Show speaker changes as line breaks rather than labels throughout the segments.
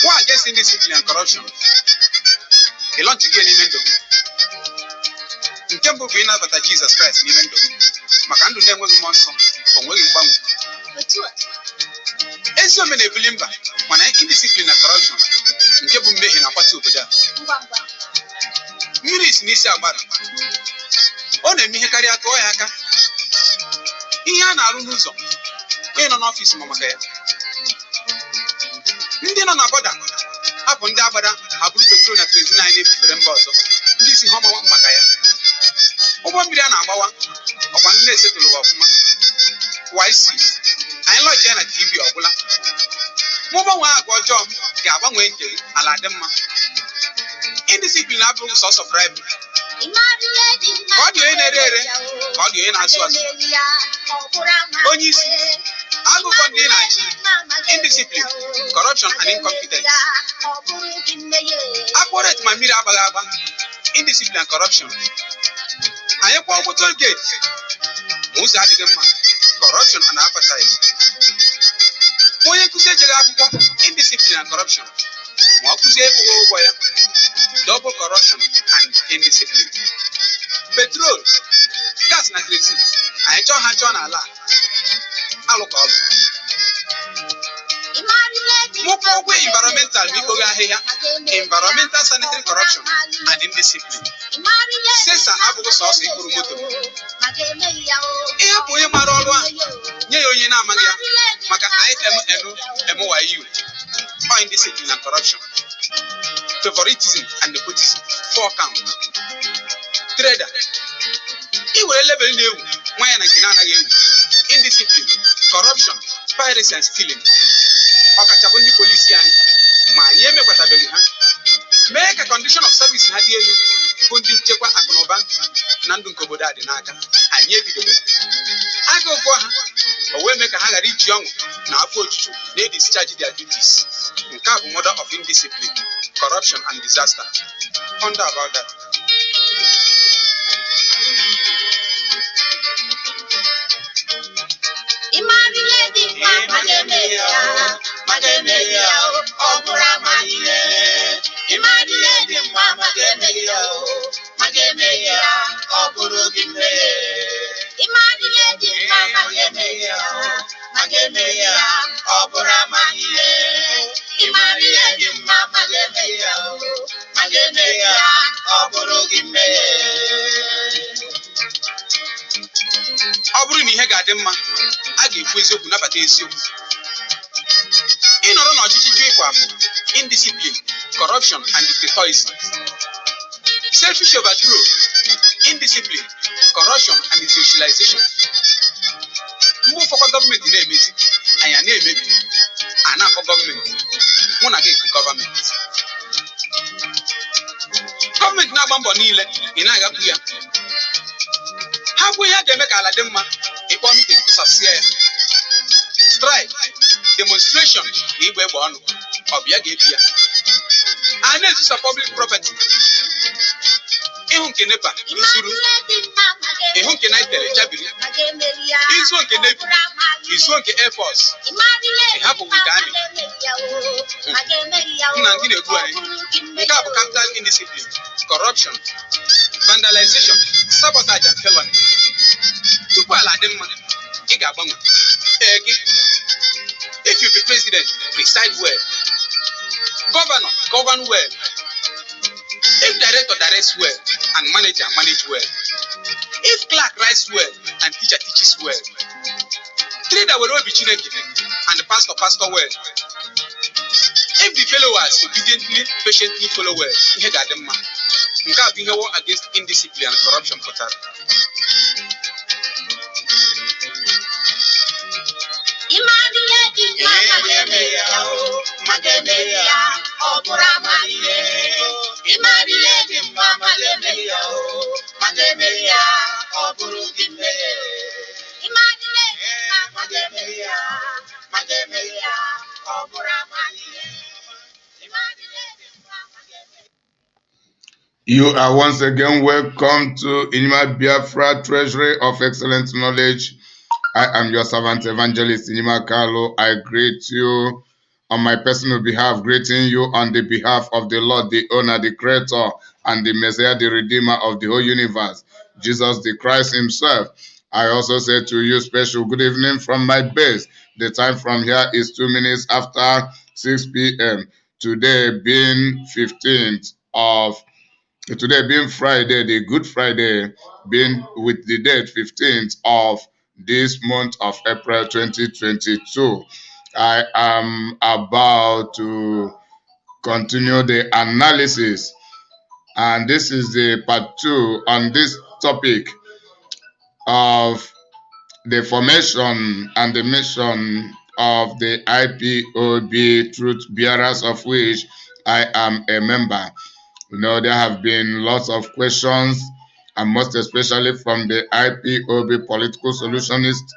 Why against indiscipline and corruption? A lot to gain in Mendo. In temple, we know that Jesus Christ in Mendo. Macandu name was monster from William Bang. And so many Bilimba, when I indiscipline and corruption, in Kebu Mehin a patu Buddha. Munis Nisa Baran. On a Mihakaria Toyaka. Ian Arunuzo. In an office, Mamaka. Indian on a border. Upon Dabada, a blue petrol at 29 for them bozo. This is Homo Makaya. Over Miana Bawa, upon Nessa to Lovama. Why see? I like Jana TV or Bula. Mova got job, Gabon Wenke, Aladema. Indiscipline source of bribery. What do you in a day? What do you in as well? Only I go for dinner. Indiscipline, corruption, and incompetence. I correct my mira bagaba. Indiscipline and corruption. I am poor toll gate. Musa corruption and appetite. Indiscipline and corruption. Double corruption and indiscipline. Petrol, gas na crazy. I don't Allah. Alcohol. Environmental, environmental sanitary corruption and indiscipline. Sesa abugo sauce ikurumoto. Iya boye marolwa. Nyeyo yina magia. Maka IMNO or indiscipline and corruption. Favoritism and nepotism. 4 count. Trader. Iwe level new. Mwaya na kinana yewu. Indiscipline, corruption, piracy and stealing. Okachabundi police yan. Manyeme kwa tabeli ha. Make a condition of service na diye yu. Fundi mchekwa akunoba. Nandu nkoboda adinaka. Anye video. Ako kwa ha. Owe meka haga rich young. Na afo chuchu. They discharge their duties. Nkabu model of indiscipline, corruption and disaster. Ponder about that. Ọ bụrụ na ihe ga-adị mma, a ga-ekwu eziokwu nabata eziokwu. Ịnọrọ n'ọchịchị jụ ịpụ apụ, indiscipline, corruption and dictatorism. Selfish overthrow, indiscipline, corruption and socialization. Mgbe ụfọdụ gọọmenti na-emezi, anyị na-emebi, a na-akpọ gọọmenti. Mụ na gị bụ gọọmenti. Gọọmenti na-agba mbọ niile, ị na-agakwu ya. Ha bụ ihe a ga-eme ka ala dị mma, ịkpọ mitin tụsasịa ya. Strike, demonstration na igba egbe ọnụ, ọ bụ ya ga-ebi ya. A na-ezusa public property. Ịhụ nke NEPA izuru, ịhụ nke Naitere jabiri, izuo nke Navy, izuo nke Air Force, ịhapụ nke Army. Nna gị na-egbu anyị. Nke a bụ capital indiscipline, corruption, vandalization, sabotage and felony. Tupu ala dị mma, ị ga-agbanwe. Gị, if you be president, preside well. Governor, govern well. If director directs well and manager manage well. If clerk writes well and teacher teaches well. Trader will be Chineke and the pastor well. If the followers obediently, patiently follow well, ihe ga-adị mma. Nke a bụ ihe war against indiscipline and corruption pụtara.
You are once again welcome to Inima Biafra Treasury of Excellent Knowledge. I am your servant evangelist Inima Carlo. I greet you on my personal behalf, greeting you on the behalf of the Lord, the owner, the creator, and the Messiah, the Redeemer of the whole universe, Jesus the Christ himself. I also say to you special good evening from my base. The time from here is 2 minutes after 6 p.m. Today being Friday, the Good Friday, being with the date 15th of this month of April 2022. I am about to continue the analysis, and this is the part 2 on this topic of the formation and the mission of the IPOB Truth Bearers, of which I am a member. You know, there have been lots of questions, and most especially from the IPOB political solutionists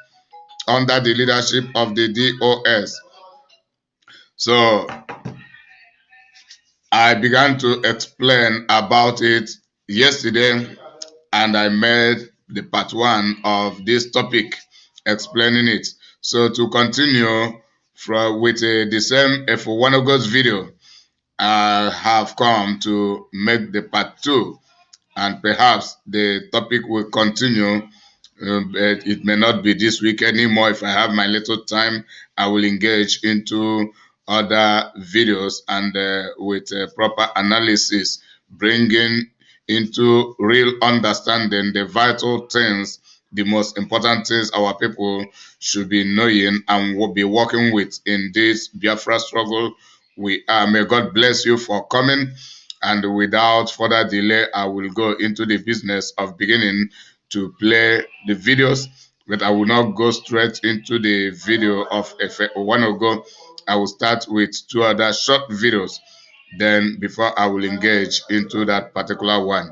under the leadership of the DOS. So I began to explain about it yesterday, and I made the part 1 of this topic explaining it. So to continue with the same Efe Uwanogho's video, I have come to make the part 2, and perhaps the topic will continue. But it may not be this week anymore. If I have my little time, I will engage into other videos and with proper analysis, bringing into real understanding the vital things, the most important things our people should be knowing and will be working with in this Biafra struggle we are. May God bless you for coming. And without further delay, I will go into the business of beginning to play the videos, but I will not go straight into the video of Efe Uwanogho. I will start with 2 other short videos, then before I will engage into that particular one.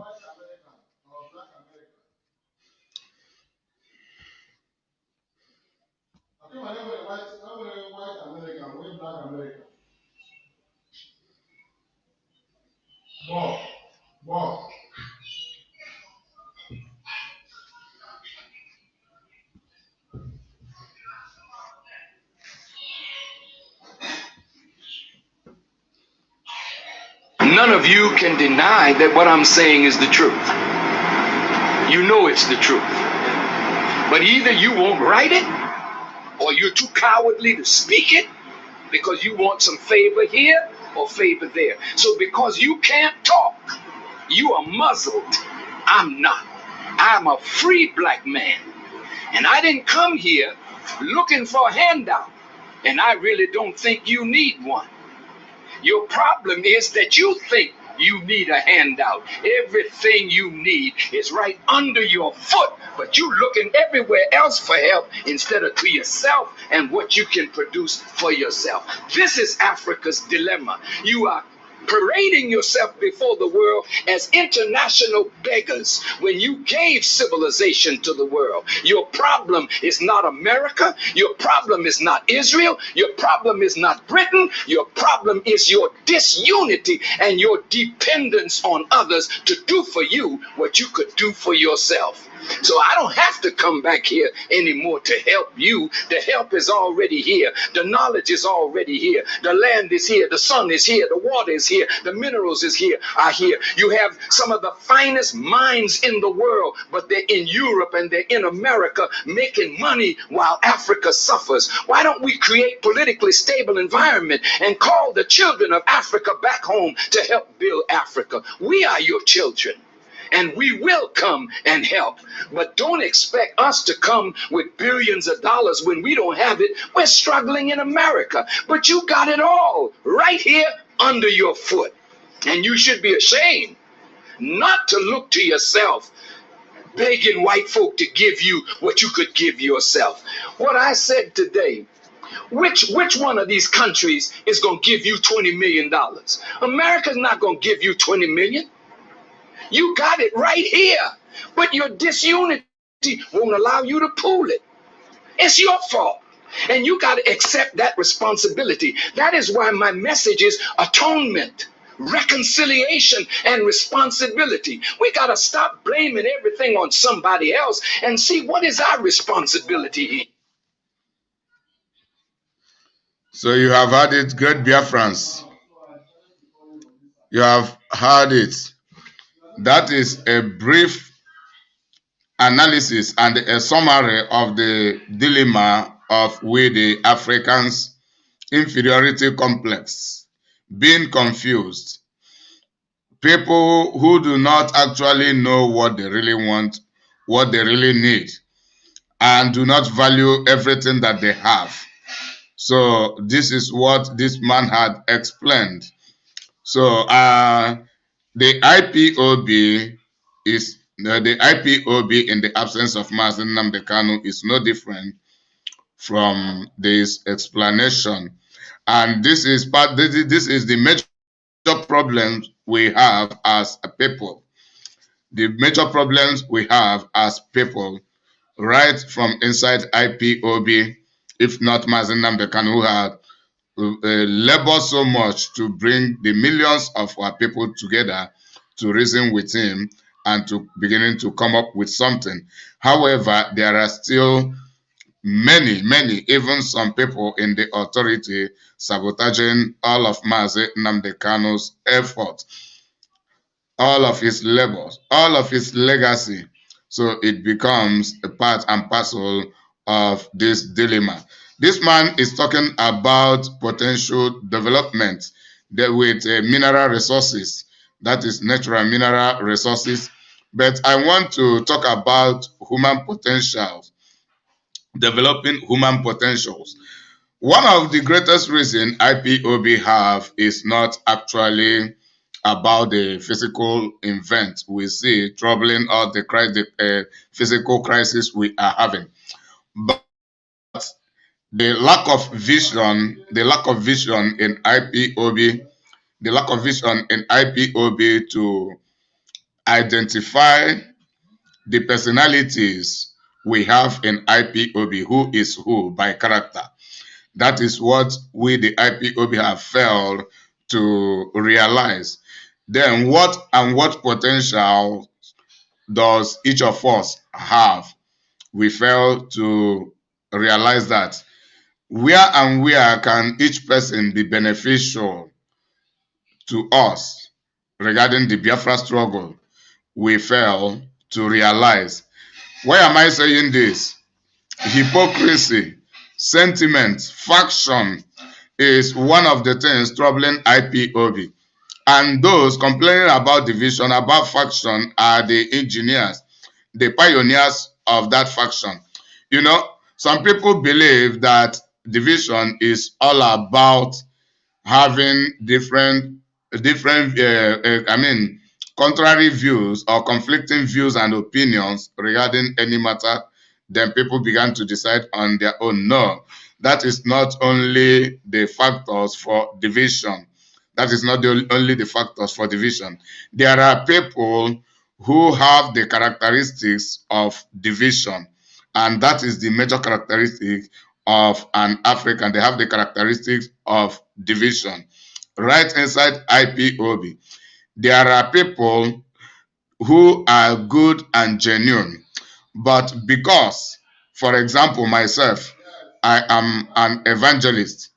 None of you can deny that what I'm saying is the truth. You know it's the truth. But either you won't write it, or you're too cowardly to speak it because you want some favor here or favor there. So because you can't talk, You are muzzled. I'm not. I'm a free black man. And I didn't come here looking for a handout. And I really don't think you need one. Your problem is that you think you need a handout. Everything you need is right under your foot, but you looking everywhere else for help instead of to yourself and what you can produce for yourself. This is Africa's dilemma. You are parading yourself before the world as international beggars when you gave civilization to the world. Your problem is not America. Your problem is not Israel. Your problem is not Britain. Your problem is your disunity and your dependence on others to do for you what you could do for yourself. So I don't have to come back here anymore to help you. The help is already here. The knowledge is already here. The land is here. The sun is here. The water is here. The minerals are here. You have some of the finest minds in the world, but they're in Europe and they're in America making money while Africa suffers. Why don't we create politically stable environment and call the children of Africa back home to help build Africa? We are your children. And we will come and help. But don't expect us to come with billions of dollars when we don't have it. We're struggling in America. But you got it all right here under your foot. And you should be ashamed not to look to yourself, begging white folk to give you what you could give yourself. What I said today, which one of these countries is going to give you $20 million? America's not going to give you $20 million. You got it right here, but your disunity won't allow you to pool it. It's your fault, and you got to accept that responsibility. That is why my message is atonement, reconciliation, and responsibility. We got to stop blaming everything on somebody else and see what is our responsibility here.
So you have heard it, great Biafrans. You have heard it. That is a brief analysis and a summary of the dilemma of we the Africans, inferiority complex, being confused, people who do not actually know what they really want, what they really need, and do not value everything that they have. So this is what this man had explained. So the IPOB is the IPOB in the absence of Mazi Nnamdi Kanu is no different from this explanation, and this is the major problems we have as a people. The major problems we have as people, right from inside IPOB, if not Mazi Nnamdi Kanu, who had labor so much to bring the millions of our people together to reason with him and to beginning to come up with something. However, there are still many, even some people in the authority sabotaging all of Mazi Nnamdi Kanu's effort, all of his labors, all of his legacy. So it becomes a part and parcel of this dilemma. This man is talking about potential development with mineral resources, that is natural mineral resources. But I want to talk about human potentials, developing human potentials. One of the greatest reasons IPOB have is not actually about the physical event we see troubling all the physical crisis we are having, but the lack of vision in IPOB, to identify the personalities we have in IPOB, who is who by character. That is what we, the IPOB, have failed to realize. Then what potential does each of us have? We fail to realize that. Where can each person be beneficial to us regarding the Biafra struggle? We fail to realize. Why am I saying this? Hypocrisy, sentiment, faction is one of the things troubling IPOB. And those complaining about division, about faction, are the engineers, the pioneers of that faction. You know, some people believe that division is all about having different, contrary views or conflicting views and opinions regarding any matter. Then people began to decide on their own. No, that is not only the factors for division. That is not only the factors for division. There are people who have the characteristics of division, and that is the major characteristic of an African. They have the characteristics of division. Right inside IPOB, there are people who are good and genuine, but because, for example, myself, I am an evangelist.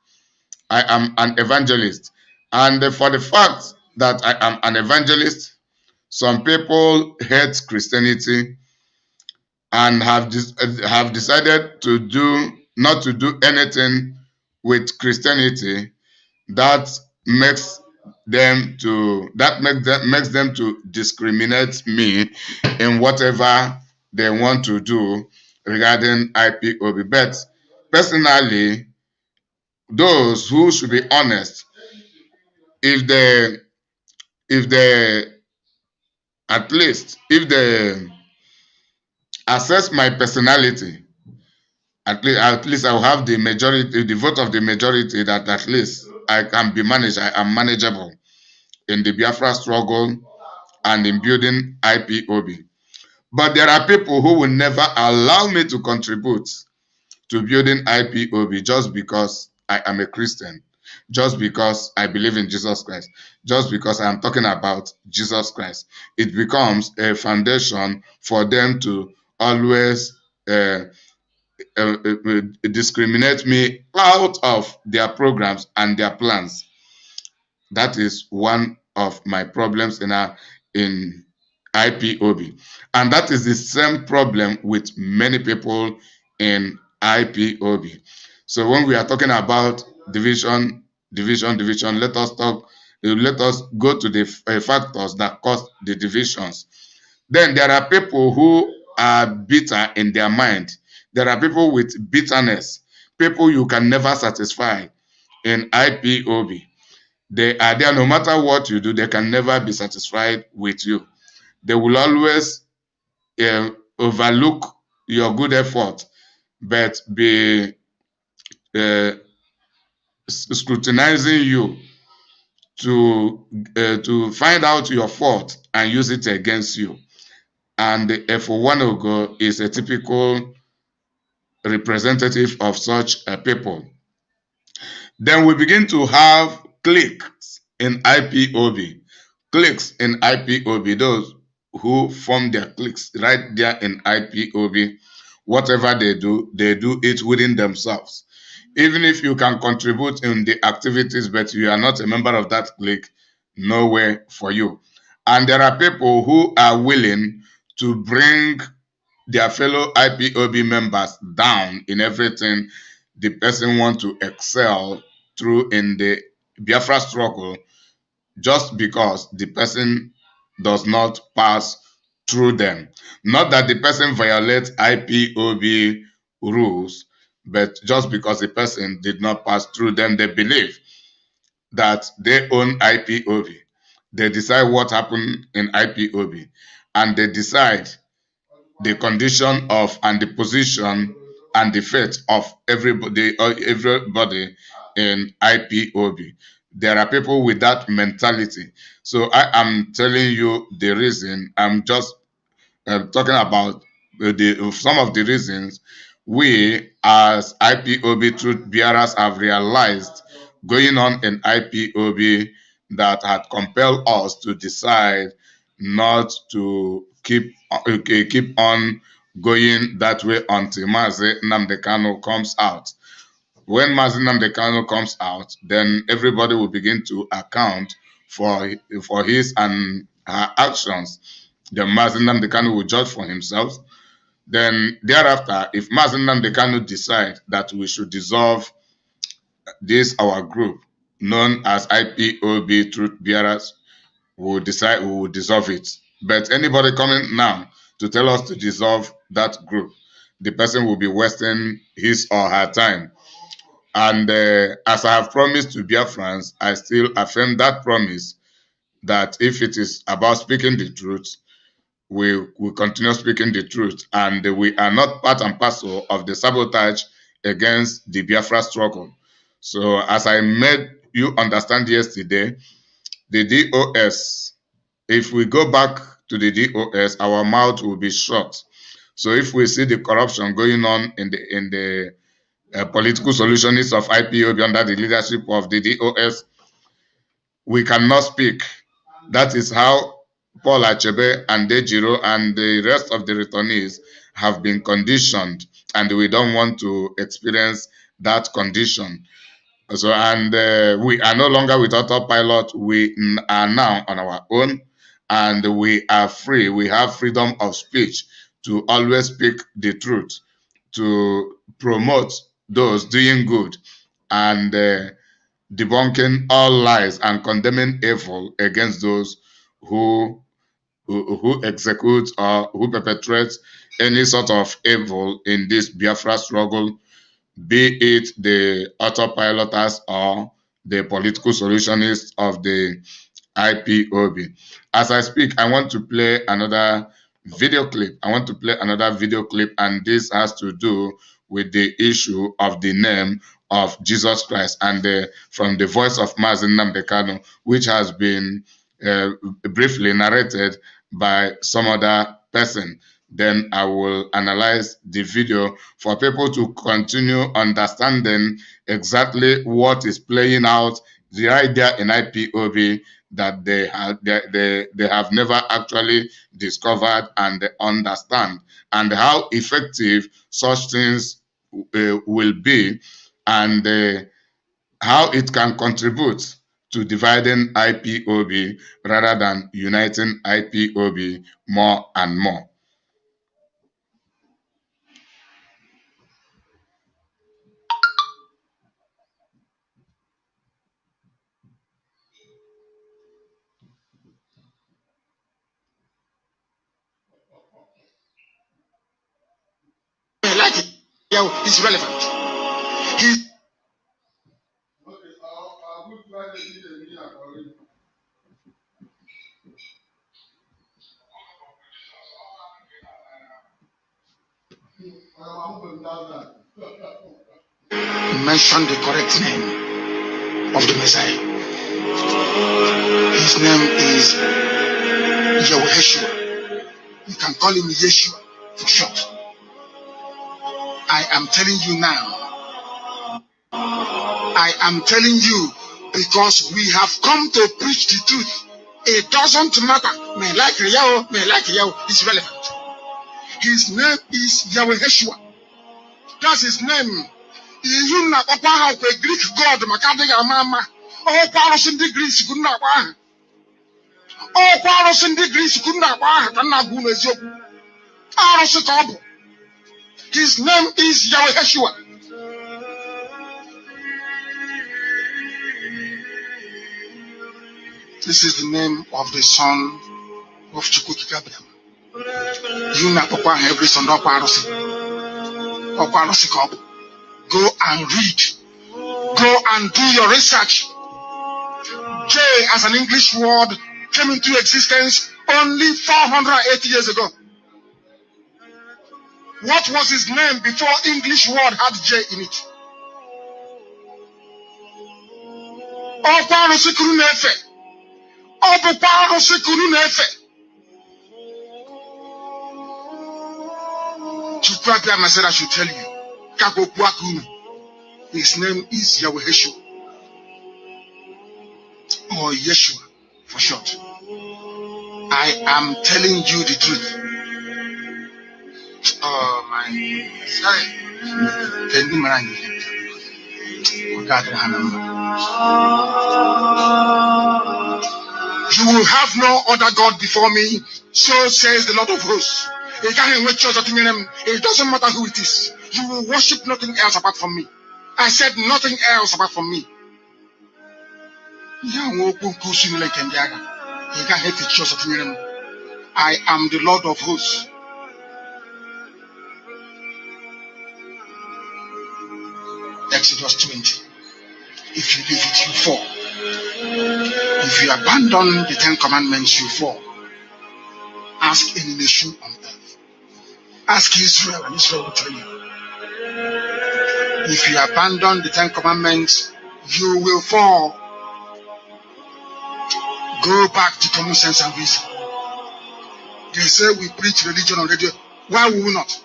I am an evangelist. And for the fact that I am an evangelist, some people hate Christianity and have decided to not to do anything with Christianity. That makes them to discriminate me in whatever they want to do regarding IPOB. But personally, those who should be honest, if they at least if they assess my personality, at least I will have the majority, the vote of the majority, that at least I can be managed. I am manageable in the Biafra struggle and in building IPOB. But there are people who will never allow me to contribute to building IPOB just because I am a Christian, just because I believe in Jesus Christ, just because I am talking about Jesus Christ. It becomes a foundation for them to always discriminate me out of their programs and their plans. That is one of my problems in IPOB. And that is the same problem with many people in IPOB. So when we are talking about division, let us go to the factors that cause the divisions. Then there are people who are bitter in their mind. There are people with bitterness, people you can never satisfy in IPOB. They are there no matter what you do, they can never be satisfied with you. They will always overlook your good effort, but be scrutinizing you to find out your fault and use it against you. And Efe Uwanogho is a typical representative of such people. Then we begin to have cliques in IPOB. Cliques in IPOB, those who form their cliques right there in IPOB. Whatever they do it within themselves. Even if you can contribute in the activities, but you are not a member of that clique, no way for you. And there are people who are willing to bring their fellow IPOB members down in everything the person wants to excel through in the Biafra struggle, just because the person does not pass through them. Not that the person violates IPOB rules, but just because the person did not pass through them, they believe that they own IPOB. They decide what happened in IPOB, and they decide the condition of and the position and the fate of everybody in IPOB. There are people with that mentality. So I am telling you the reason. I'm just talking about some of the reasons we as IPOB Truth bearers have realized going on in IPOB that had compelled us to decide not to keep on going that way until Mazi Nnamdi Kanu comes out. When Mazi Nnamdi Kanu comes out, then everybody will begin to account for his and her actions. Then Mazi Nnamdi Kanu will judge for himself. Then thereafter, if Mazi Nnamdi Kanu decide that we should dissolve this our group known as IPOB Truth Bearers, we will decide, we will dissolve it. But anybody coming now to tell us to dissolve that group, the person will be wasting his or her time. And as I have promised to Biafrans, I still affirm that promise that if it is about speaking the truth, we will continue speaking the truth. And we are not part and parcel of the sabotage against the Biafra struggle. So as I made you understand yesterday, the DOS, if we go back to the DOS, our mouth will be shut. So if we see the corruption going on in the political solutionists of IPOB under the leadership of the DOS, we cannot speak. That is how Paul Achebe and Dejiro and the rest of the returnees have been conditioned, and we don't want to experience that condition. So, and we are no longer with autopilot. We are now on our own, and we are free. We have freedom of speech to always speak the truth, to promote those doing good, and debunking all lies and condemning evil against those who execute or who perpetrate any sort of evil in this Biafra struggle, be it the autopiloters or the political solutionists of the IPOB. As I speak, I want to play another video clip. And this has to do with the issue of the name of Jesus Christ, and from the voice of Mazen Nnamdi Kanu, which has been briefly narrated by some other person. Then I will analyze the video for people to continue understanding exactly what is playing out, the idea in IPOB that they have never actually discovered and understand, and how effective such things will be, and how it can contribute to dividing IPOB rather than uniting IPOB more and more.
Like it's relevant. Mention the correct name of the Messiah. His name is Yeshua. You can call him Yeshua for short. I am telling you now. I am telling you because we have come to preach the truth. It doesn't matter. May like Yahweh, it's relevant. His name is Yahweh Yeshua. That's his name. You na papa how a Greek god makadiga mama. Oh, Paulus in the Greece could not buy. Oh, Paulus in the Greece could not buy. His name is Yahweh Yeshua. This is the name of the son of Chukwukikabiam. You na papa every son of Paulus. Go and read. Go and do your research. J as an English word came into existence only 480 years ago. What was his name before English word had J in it? Chukwukikabiam said I should tell you. His name is Yahweh Yeshua, or Yeshua for short. I am telling you the truth. Oh my sorry. You will have no other God before me, so says the Lord of hosts. It doesn't matter who it is. You will worship nothing else apart from me. I said nothing else apart from me. He got hate the church of Miriam. I am the Lord of hosts. Exodus 20. If you leave it, you fall. If you abandon the 10 commandments, you fall. Ask any nation on earth. Ask Israel, and Israel will tell you. If you abandon the 10 commandments, you will fall. Go back to common sense and reason. They say we preach religion on radio. Why will we not?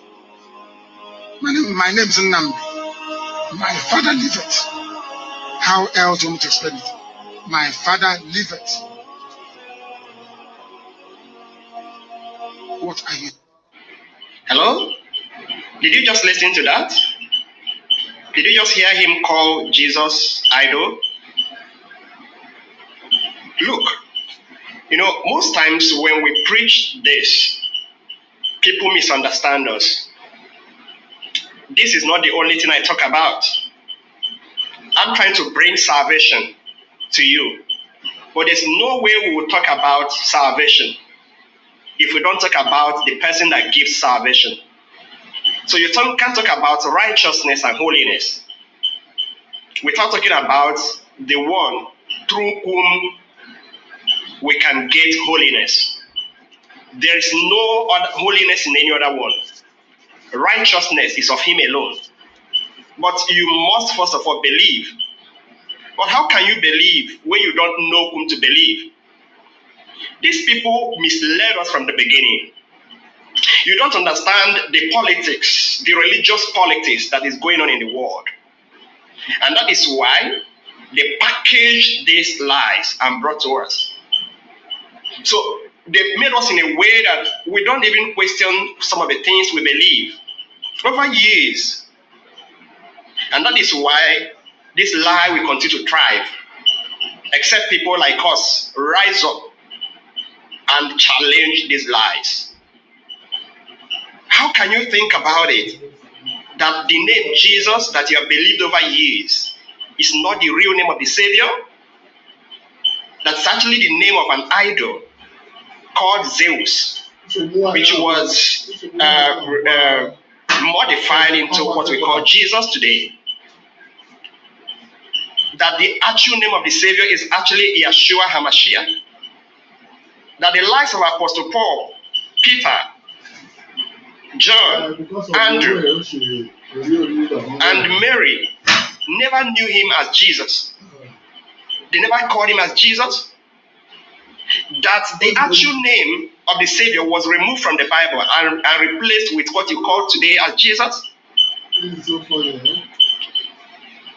My name is Nnamdi. My father liveth. How else do you want me to explain it? My father liveth. What are you?
Hello? Did you just listen to that? Did you just hear him call Jesus idol? Look, most times when we preach this, people misunderstand us. This is not the only thing I talk about. I'm trying to bring salvation to you. But there's no way we will talk about salvation if we don't talk about the person that gives salvation. So you can't talk about righteousness and holiness without talking about the one through whom we can get holiness. There is no other holiness in any other one. Righteousness is of him alone. But you must first of all believe. But how can you believe when you don't know whom to believe? These people misled us from the beginning. You don't understand the politics, the religious politics that is going on in the world. And that is why they packaged these lies and brought to us. So they made us in a way that we don't even question some of the things we believe over years. And that is why this lie will continue to thrive, except people like us rise up and challenge these lies. How can you think about it that the name Jesus that you have believed over years is not the real name of the Savior? That's actually the name of an idol called Zeus, which was modified into what we call Jesus today. That the actual name of the Savior is actually Yeshua HaMashiach. That the lives of Apostle Paul, Peter, John, Andrew, and Mary never knew him as Jesus. They never called him as Jesus. That the actual name of the Savior was removed from the Bible and replaced with what you call today as Jesus.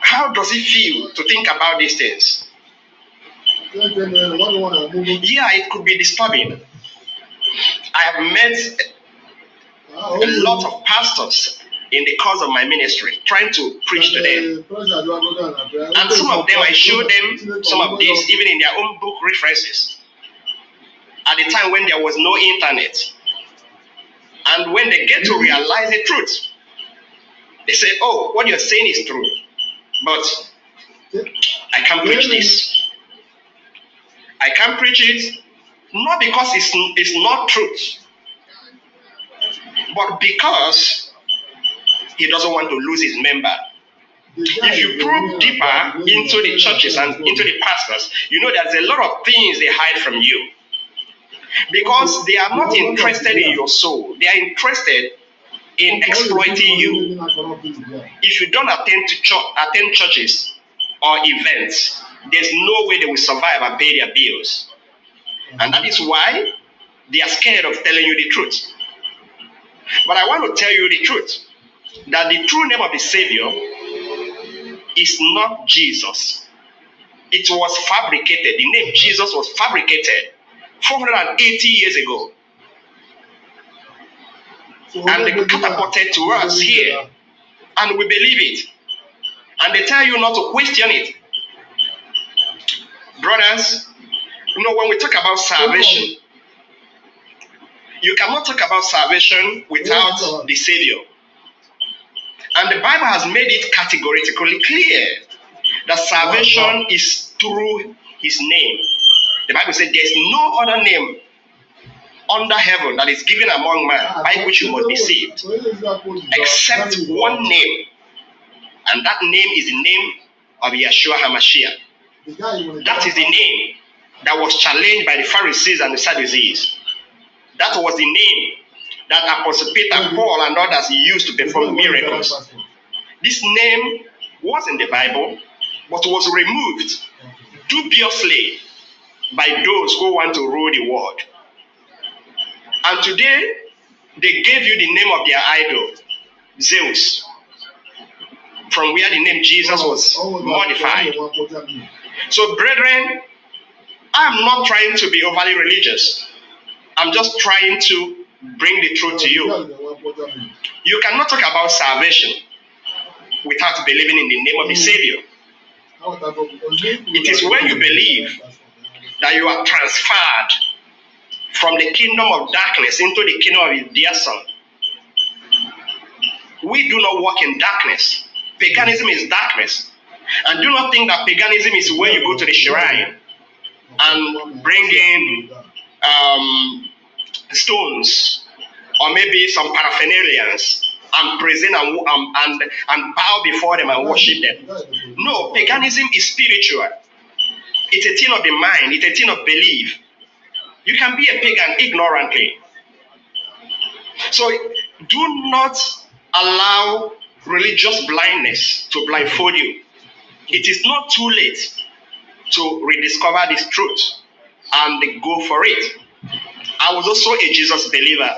How does it feel to think about these things? Yeah, it could be disturbing. I have met a lot of pastors in the course of my ministry trying to preach to them. And some of them, I show them some of these even in their own book references. At the time when there was no internet. And when they get to realize the truth, they say, oh, what you're saying is true. But I can't preach this. I can't preach it, not because it's not truth, but because he doesn't want to lose his member. If you probe deeper into the churches and into the pastors, you know there's a lot of things they hide from you. Because they are not interested in your soul. They are interested in exploiting you. If you don't attend churches or events, there's no way they will survive and pay their bills. And that is why they are scared of telling you the truth. But I want to tell you the truth, that the true name of the Savior is not Jesus. It was fabricated. The name Jesus was fabricated 480 years ago. And they catapulted to us here. And we believe it. And they tell you not to question it. Brothers, when we talk about salvation, you cannot talk about salvation without the Savior. And the Bible has made it categorically clear that salvation is through his name. The Bible said there's no other name under heaven that is given among men by which you must be saved, except one name, and that name is the name of Yeshua HaMashiach. That is the name that was challenged by the Pharisees and the Sadducees. That was the name that Apostle Peter, Paul, and others used to perform miracles. This name was in the Bible, but was removed dubiously by those who want to rule the world. And today, they gave you the name of their idol, Zeus, from where the name Jesus was modified. So, brethren, I'm not trying to be overly religious. I'm just trying to bring the truth to you. You cannot talk about salvation without believing in the name of the Savior. It is when you believe that you are transferred from the kingdom of darkness into the kingdom of his dear son. We do not walk in darkness. Paganism is darkness. And do not think that paganism is when you go to the shrine and bring in stones or maybe some paraphernalias and present and bow before them and worship them. No, paganism is spiritual. It's a thing of the mind. It's a thing of belief. You can be a pagan ignorantly. So do not allow religious blindness to blindfold you. It is not too late to rediscover this truth and go for it. I was also a Jesus believer.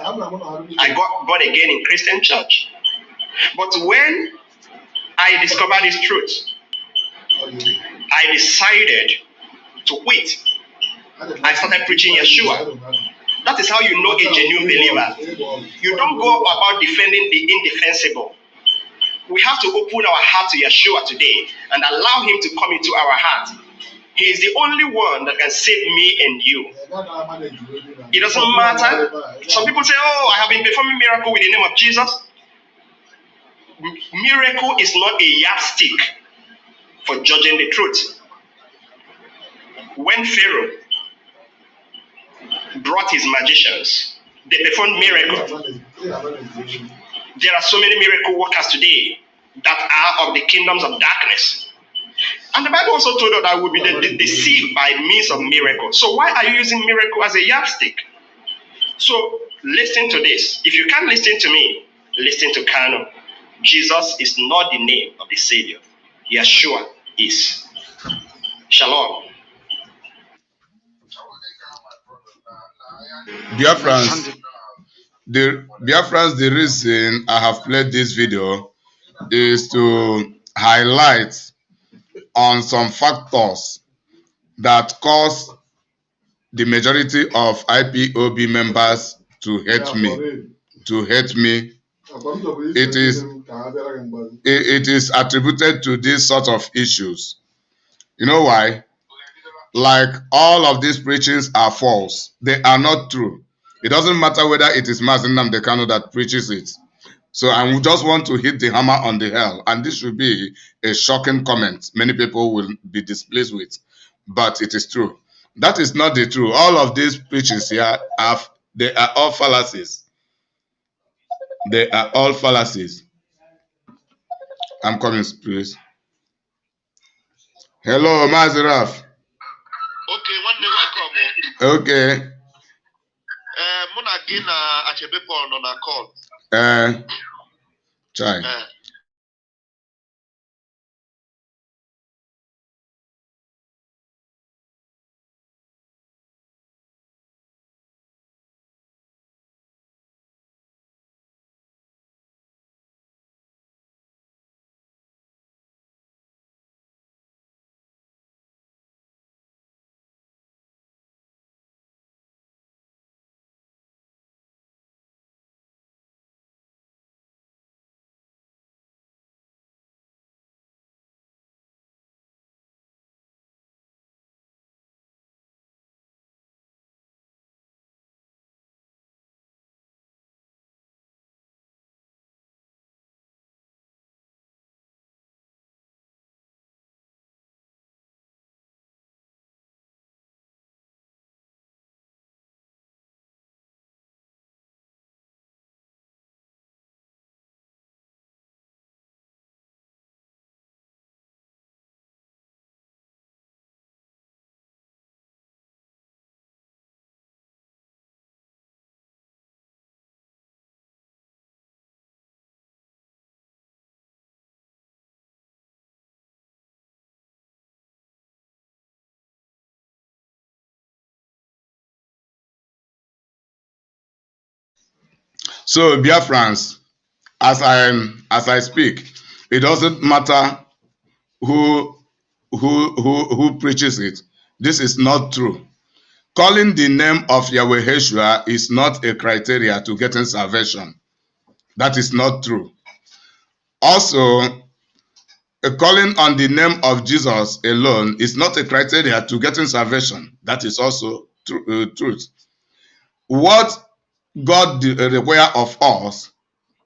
I got born again in Christian church. But when I discovered this truth, I decided to quit. I started preaching Yeshua. That is how you know a genuine believer. You don't go about defending the indefensible. We have to open our heart to Yeshua today and allow him to come into our heart. He is the only one that can save me and you. It doesn't matter. Some people say, oh, I have been performing miracle with the name of Jesus. Miracle is not a yardstick for judging the truth. When Pharaoh brought his magicians, they performed miracles. There are so many miracle workers today that are of the kingdoms of darkness. And the Bible also told us that we will be deceived by means of miracles. So why are you using miracle as a yardstick? So listen to this. If you can't listen to me, listen to Kano. Jesus is not the name of the Savior. Yeshua is. Shalom.
Dear friends, the reason I have played this video is to highlight on some factors that cause the majority of IPOB members to hate me. It is attributed to these sort of issues. You know why? Like all of these preachings are false. They are not true. It doesn't matter whether it is Mazen Nnamdi Kanu that preaches it. So I just want to hit the hammer on the hell. And this should be a shocking comment. Many people will be displeased with. But it is true. That is not the truth. All of these preachings here, they are all fallacies. They are all fallacies. I'm coming, please. Hello, Maziraf.
Okay, one day welcome.
Okay.
Muna gina achebe Paul on a call.
Chai. So, Biafrans, as I speak, it doesn't matter who preaches it. This is not true. Calling the name of Yahweh Yeshua is not a criteria to getting salvation. That is not true. Also, calling on the name of Jesus alone is not a criteria to getting salvation. That is also truth. What God requires of us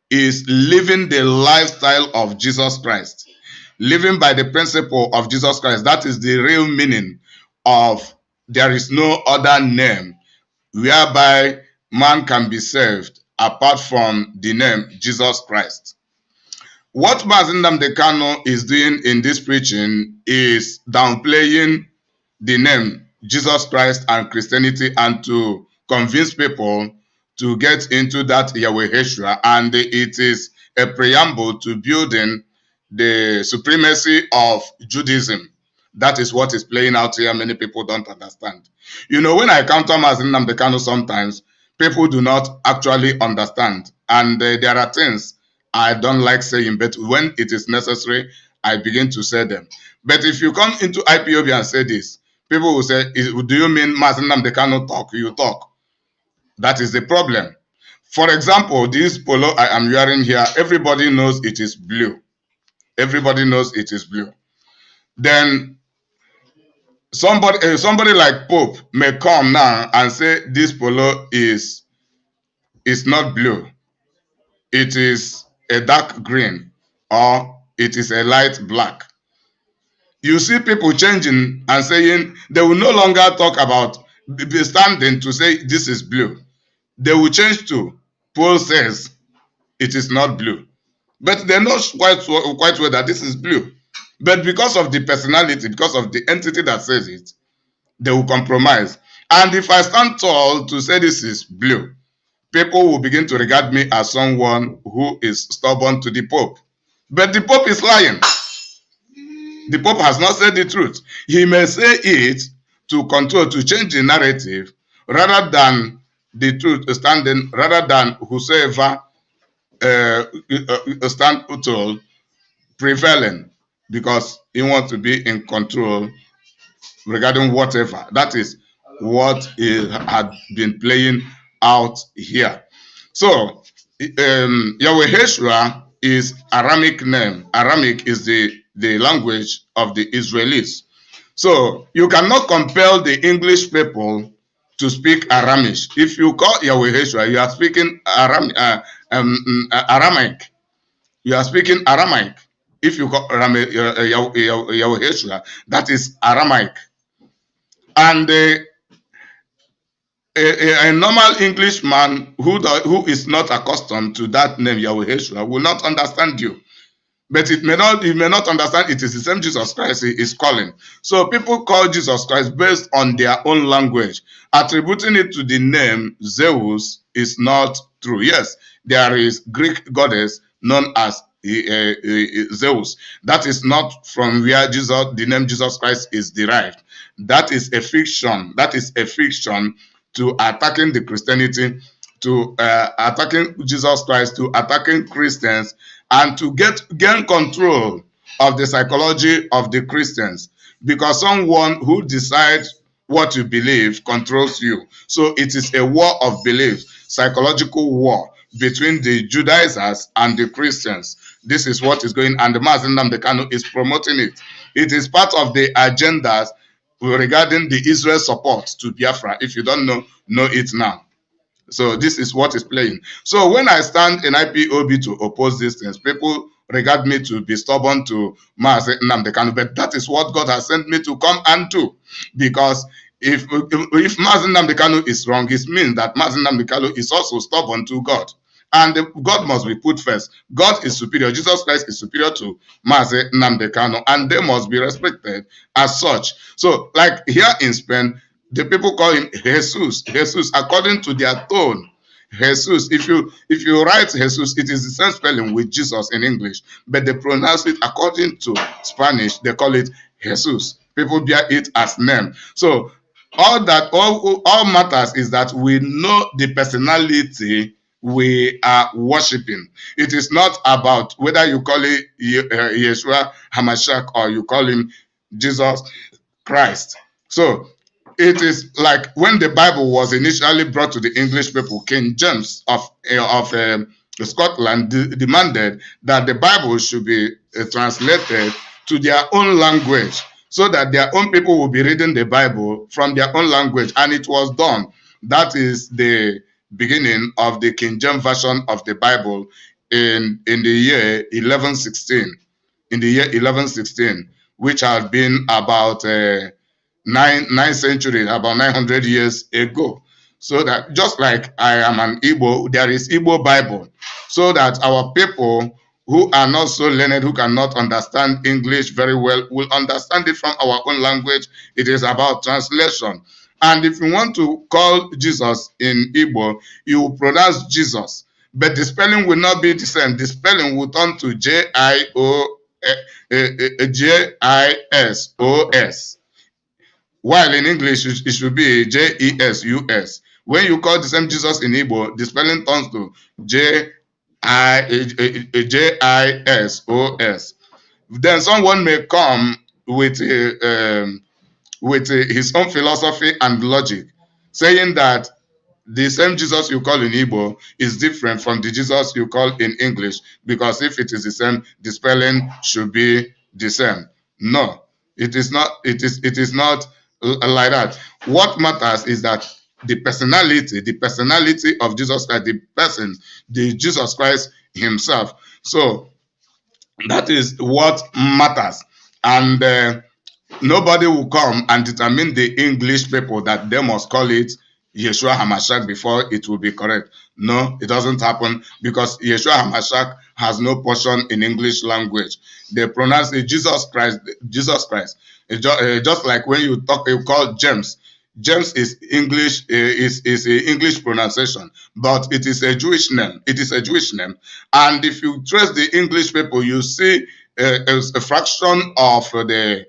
is living the lifestyle of Jesus Christ. Living by the principle of Jesus Christ. That is the real meaning of there is no other name whereby man can be saved apart from the name Jesus Christ. What Mazi Nnamdi Kanu is doing in this preaching is downplaying the name Jesus Christ and Christianity and to convince people to get into that Yahweh Yeshua, and it is a preamble to building the supremacy of Judaism. That is what is playing out here. Many people don't understand. You know, when I counter Mazi Nnamdi Kanu, sometimes people do not actually understand, and there are things I don't like saying, but when it is necessary, I begin to say them. But if you come into IPOB and say this, people will say, do you mean Mazi Nnamdi Kanu talk? You talk. That is the problem. For example, this polo I am wearing here, everybody knows it is blue. Everybody knows it is blue. Then somebody like Pope may come now and say this polo is not blue. It is a dark green or it is a light black. You see people changing and saying they will no longer talk about standing to say this is blue. They will change to Paul says it is not blue. But they know quite well that this is blue. But because of the personality, because of the entity that says it, they will compromise. And if I stand tall to say this is blue, people will begin to regard me as someone who is stubborn to the Pope. But the Pope is lying. The Pope has not said the truth. He may say it to control, to change the narrative, rather than the truth standing, rather than whosoever stand tall prevailing, because he wants to be in control regarding whatever. That is what he had been playing out here. So, Yahweh Yeshua is Aramic name. Aramic is the language of the Israelis. So, you cannot compel the English people to speak Aramic. If you call Yahweh Yeshua, you are speaking Aramaic. You are speaking Aramaic. If you call Yahweh Yeshua, that is Aramaic. And a normal Englishman who is not accustomed to that name Yahweh Yeshua will not understand you. But he may not understand it is the same Jesus Christ he is calling. So people call Jesus Christ based on their own language. Attributing it to the name Zeus is not true. Yes, there is Greek goddess known as Zeus. That is not from where the name Jesus Christ is derived. That is a fiction. That is a fiction to attacking the Christianity, to attacking Jesus Christ, to attacking Christians, and to gain control of the psychology of the Christians. Because someone who decides what you believe controls you. So it is a war of belief, psychological war between the Judaizers and the Christians. This is what is going, and the Mazi Nnamdi Kanu is promoting it. It is part of the agendas regarding the Israel support to Biafra. If you don't know it now. So this is what is playing. So when I stand in IPOB to oppose these things, people regard me to be stubborn to Mazi Nnamdi Kanu, but that is what God has sent me to come and do. Because if Mazi Nnamdi Kanu is wrong, it means that Mazi Nnamdi Kanu is also stubborn to God. And God must be put first. God is superior. Jesus Christ is superior to Mazi Nnamdi Kanu, and they must be respected as such. So, like here in Spain, the people call him Jesus. Jesus, according to their tone. Jesus. If you write Jesus, it is the same spelling with Jesus in English, but they pronounce it according to Spanish. They call it Jesus. People bear it as name. So all matters is that we know the personality. we are worshiping. It is not about whether you call it Yeshua HaMashiach or you call him Jesus Christ. So it is like when the Bible was initially brought to the English people, King James of Scotland demanded that the Bible should be translated to their own language so that their own people will be reading the Bible from their own language, and it was done. That is the beginning of the King James version of the Bible in the year 1116. In the year 1116, which had been about 9th century, about 900 years ago. So that just like I am an Igbo, there is Igbo Bible, so that our people who are not so learned, who cannot understand English very well, will understand it from our own language. It is about translation. And if you want to call Jesus in Igbo, you will pronounce Jesus, but the spelling will not be the same. The spelling will turn to J-I-S-O-S. While in English, it should be J-E-S-U-S. When you call the same Jesus in Igbo, the spelling turns to J-I-S-O-S. Then someone may come with his own philosophy and logic, saying that the same Jesus you call in Igbo is different from the Jesus you call in English, because if it is the same, the spelling should be the same. No, it is not. It is not like that. What matters is that the personality of Jesus Christ, the person, the Jesus Christ himself. So that is what matters. And nobody will come and determine the English people that they must call it Yeshua HaMashiach before it will be correct. No, it doesn't happen, because Yeshua HaMashiach has no portion in English language. They pronounce it Jesus Christ, Jesus Christ. Just like when you call James. James is English, is an English pronunciation, but it is a Jewish name. It is a Jewish name. And if you trace the English people, you see a fraction of the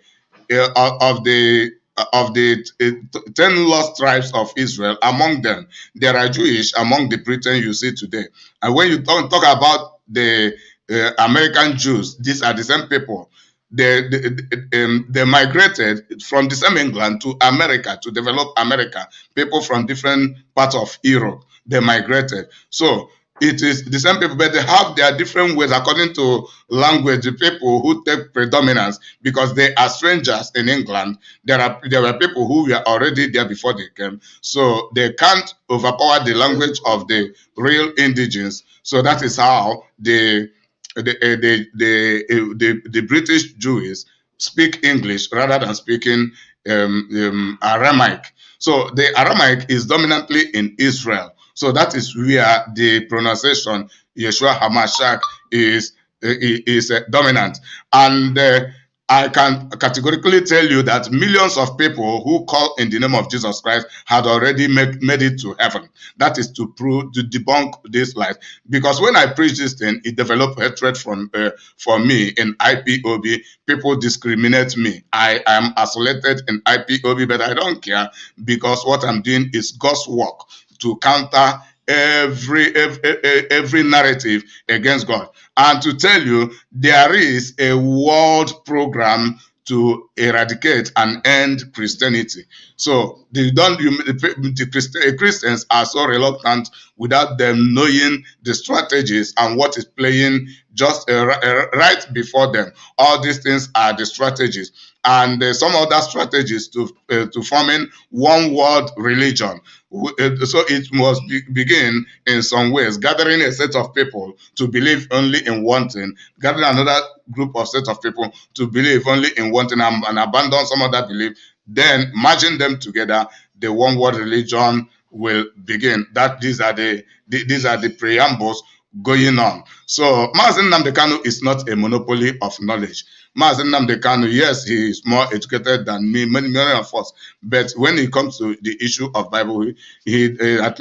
10 lost tribes of Israel. Among them, there are Jewish among the Britain you see today. And when you talk about the American Jews, these are the same people. They migrated from the same England to America to develop America. People from different parts of Europe, they migrated. So it is the same people, but they have their different ways according to language. The people who take predominance, because they are strangers in England, there were people who were already there before they came, so they can't overpower the language of the real indigenous. So that is how the British Jews speak English rather than speaking Aramaic. So the Aramaic is dominantly in Israel. So that is where the pronunciation Yeshua HaMashiach is dominant. And I can categorically tell you that millions of people who call in the name of Jesus Christ had already made it to heaven. That is to debunk this lies. Because when I preach this thing, it developed hatred for me in IPOB. People discriminate me. I am isolated in IPOB, but I don't care, because what I'm doing is God's work to counter every narrative against God, and to tell you there is a world program to eradicate and end Christianity. So Christians are so reluctant without them knowing the strategies and what is playing just right before them. All these things are the strategies, and some other strategies to forming one world religion. So it must begin in some ways, gathering a set of people to believe only in one thing, gathering another group of set of people to believe only in one thing, and abandon some other belief, then merging them together, the one world religion will begin. These are the preambles going on. So Mazi Nnamdi Kanu is not a monopoly of knowledge. Mazi Nnamdi Kanu, yes, he is more educated than me, many of us. But when it comes to the issue of Bible, that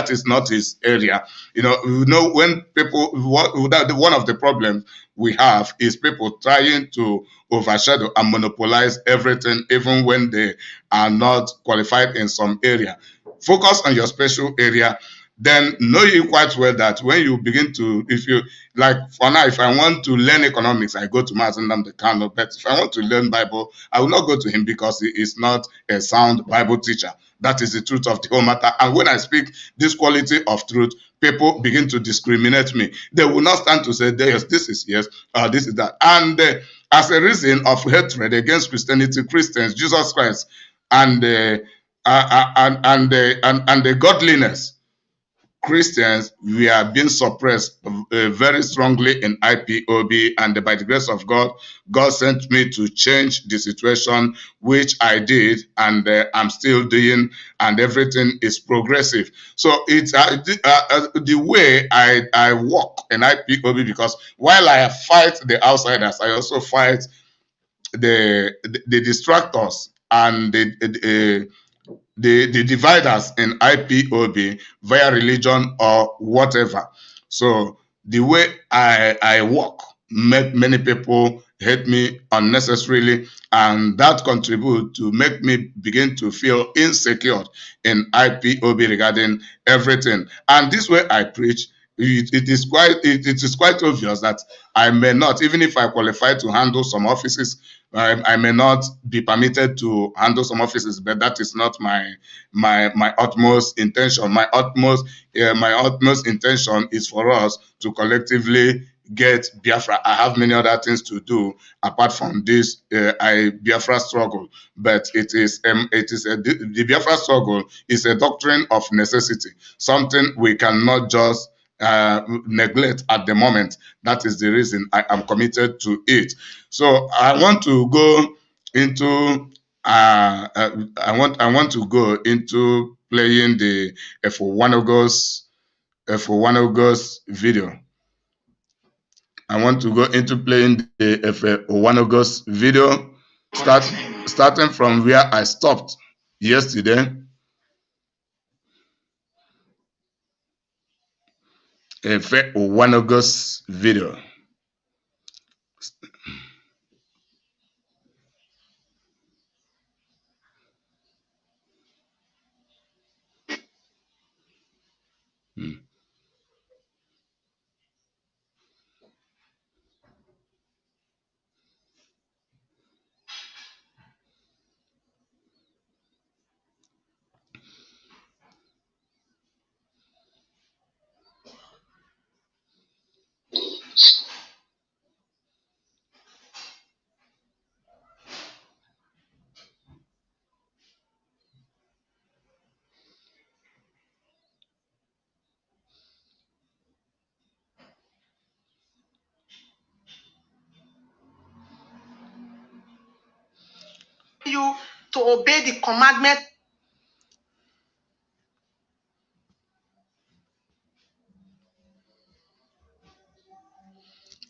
is not his area. When people, one of the problems we have is people trying to overshadow and monopolize everything, even when they are not qualified in some area. Focus on your special area. then know you quite well that when you begin to, if you, like for now, if I want to learn economics, I go to Mazen the Kano, but if I want to learn Bible, I will not go to him because he is not a sound Bible teacher. That is the truth of the whole matter. And when I speak this quality of truth, people begin to discriminate me. They will not stand to say, yes, this is yes, this is that. And as a reason of hatred against Christianity, Christians, Jesus Christ, and the godliness, Christians, we are being suppressed very strongly in IPOB, and by the grace of God, God sent me to change the situation, which I did, and I'm still doing, and everything is progressive. So it's the way I walk in IPOB, because while I fight the outsiders, I also fight the distractors and the dividers in IPOB via religion or whatever. So the way I walk make many people hate me unnecessarily, and that contribute to make me begin to feel insecure in IPOB regarding everything. And this way I preach, it is quite obvious that I may not, even if I qualify to handle some offices, I may not be permitted to handle some offices, but that is not my utmost intention. My utmost intention is for us to collectively get Biafra. I have many other things to do apart from this Biafra struggle, but the Biafra struggle is a doctrine of necessity, something we cannot just neglect at the moment. That is the reason I am committed to it. So I want to go into I want to go into playing the Efe Uwanogho's video. I want to go into playing the Efe Uwanogho's video, starting from where I stopped yesterday. Efe Uwanogho's video.
You to obey the commandment.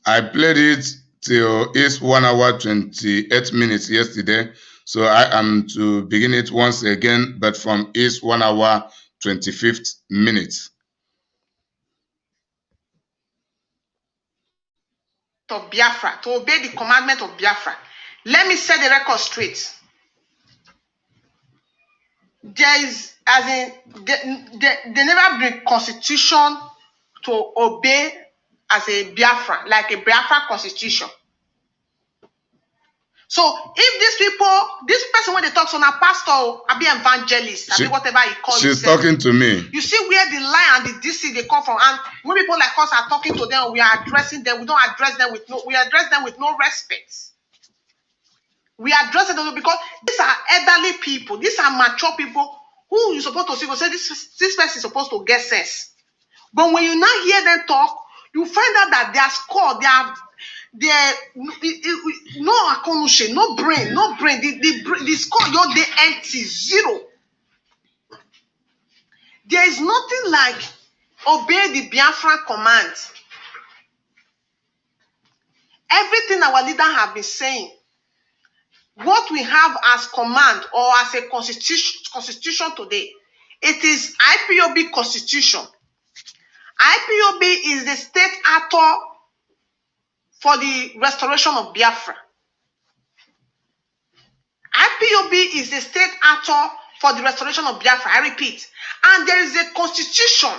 I played it till it's 1 hour 28 minutes yesterday, so I am to begin it once again, but from it's 1 hour 25th minutes.
Of Biafra, to obey the commandment of Biafra. Let me set the record straight. There is, as in, they never bring constitution to obey as a Biafra, like a Biafra constitution. So if these people, this person when they talk on a pastor, I be evangelist, I be whatever he calls.
She's talking to me.
You see where the lie and the DC they come from, and when people like us are talking to them, we are addressing them. We don't address them with no. We address them with no respect. We address them because these are elderly people. These are mature people who you're supposed to see. Say this person is supposed to get sense. But when you now hear them talk, you find out that their score, they're no akonushe, no brain. The score, they empty, zero. There is nothing like obey the Biafra command. Everything our leader have been saying, what we have as command or as a constitution today, it is IPOB constitution. IPOB is the state actor for the restoration of Biafra. IPOB is the state actor for the restoration of Biafra. I repeat. And there is a constitution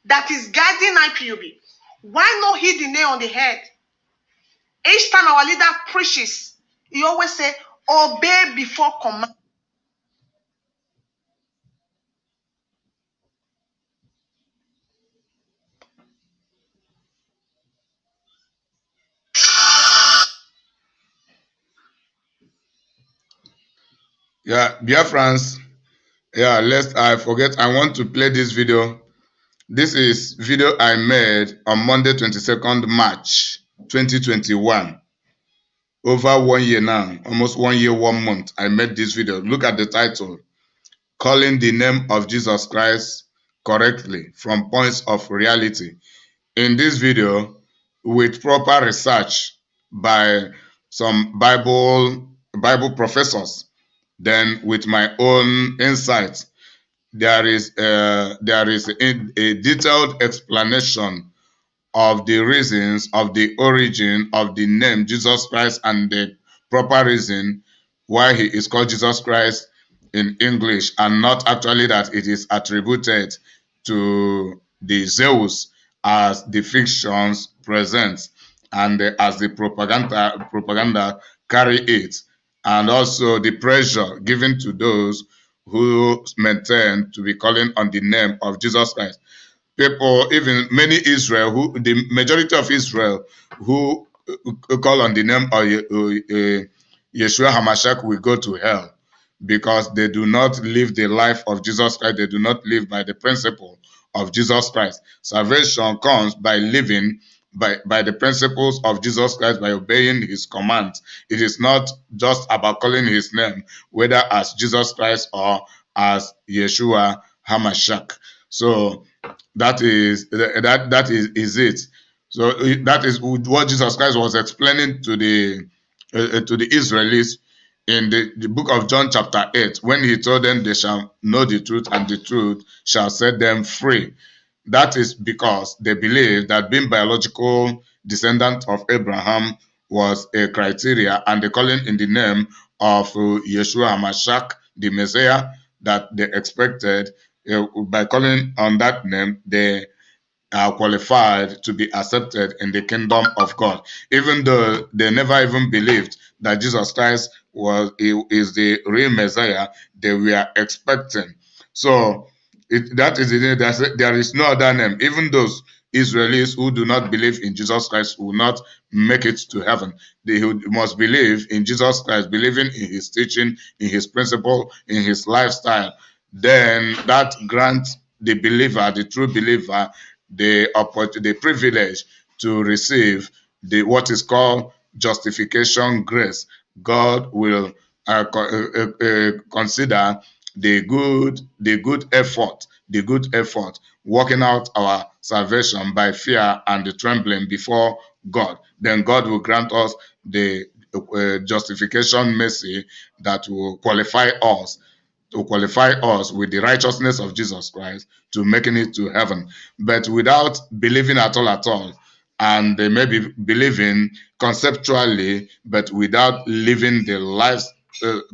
that is guiding IPOB. Why not hit the nail on the head? Each time our leader preaches, he always say, obey before command.
Yeah, dear friends. Yeah, I want to play this video. This is video I made on Monday, 22nd March, 2021. Over 1 year now, almost 1 year, 1 month, I made this video. Look at the title, Calling the Name of Jesus Christ Correctly from Points of Reality. In this video, with proper research by some Bible professors, then with my own insights, there is a detailed explanation of the reasons of the origin of the name Jesus Christ and the proper reason why he is called Jesus Christ in English, and not actually that it is attributed to the Zeus as the fictions present and as the propaganda carry it, and also the pressure given to those who maintain to be calling on the name of Jesus Christ. People, even many Israel, the majority of Israel who call on the name of Yeshua HaMashiach will go to hell because they do not live the life of Jesus Christ. They do not live by the principle of Jesus Christ. Salvation comes by living by the principles of Jesus Christ, by obeying his commands. It is not just about calling his name, whether as Jesus Christ or as Yeshua HaMashiach. So that is it. So that is what Jesus Christ was explaining to the Israelites in the book of John chapter 8, when he told them they shall know the truth and the truth shall set them free. That is because they believe that being biological descendant of Abraham was a criteria, and the calling in the name of Yeshua HaMashiach, the Messiah, that they expected, by calling on that name, they are qualified to be accepted in the kingdom of God, even though they never even believed that Jesus Christ is the real Messiah they were expecting. So that is it. There is no other name. Even those Israelis who do not believe in Jesus Christ will not make it to heaven. They must believe in Jesus Christ, believing in his teaching, in his principle, in his lifestyle. Then that grants the believer, the true believer, the privilege to receive what is called justification grace. God will consider the good effort working out our salvation by fear and the trembling before God. Then God will grant us the justification mercy that will qualify us with the righteousness of Jesus Christ to making it to heaven. But without believing at all, and they may be believing conceptually, but without living the life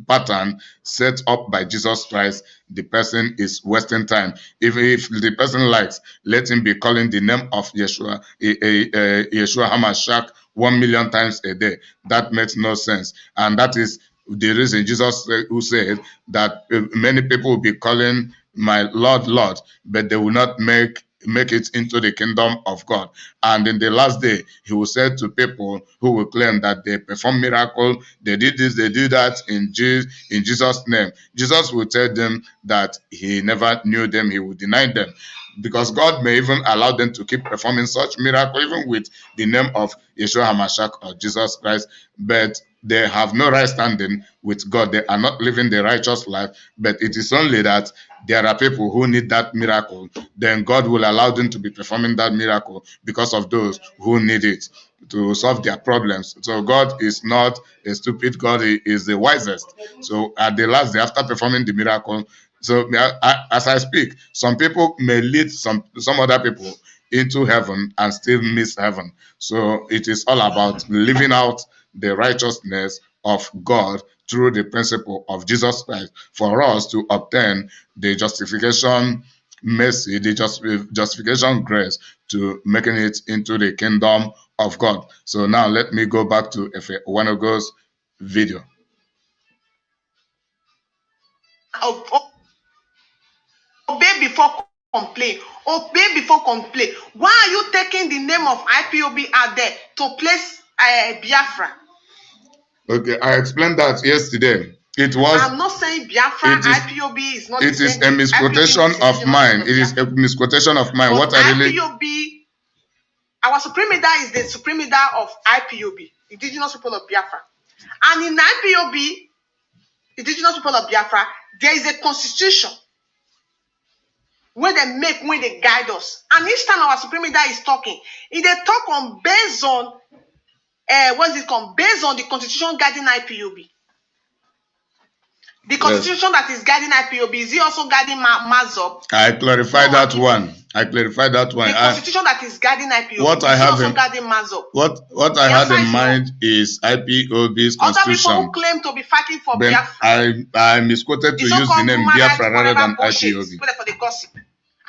pattern set up by Jesus Christ, the person is wasting time. Even if the person likes, let him be calling the name of Yeshua HaMashiach 1 million times a day. That makes no sense. And that is the reason Jesus who said that many people will be calling my Lord, Lord, but they will not make it into the kingdom of God. And in the last day, he will say to people who will claim that they perform miracle, they did this, they did that in Jesus' name. Jesus will tell them that he never knew them, he will deny them. Because God may even allow them to keep performing such miracle, even with the name of Yeshua HaMashiach or Jesus Christ, but they have no right standing with God. They are not living the righteous life, but it is only that there are people who need that miracle. Then God will allow them to be performing that miracle because of those who need it to solve their problems. So God is not a stupid God, he is the wisest. So at the last day, after performing the miracle, so as I speak, some people may lead some other people into heaven and still miss heaven. So it is all about living out the righteousness of God through the principle of Jesus Christ for us to obtain the justification mercy, the justification grace to making it into the kingdom of God. So now let me go back to Efe Uwanogho's video.
Obey before complain. Obey before complain. Why are you taking the name of IPOB out there to place Biafra?
Okay, I explained that yesterday. It was.
I'm not saying Biafra. IPOB is not.
It is a misquotation of mine. It is a misquotation of mine. What I really.
IPOB, our supreme leader is the supreme leader of IPOB, indigenous people of Biafra, and in IPOB, indigenous people of Biafra, there is a constitution where they guide us. And each time our supreme leader is talking, they talk on based on based on the constitution guiding IPOB. The constitution that is guiding IPOB, is it also guiding Mazop?
I clarified that one. I clarified that one.
The constitution that is guiding IPOB,
what I have also
guiding Mazop.
What I had in mind is IPOB's constitution.
Other people who claim to be fighting for Biafra.
I misquoted to use the name Biafra rather than IPOB.
For the gossip.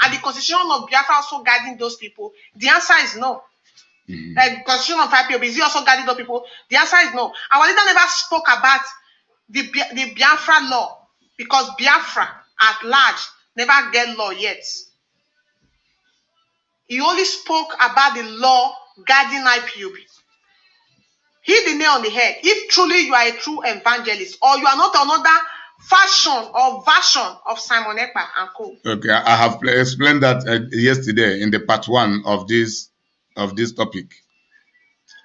And the constitution of Biafra also guiding those people. The answer is no. The constitution of IPOB, is it also guiding those people? The answer is no. Our leader never spoke about the Biafra law, because Biafra at large never get law yet. He only spoke about the law guiding IPOB. Hit the nail on the head. If truly you are a true evangelist, or you are not another fashion or version of Simon Ekpa and co.
Okay, I have explained that yesterday in the part 1 of this topic.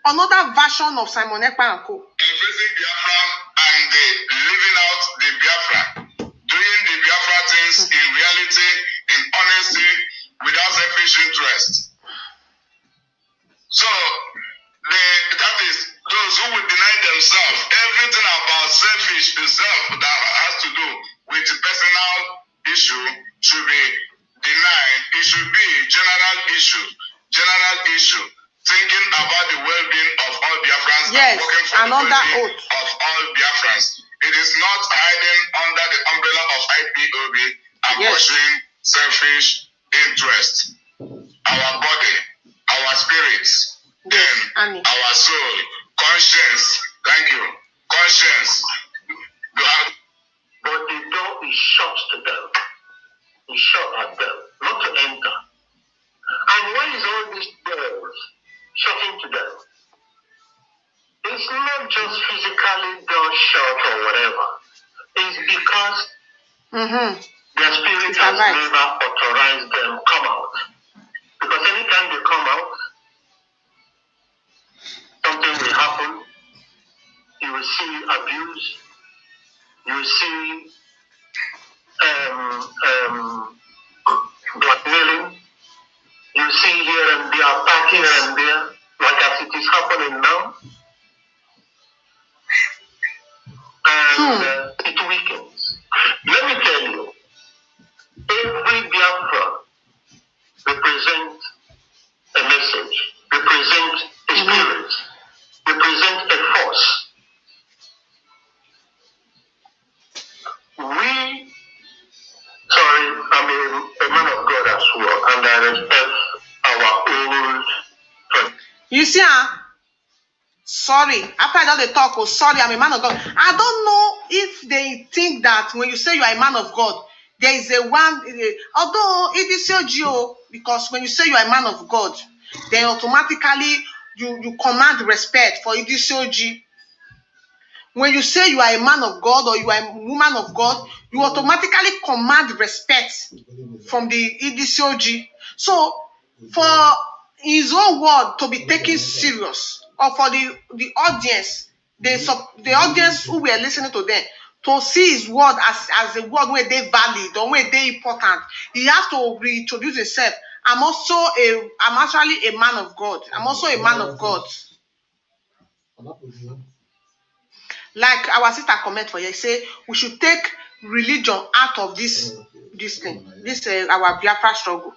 Another version of Simon Ekpa and co.
Embracing Biafra and living out the Biafra, doing the Biafra things in reality, in honesty, without selfish interest. So that is those who will deny themselves everything about selfish itself that has to do with personal issue should be denied. It should be general issue, thinking about the well-being of all Biafrans,
yes,
and working for the well-being of all Biafrans. It is not hiding under the umbrella of IPOB and pushing selfish interest. Our body, our spirits, then our soul, conscience. Thank you. Conscience.
But the door is shut to them. It's shut at them, not to enter. And why is all these doors shutting to them? It's not just physically doors shut or whatever. It's because their spirit has never authorized them come out. Because anytime they come out, something will happen. You will see abuse. You will see blackmailing. You see here and there, attack here and there, like as it is happening now. And it weakens. Let me tell you, every Biafra represents a message, represents a spirit, represents a force. I'm a man of God as well, and I respect our old friends.
You see, sorry, after I done the talk, sorry, I'm a man of God. I don't know if they think that when you say you are a man of God, there is although it is your geo, because when you say you are a man of God, then automatically you command respect for IDCOG. When you say you are a man of God or you are a woman of God, you automatically command respect from the IDCOG. So, for his own word to be taken serious, or for the audience, the audience who were listening to them, to see his word as a word where they valid or where they important, he has to reintroduce himself. I'm actually a man of God. I'm also a man of God. Like our sister comment for you, say we should take religion out of this thing, our Biafra struggle,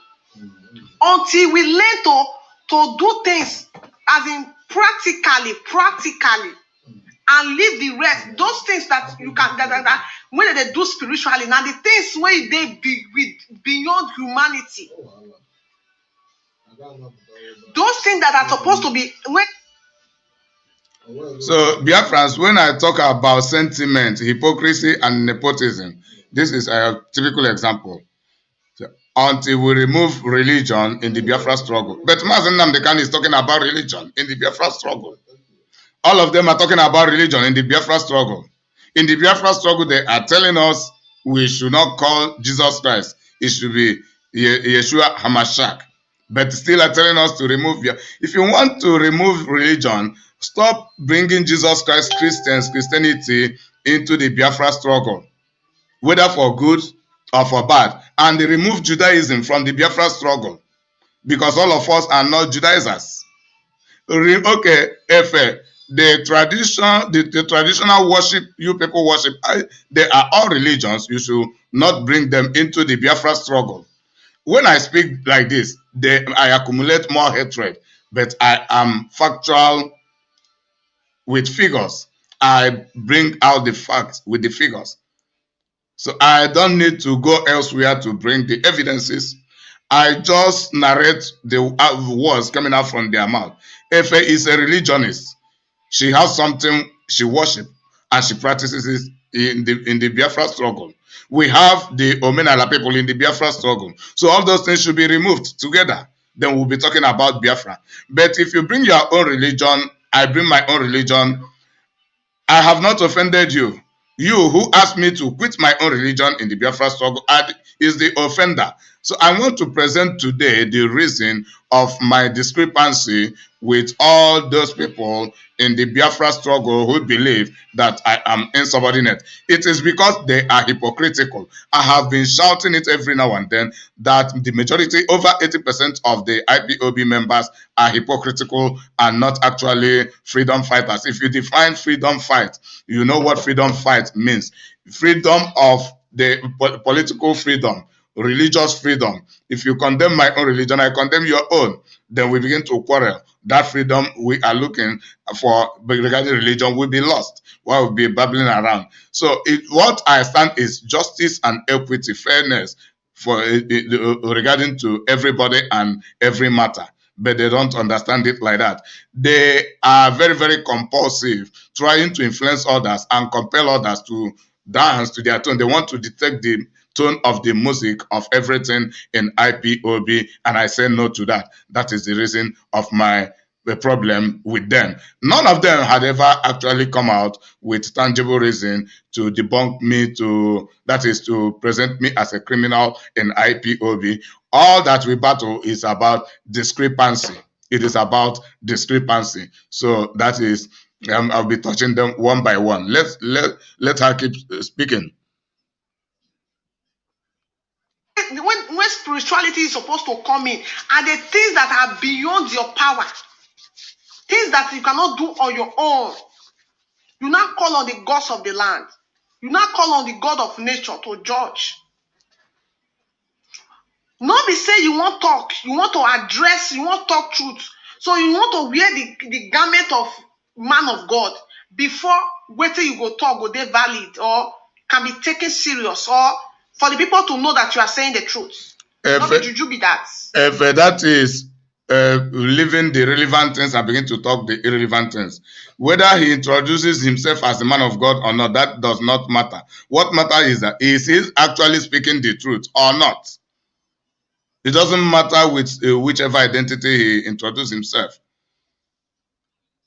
until we learn to do things as in practically. and leave the rest. Those things that you can that when they do spiritually, now the things where they be with beyond humanity. Those things that are supposed to be when.
So, Biafrans, when I talk about sentiment, hypocrisy, and nepotism, this is a typical example. So, until we remove religion in the Biafra struggle. But Mazen Namdekan is talking about religion in the Biafra struggle. All of them are talking about religion in the Biafra struggle. In the Biafra struggle, they are telling us we should not call Jesus Christ. It should be Yeshua HaMashiach. But still are telling us to remove. If you want to remove religion, stop bringing Jesus Christ, Christianity into the Biafra struggle, whether for good or for bad. And they remove Judaism from the Biafra struggle, because all of us are not Judaizers. Okay, Efe, the traditional worship you people worship, they are all religions. You should not bring them into the Biafra struggle. When I speak like this, I accumulate more hatred, but I am factual with figures. I bring out the facts with the figures. So I don't need to go elsewhere to bring the evidences. I just narrate the words coming out from their mouth. Efe is a religionist. She has something she worships and she practices it in the Biafra struggle. We have the Omenala people in the Biafra struggle. So all those things should be removed together. Then we'll be talking about Biafra. But if you bring your own religion, I bring my own religion, I have not offended you. You who asked me to quit my own religion in the Biafra struggle is the offender. So I want to present today the reason of my discrepancy with all those people in the Biafra struggle who believe that I am insubordinate. It is because they are hypocritical. I have been shouting it every now and then that the majority, over 80% of the IPOB members are hypocritical and not actually freedom fighters. If you define freedom fight, you know what freedom fight means. Freedom of the political freedom, religious freedom. If you condemn my own religion, I condemn your own, then we begin to quarrel. That freedom we are looking for regarding religion will be lost while we'll be babbling around. So what I stand is justice and equity, fairness for regarding to everybody and every matter. But they don't understand it like that. They are very, very compulsive, trying to influence others and compel others to dance to their tone. They want to detect the tone of the music of everything in IPOB, and I say no to that. That is the reason of my problem with them. None of them had ever actually come out with tangible reason to debunk me, that is to present me as a criminal in IPOB. All that we battle is about discrepancy. It is about discrepancy. So that is, I'll be touching them one by one. Let her keep speaking.
When spirituality is supposed to come in, are the things that are beyond your power, things that you cannot do on your own. You now call on the gods of the land. You now call on the God of nature to judge. Not be say you want talk, you want to address, you want talk truth. So you want to wear the garment of man of God before waiting you go talk, go they valid or can be taken serious, or for the people to know that you are saying the truth. Not be juju be that.
If that is leaving the relevant things and begin to talk the irrelevant things. Whether he introduces himself as a man of God or not, that does not matter. What matters is that is he actually speaking the truth or not. It doesn't matter with whichever identity he introduces himself.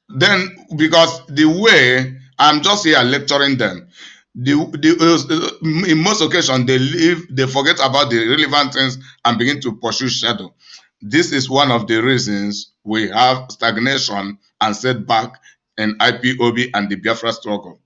Then, because the way I'm just here lecturing them, in most occasions they forget about the relevant things and begin to pursue shadow. This is one of the reasons we have stagnation and setback in IPOB and the Biafra struggle.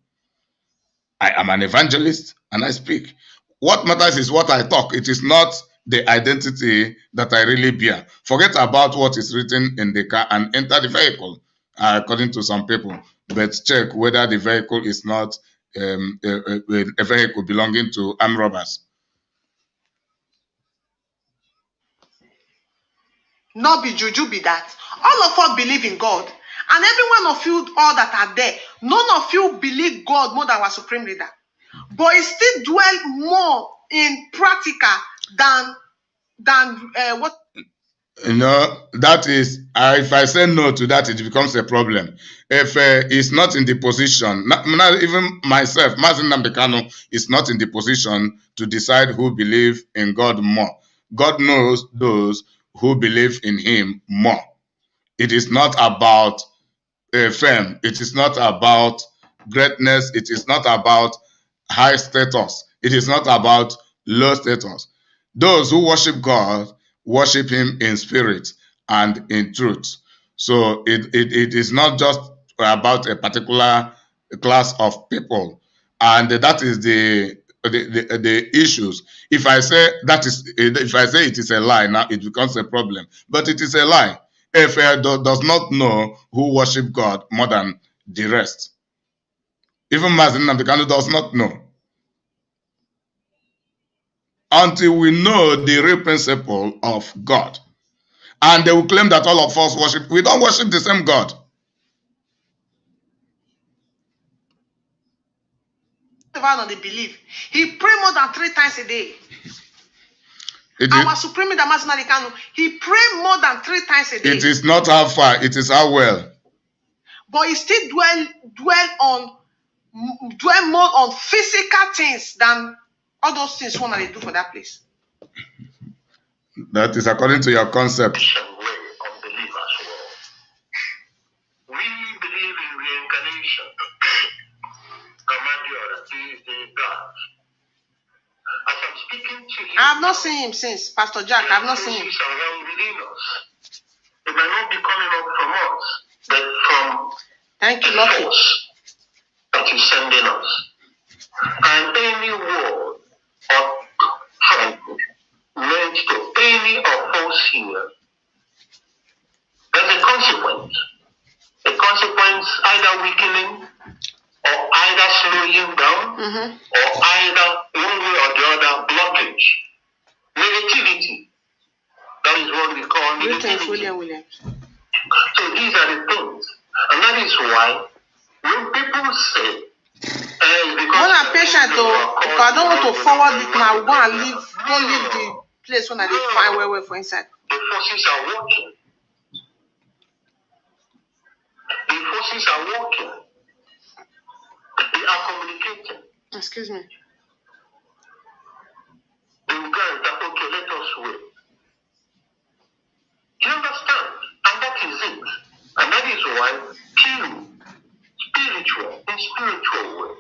I am an evangelist and I speak. What matters is what I talk. It is not the identity that I really bear. Forget about what is written in the car and enter the vehicle, according to some people. But check whether the vehicle is not a vehicle belonging to armed robbers.
Not be juju be that. All of us believe in God. And every one of you, all that are there, None of you believe God more than our supreme leader. But it still dwell more in practical than what.
You know, that is, if I say no to that, it becomes a problem. If he's not in the position, not even myself, Mazen Nambekano is not in the position to decide who believe in God more. God knows those who believe in him more. It is not about fame. It is not about greatness. It is not about high status. It is not about low status. Those who worship God worship him in spirit and in truth. So it is not just about a particular class of people. And that is the issues. If I say it is a lie, now it becomes a problem. But it is a lie. Efe does not know who worship God more than the rest. Even Mazen Nambekano does not know. Until we know the real principle of God. And they will claim that all of us worship. We don't worship the same God.
On the belief. He pray more than 3 times a day. Our supreme leader, Mazen Nambekano, he pray more than 3 times a day.
It is not how far, it is how well.
But he still dwell more on physical things than all those things one they do for that place.
That is according to your concept.
Way of belief as well. We believe in reincarnation. Amadiola is the God. As I'm speaking to you,
I have not seen him since, Pastor Jack. I have not seen him.
Around within us. It might not be coming up from us, but from
Thank you,
the
Lord.
force that is sending us. And any word or friend meant to any of us here, there's a consequence. A consequence either weakening or either slowing down or either one way or the other blockage. Negativity. That is what we call negativity.
Williams.
So these are the things. And that is why when people say,
when I'm patient, though, if I don't want to forward it now, we're going to don't leave the place when I find where for inside.
The forces are working. The forces are working. They are communicating.
Excuse me.
They will guide that, okay, let us wait. You understand? And that is it. And that is why in spiritual way,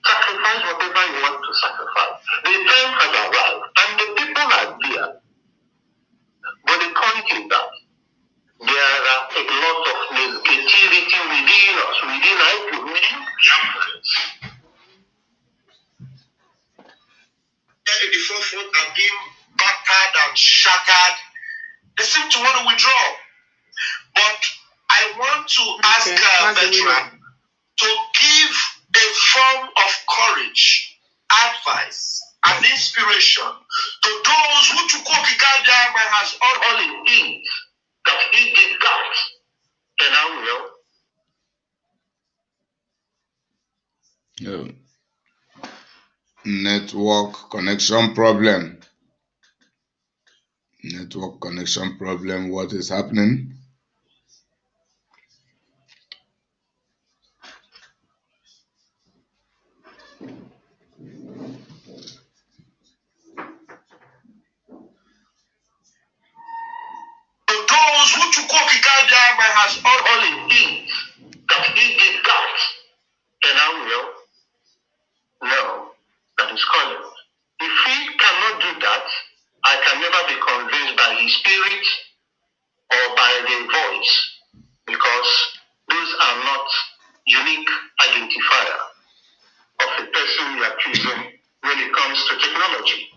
sacrifice whatever you want to sacrifice. The time has arrived, and the people are there. But the point is that there are a lot of negativity within us, within IPOB, within youngsters. At the forefront are being battered and shattered. They seem to want to withdraw. But I want to ask Veteran to give a form of courage, advice, and inspiration to those who Chukwokikadyama has all in things that he did that. And I will.
Network connection problem. Network connection problem. What is happening?
Those who Chukwokikadyama has all in things that he did that. And I will. No, that is calling. If he cannot do that, I can never be convinced by his spirit or by the voice, because those are not unique identifier of a person you are choosing when it comes to technology.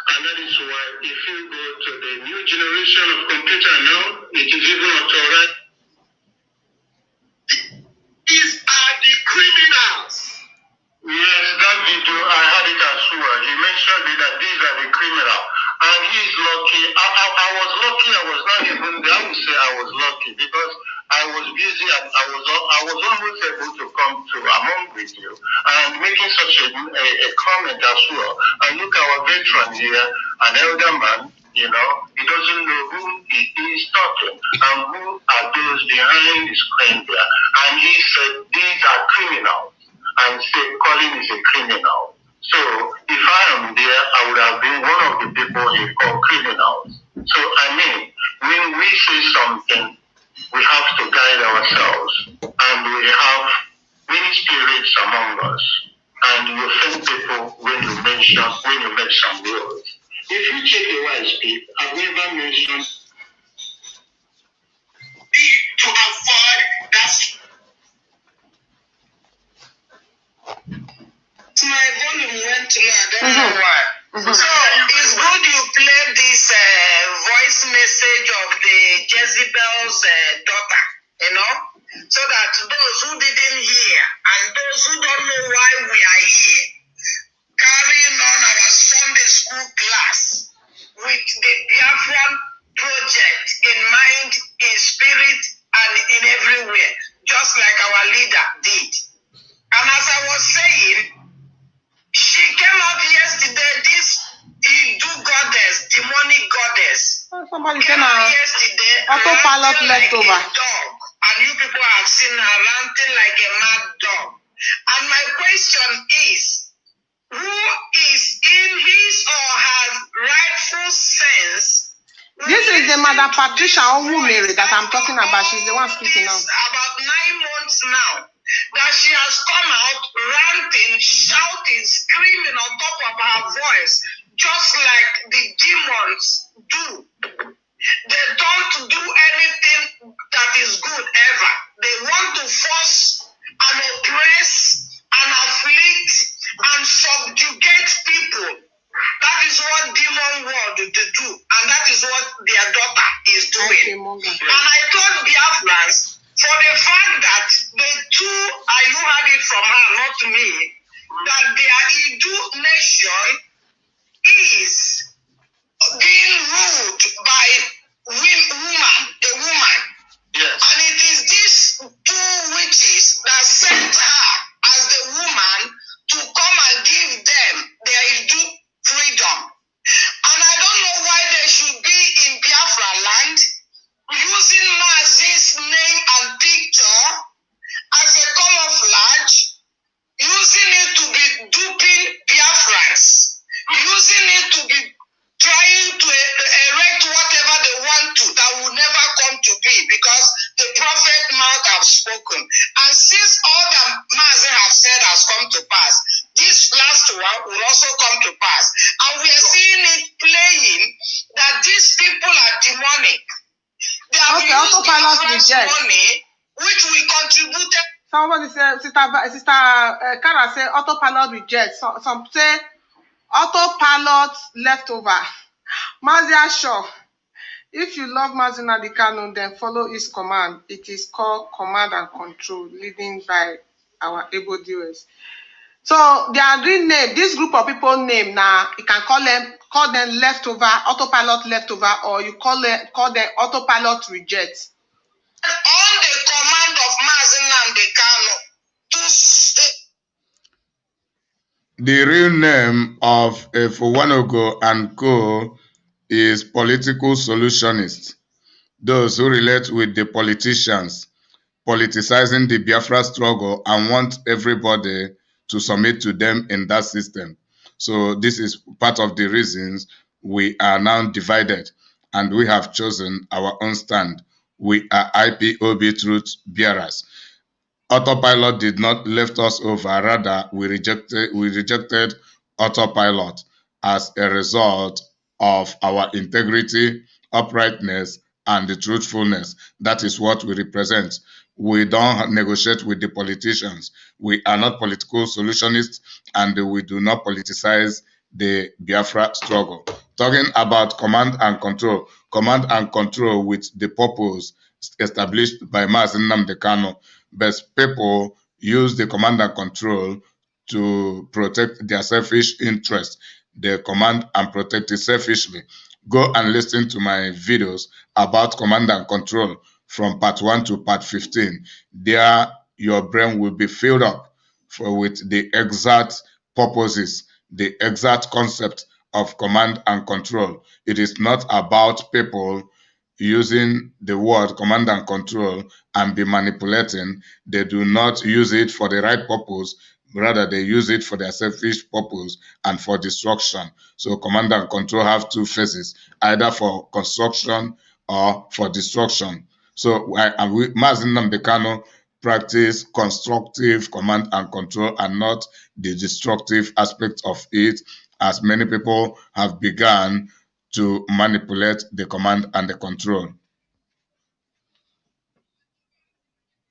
And that is why if you go to the new generation of computer now, it is even authorized. These are the criminals. Yes, that video, I had it as well. He mentioned it that these are the criminals. And he's lucky. I was lucky. I was not even there. I would say I was lucky. because I was busy and I was almost able to come to among with you and making such a comment as well. And look, our veteran here, an elder man, you know, he doesn't know whom he is talking and who are those behind the screen there. And he said these are criminals, and said Colin is a criminal. So if I am there, I would have been one of the people he called criminals. So I mean, when we say something, we have to guide ourselves, and we have many spirits among us, and you offend people when you make some words. If you check the way I speak, I've never mentioned to avoid that. My volume went to I don't know why. So it's good you play this voice message of the Jezebel's daughter, you know, so that those who didn't hear and those who don't know why we are here, carrying on our Sunday school class with the Biafran project in mind, in spirit, and in everywhere, just like our leader did. And as I was saying, she came up yesterday, this Hindu goddess, demonic goddess.
Somebody
Came
said
out yesterday,
autopilot
ranting like
leftover.
a dog. And you people have seen her ranting like a mad dog. And my question is, who is in his or her rightful sense?
This is the Mother Patricia Owumere that I'm talking about. She's the one speaking now.
About 9 months now that she has come out ranting, shouting, screaming on top of her voice, just like the demons do. They don't do anything that is good ever. They want to force and oppress and afflict and subjugate people. That is what demon world do, and that is what their daughter is doing. And I told Biafrans, for the fact that the two, and you heard it from her, not me, that their Idu nation is being ruled by a woman. Yes. And it is these two witches that sent her as the woman to come and give them their Idu freedom. And I don't know why they should be in Biafra land using Mazi's name and picture as a camouflage, using it to be duping Biafrans, using it to be trying to erect whatever they want to that will never come to be, because the prophet mouth have spoken. And since all that Mazi have said has come to pass, this last one will also come to pass. And we are seeing it playing that these people are demonic. They have used Biafran's money, which we contributed.
Somebody said, Sister Kara said, autopilot reject. Some say, autopilot leftover. Mazia Shaw, if you love Mazina Dikano, then follow his command. It is called command and control, leading by our able doers. So their real name, this group of people name now, you can call them leftover, autopilot leftover, or you call them autopilot reject.
On the command of Mazina Dikano to stay.
The real name of Efe Uwanogho and co. is political solutionists, those who relate with the politicians, politicizing the Biafra struggle and want everybody to submit to them in that system. So this is part of the reasons we are now divided and we have chosen our own stand. We are IPOB Truth bearers. Autopilot did not lift us over, rather we rejected autopilot as a result of our integrity, uprightness, and the truthfulness. That is what we represent. We don't negotiate with the politicians. We are not political solutionists, and we do not politicize the Biafra struggle. Talking about command and control with the purpose established by Mazi Nnamdi Kanu. But people use the command and control to protect their selfish interests. They command and protect it selfishly. Go and listen to my videos about command and control from part 1 to part 15. There, your brain will be filled up with the exact purposes, the exact concept of command and control. It is not about people using the word command and control and be manipulating. They do not use it for the right purpose. Rather, they use it for their selfish purpose and for destruction. So command and control have two phases, either for construction or for destruction. So Mazi Nnamdi Kanu practice constructive command and control and not the destructive aspect of it, as many people have begun to manipulate the command and the control.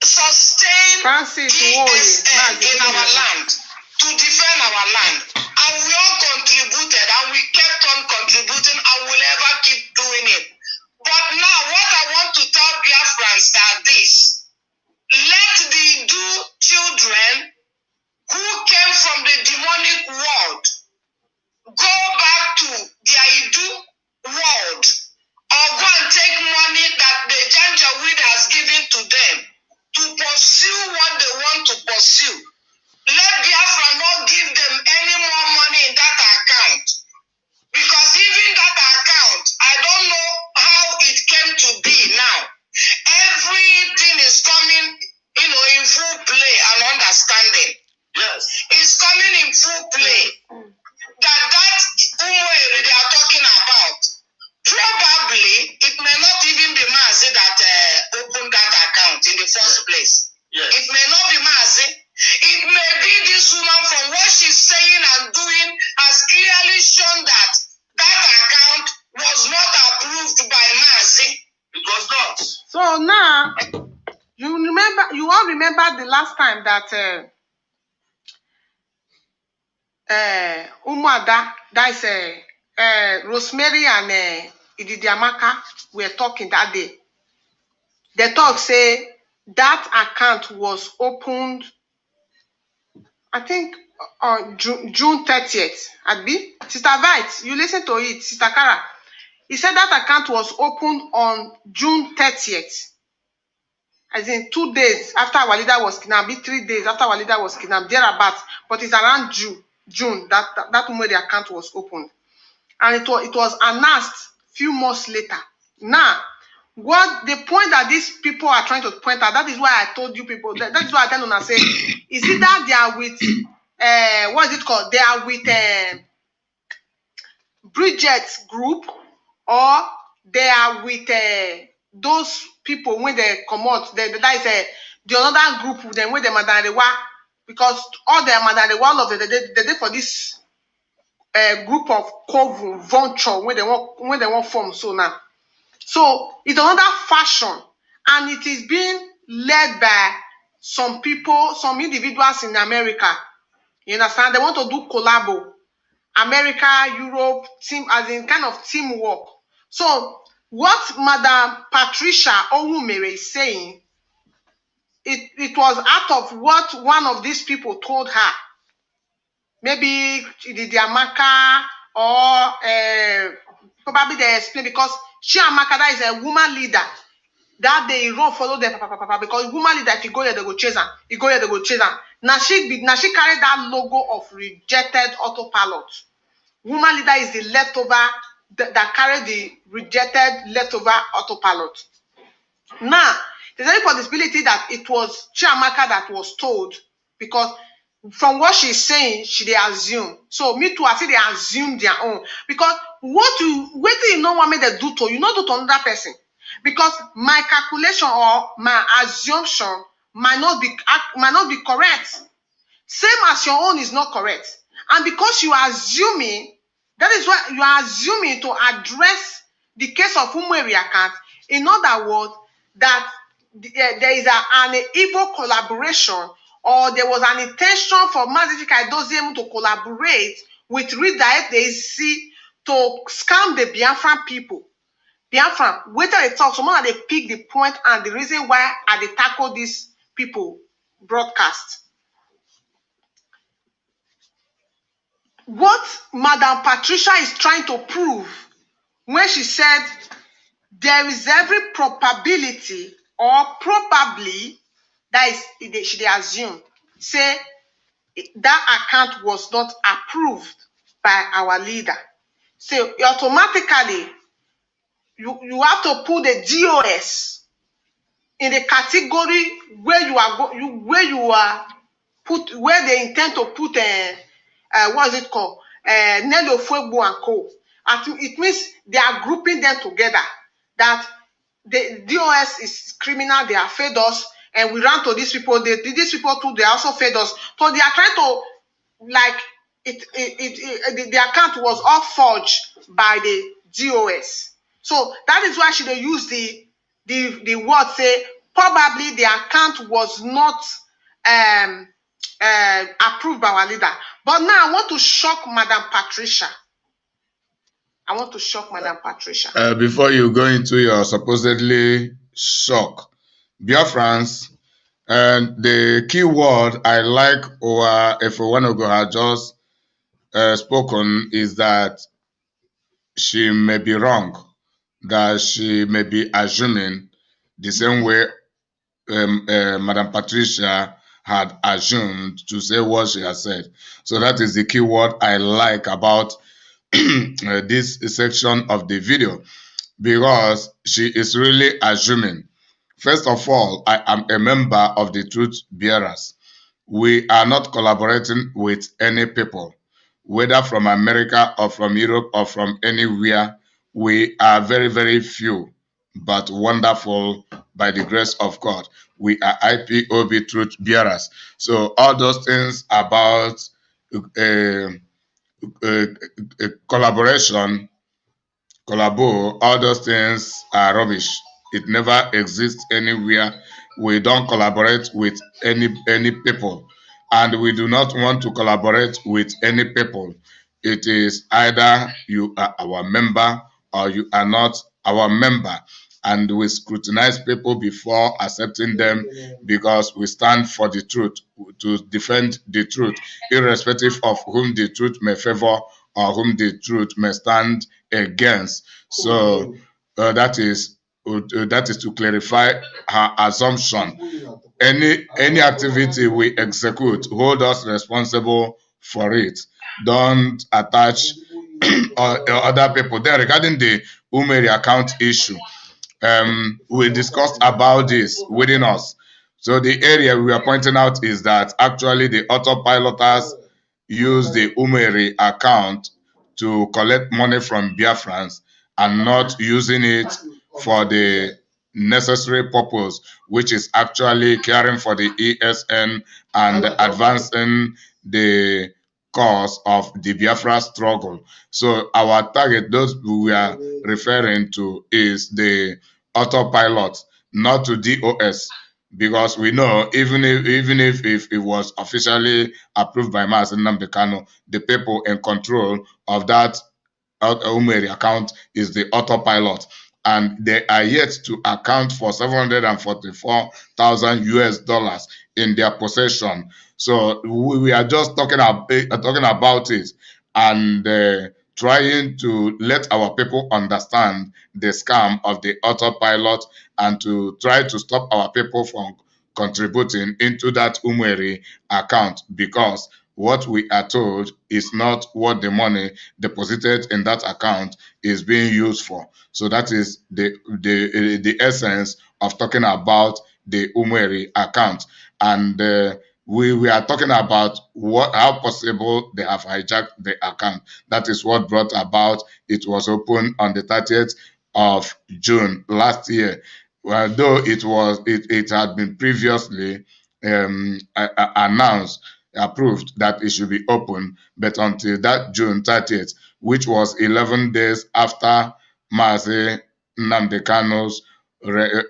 Sustain
Francis
ESN in our land, to defend our land. And we all contributed and we kept on contributing and will ever keep doing it. But now what I want to tell Biafrans are this: let the Idu children who came from the demonic world go back to their Idu world, or go and take money that the Janjaweed has given to them to pursue what they want to pursue. Let Biafra not give them any more money in that account. Because even that account, I don't know how it came to be now. Everything is coming, in full play and understanding.
Yes.
It's coming in full play. That Umueri they are talking about, probably it may not even be Mazi that opened that account in the first place.
Yes.
It may not be Mazi. It may be this woman, from what she's saying and doing, has clearly shown that that account was not approved by Mazi.
It was not.
So now, you all remember the last time that Umuada, that is Rosemary and Ididiamaka were talking that day. The talk say that account was opened, I think, on June 30th. Abi, Sister Vite, you listen to it, Sister Kara. He said that account was opened on June 30th. As in 2 days after our leader was kidnapped, 3 days after our leader was kidnapped, thereabouts. But it's around June that when the account was opened. And it was announced few months later. Now, what the point that these people are trying to point out, that is why I told you people, that is why I tell you and say, is it that they are with, what is it called? They are with Bridget's group, or they are with those people when they come out, that is the another group with them, when they Madarewa, because all the Madarewa, all of them, they did for this group of Kovu, Venture, when they want form so now. So it's another fashion, and it is being led by some people, some individuals in America. You understand? They want to do collabo. America, Europe, team, as in kind of teamwork. So what Madam Patricia Owumere is saying, it was out of what one of these people told her. Maybe Ididiamaka, or probably they explain, because she Amaka, that is a woman leader. That they run follow them, because woman leader, if you go here, they go chase her. You go here, they go chase her. Now she carried that logo of rejected autopilot. Woman leader is the leftover that carried the rejected leftover autopilot. Now, there's any possibility that it was Chiamaka that was told, because from what she's saying, they assume. So me too, I see they assume their own. Because what do you know what made they do to you, not do to another person. Because my calculation or my assumption might not be correct. Same as your own is not correct. And because you are assuming, that is why you are assuming to address the case of Umueri account. In other words, that there is an evil collaboration, or there was an intention for Mazi Kaidozie to collaborate with Redirect the AC to scam the Biafran people. Biafran, wait till they talk. Someone they pick the point and the reason why they tackle these people broadcast. What Madam Patricia is trying to prove when she said there is every probability or probably, that is, they assume, say that account was not approved by our leader. So automatically, you have to put the DOS in the category where where they intend to put what is it called? Nelo Fuegbu and Co. It means they are grouping them together. That the DOS is criminal, they are fed us, and we ran to these people. These people too, they also fed us. So they are trying to, like, the account was all forged by the DOS. So that is why she they use the word, say probably the account was not approved by our leader. But now I want to shock Madam Patricia.
Before you go into your supposedly shock, Biafrans, and the key word I like Efe Uwanogho had just spoken is that she may be wrong, that she may be assuming the same way Madam Patricia had assumed to say what she has said. So that is the key word I like about this section of the video, because she is really assuming. First of all, I am a member of the Truth Bearers. We are not collaborating with any people, whether from America or from Europe or from anywhere. We are very, very few, but wonderful by the grace of God. We are IPOB Truth Bearers. So all those things about collaboration, collabo, all those things are rubbish. It never exists anywhere. We don't collaborate with any people, and we do not want to collaborate with any people. It is either you are our member or you are not our member, and we scrutinize people before accepting them, because we stand for the truth, to defend the truth, irrespective of whom the truth may favor or whom the truth may stand against. So that is to clarify her assumption. Any activity we execute, hold us responsible for it. Don't attach other people. Then regarding the Umeri account issue, we discussed about this within us. So the area we are pointing out is that actually the autopiloters use the Umeri account to collect money from Biafrans and not using it for the necessary purpose, which is actually caring for the ESN and advancing the cause of the Biafra struggle. So our target, those we are referring to, is the autopilot, not to DOS, because we know even if it was officially approved by Mazi Nnamdi Kanu, the people in control of that Umeri account is the autopilot, and they are yet to account for $744,000 in their possession. So we are just talking about it and trying to let our people understand the scam of the autopilot, and to try to stop our people from contributing into that Umeri account, because what we are told is not what the money deposited in that account is being used for. So that is the essence of talking about the Umeri account. And we are talking about how possible they have hijacked the account. That is what brought about it was opened on the 30th of June last year. Well, though it had been previously announced, approved that it should be open, but until that June 30th, which was 11 days after Mazi Nnamdi Kanu's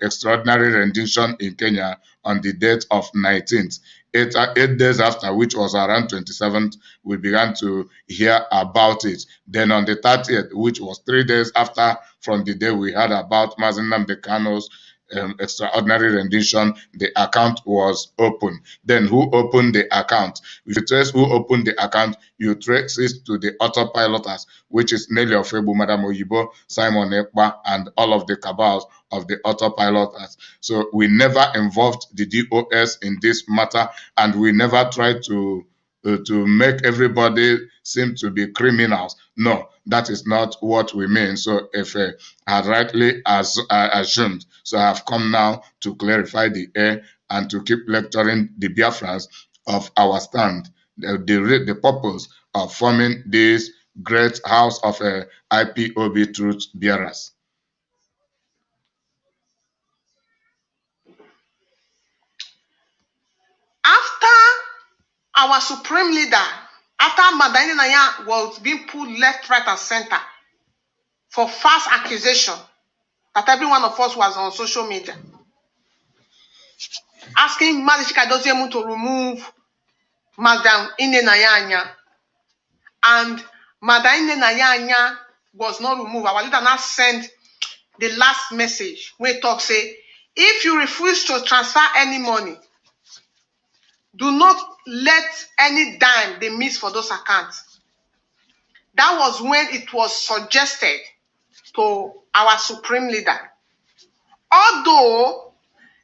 extraordinary rendition in Kenya on the date of 19th, 8 days after, which was around 27th, we began to hear about it. Then on the 30th, which was 3 days after from the day we heard about Mazi Nnamdi Kanu's extraordinary rendition, the account was open. Then who opened the account? If you trace who opened the account, you trace it to the autopiloters, which is Nelly Ofebu, Madam Oyibo, Simon Ekpa, and all of the cabals of the autopiloters. So we never involved the DOS in this matter, and we never tried to make everybody seem to be criminals. No, that is not what we mean. So if had rightly assumed, so I have come now to clarify the air and to keep lecturing the Biafrans of our stand, the purpose of forming this great house of IPOB Truth bearers.
After our supreme leader, after Madani Naya was being pulled left, right, and center for false accusation, that every one of us was on social media, asking Madishika Dozemu to remove Madam Ine Nayanya, and Madam Ine Nayanya was not removed. Our leader now sent the last message where talk say, if you refuse to transfer any money, do not let any dime they miss for those accounts. That was when it was suggested to our supreme leader. Although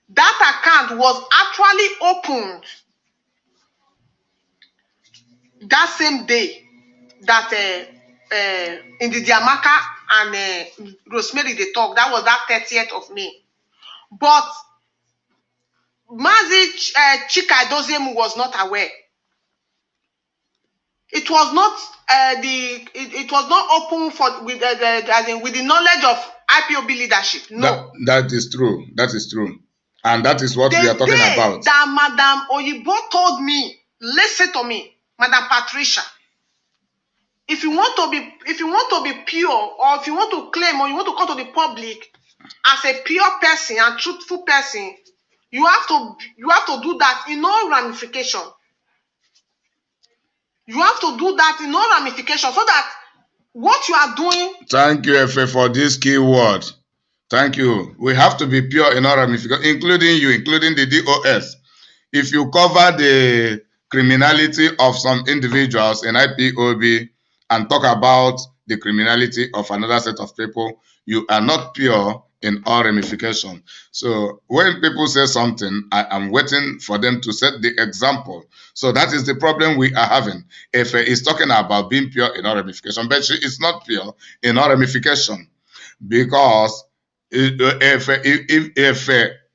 that account was actually opened that same day that in the Diamaka and Rosemary they talk, that was that 30th of May. But Mazi Chika Dozemu was not aware. It was not it was not open for with the knowledge of IPOB leadership. No,
that is true. That is true, and that is what we are talking about.
That Madam Oyibo told me, listen to me, Madam Patricia. If you want to be pure, or if you want to claim, or you want to come to the public as a pure person and truthful person, you have to do that in all ramification. You have to do that in all ramifications so that what you are doing.
Thank you, Efe, for this key word. Thank you. We have to be pure in all ramifications, including you, including the DOS. If you cover the criminality of some individuals in IPOB and talk about the criminality of another set of people, you are not pure in all ramifications. So when people say something, I am waiting for them to set the example. So that is the problem we are having. If is talking about being pure in all ramifications, but she is not pure in all ramifications, because if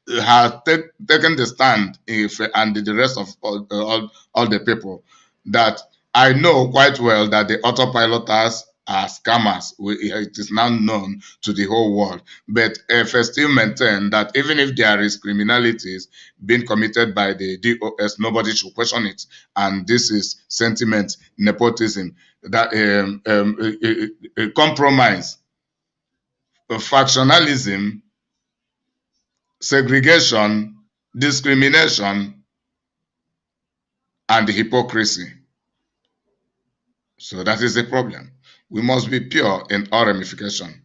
has taken the stand, and the rest of all the people, that I know quite well that the autopiloters are scammers. It is now known to the whole world. But if I still maintain that even if there is criminalities being committed by the DOS, nobody should question it. And this is sentiment, nepotism, that compromise, factionalism, segregation, discrimination, and hypocrisy. So that is the problem. We must be pure in all ramification.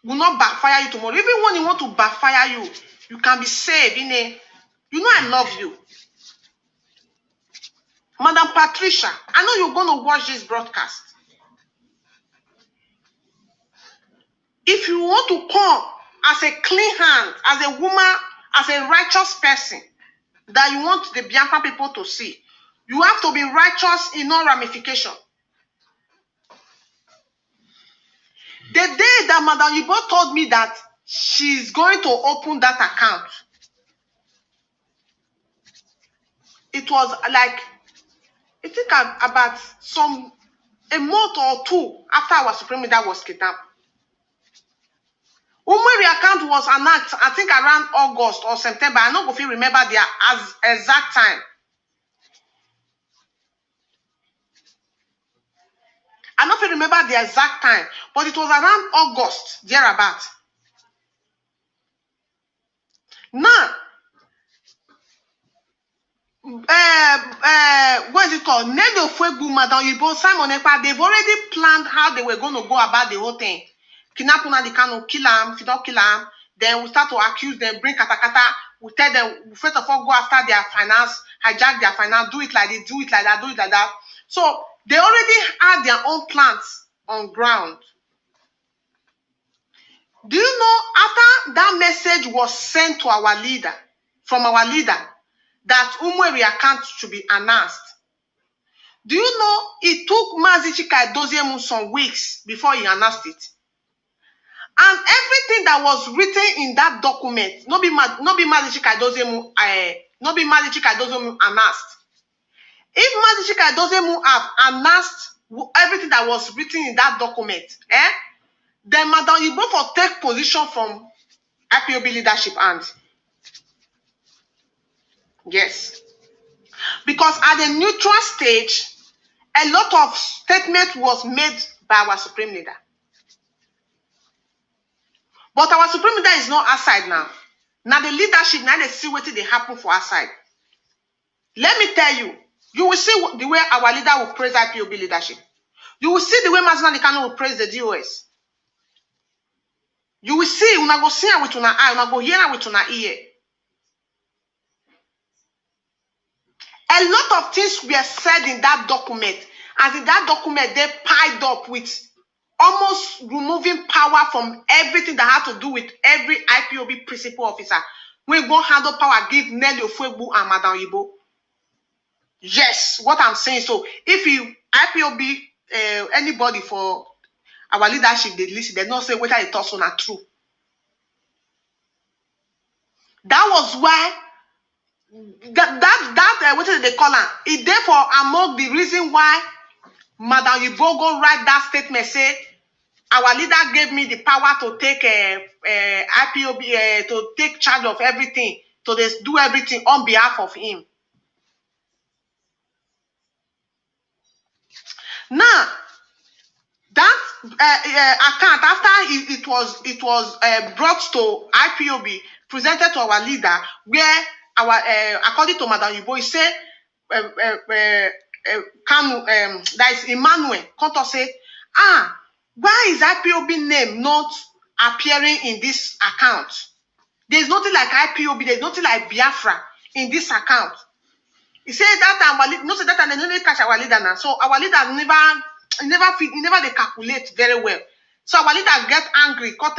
Will not backfire you tomorrow. Even when you want to backfire you, you can be saved in a. You know I love you, Madam Patricia. I know you're going to watch this broadcast. If you want to come as a clean hand, as a woman, as a righteous person that you want the Biafra people to see, you have to be righteous in all ramification. The day that Madam Yibo told me that she's going to open that account, it was like, I think about a month or two after our Supreme Leader was kidnapped. Umweri account was announced, I think around August or September. I don't know if you remember the exact time. I don't know if you remember the exact time, but it was around August, thereabout. Now, what is it called? Nedo Fuegu, Madam Yibo, Simon Ekpa, they've already planned how they were going to go about the whole thing. kidnap Nnamdi Kanu, kill him. If you don't kill him, then we start to accuse them, bring katakata. We tell them, first of all, go after their finance, hijack their finance, do it like this, do it like that, do it like that. So they already had their own plans on ground. Do you know, after that message was sent to our leader, from our leader, that Umueri account should be announced, do you know it took Mazi Chika Edoziemu some weeks before he announced it? And everything that was written in that document, not be Mazi Chika Edoziemu announced. If Mazi Chika Edoziemu have announced everything that was written in that document, then Madam Igbo for take position from IPOB leadership and yes. Because at the neutral stage, a lot of statement was made by our supreme leader. But our supreme leader is not outside now. Now the leadership, now they see what they happen for outside. Let me tell you, you will see the way our leader will praise IPOB leadership. You will see the way Mazi Nnamdi Kanu will praise the DOS. You will see, una go see it with una eye, una go hear it with una ear. A lot of things were said in that document, as in that document they piled up with almost removing power from everything that had to do with every IPOB principal officer. We go handle power, give Nelly Ofuegbu and Madam Igbo. Yes, what I'm saying. So if you IPOB anybody for our leadership, they listen, they don't say whether it also not true. That was why what did they call her? It therefore among the reason why Madam Igbo go write that statement, say our leader gave me the power to take IPOB to take charge of everything, to do everything on behalf of him. Now that account, after it was brought to IPOB, presented to our leader, where our according to Madam Igbo, he said that is Emmanuel Konto say, why is IPOB name not appearing in this account? There's nothing like IPOB, there's nothing like Biafra in this account. He said that our leader, no say that and they don't catch our leader now. So our leader never they calculate very well. So our leader get angry, according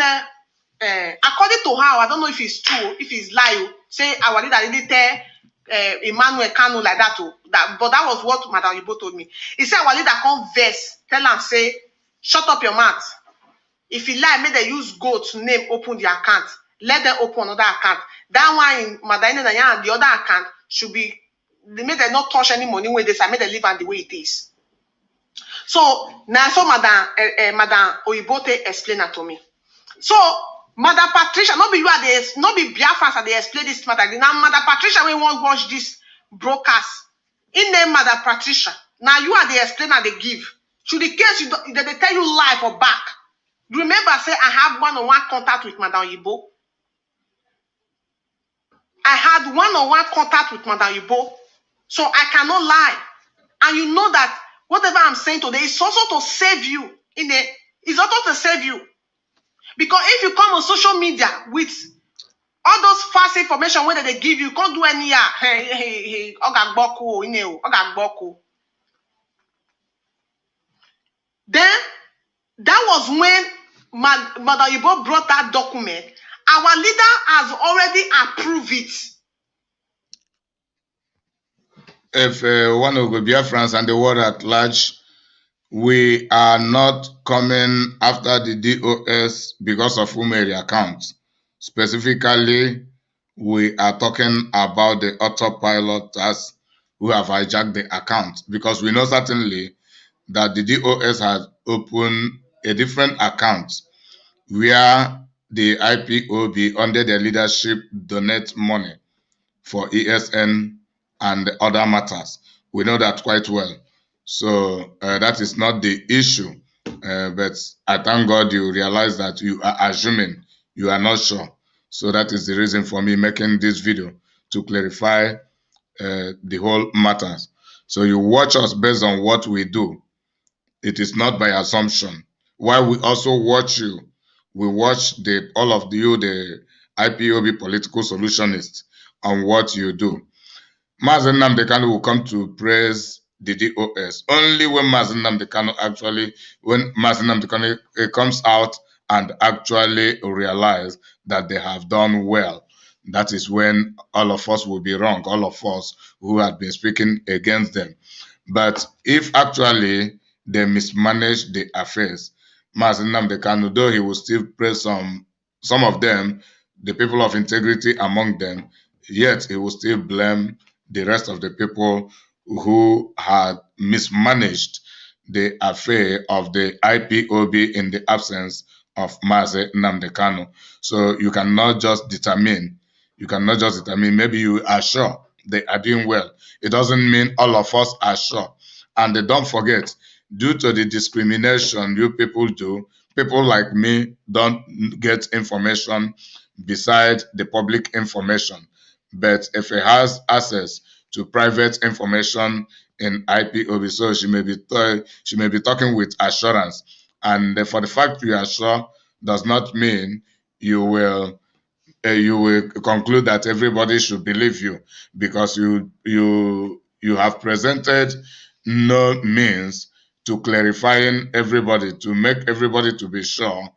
to how, I don't know if it's true, if it's lie, say our leader didn't tell Emmanuel Kanu like that, but that was what Madam Igbo told me. He said our leader come verse, tell him, say, shut up your mouth. If he lie, make they use goat's name open the account. Let them open another account. That one in Madina and the other account should be, they made them not touch any money when they say, made them leave and the way it is. So now, so Madam Oyibote explained that to me. So Madam Patricia, not be you are the, not be Biafrans that they explain this matter. Now Madam Patricia, we won't watch this broadcast. In name Madam Patricia. Now you are the explainer they give. Should the case they tell you live or back? Remember, say I have one-on-one contact with Madam Igbo. I had one-on-one contact with Madam Igbo, so I cannot lie. And you know that whatever I'm saying today is also to save you. It's also to save you. Because if you come on social media with all those false information whether they give you, can't do any then that was when Madam Igbo brought that document. Our leader has already approved it.
If one of the Biafrans and the world at large, we are not coming after the DOS because of Umueri account. Specifically, we are talking about the autopiloters who have hijacked the account, because we know certainly that the DOS has opened a different account where the IPOB under their leadership donate money for ESN and other matters. We know that quite well. So that is not the issue. But I thank God you realize that you are assuming, you are not sure. So that is the reason for me making this video, to clarify the whole matters. So you watch us based on what we do. It is not by assumption. While we also watch you, we watch all of you, the IPOB political solutionists, on what you do. Mazi Nnamdi Kanu will come to praise the DOS only when Mazi Nnamdi Kanu comes out and actually realize that they have done well. That is when all of us will be wrong, all of us who had been speaking against them. But if actually they mismanage the affairs, Mazi Nnamdi Kanu, though he will still praise some of them, the people of integrity among them, yet he will still blame the rest of the people who had mismanaged the affair of the IPOB in the absence of Mazi Nnamdi Kanu. So you cannot just determine, maybe you are sure they are doing well. It doesn't mean all of us are sure. And don't forget, due to the discrimination you people do, people like me don't get information beside the public information. But if he has access to private information in IPOB, so she may be talking with assurance. And for the fact you are sure does not mean you will conclude that everybody should believe you, because you have presented no means to clarifying everybody, to make everybody to be sure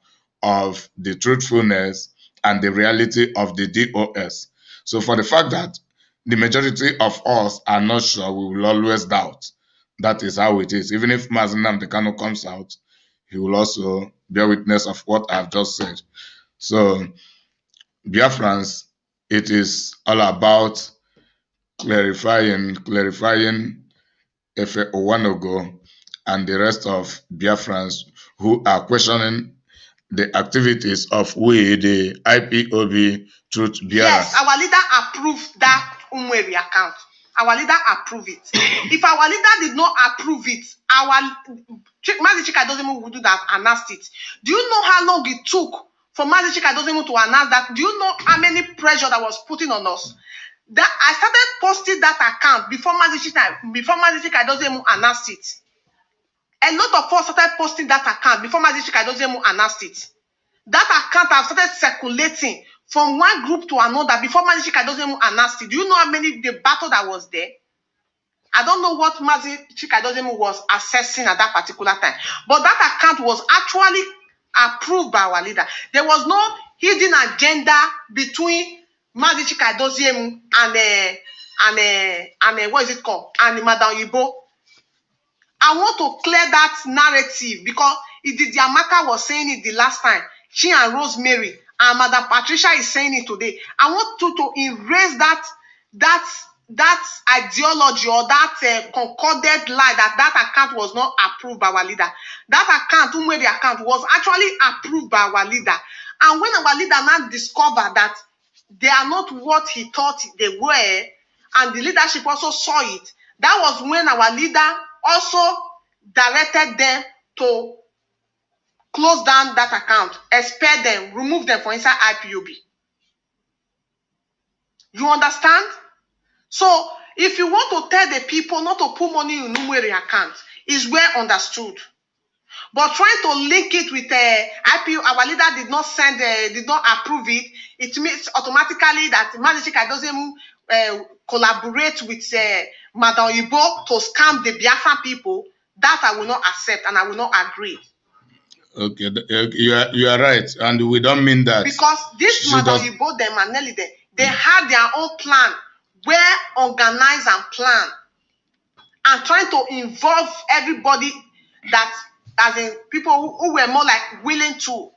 of the truthfulness and the reality of the DOS. So for the fact that the majority of us are not sure, we will always doubt. That is how it is. Even if Mazi Nnamdi Kanu comes out, he will also bear witness of what I've just said. So, Biafrans, it is all about clarifying Efe Uwanogho and the rest of Biafrans who are questioning the activities of the IPOB Truth bearers.
Yes, our leader approved that Umweri account. Our leader approved it. If our leader did not approve it, Mazi Chikadozemu would do that, announced it. Do you know how long it took for Mazi Chikadozemu to announce that? Do you know how many pressure that was putting on us? That I started posting that account before Mazi Chikadozemu announced it. A lot of us started posting that account before Mazi Chikadozemu announced it. That account has started circulating from one group to another before Mazi Chikadozemu announced it. Do you know how many the battle that was there? I don't know what Mazi Chikadozemu was assessing at that particular time, but that account was actually approved by our leader. There was no hidden agenda between Mazi Chikadozemu and what is it called? And Madam Yibo. I want to clear that narrative because Ididiamaka was saying it the last time. She and Rosemary and Madam Patricia is saying it today. I want you to erase that ideology or that concorded lie that account was not approved by our leader. That account, Umweri account, was actually approved by our leader. And when our leader now discovered that they are not what he thought they were, and the leadership also saw it, that was when our leader also directed them to close down that account, expel them, remove them from inside IPOB. You understand? So, if you want to tell the people not to put money in Umweri account, is well understood. But trying to link it with IPO, our leader did not approve it. It means automatically that Mazi Chikadozemu collaborate with Madam Yibo to scam the Biafran people. That I will not accept and I will not agree.
Okay, you are right, and we don't mean that.
Because this Madam Yibo, them and Nelly, they had their own plan, well organized and planned, and trying to involve everybody that, as in people who were more like willing to.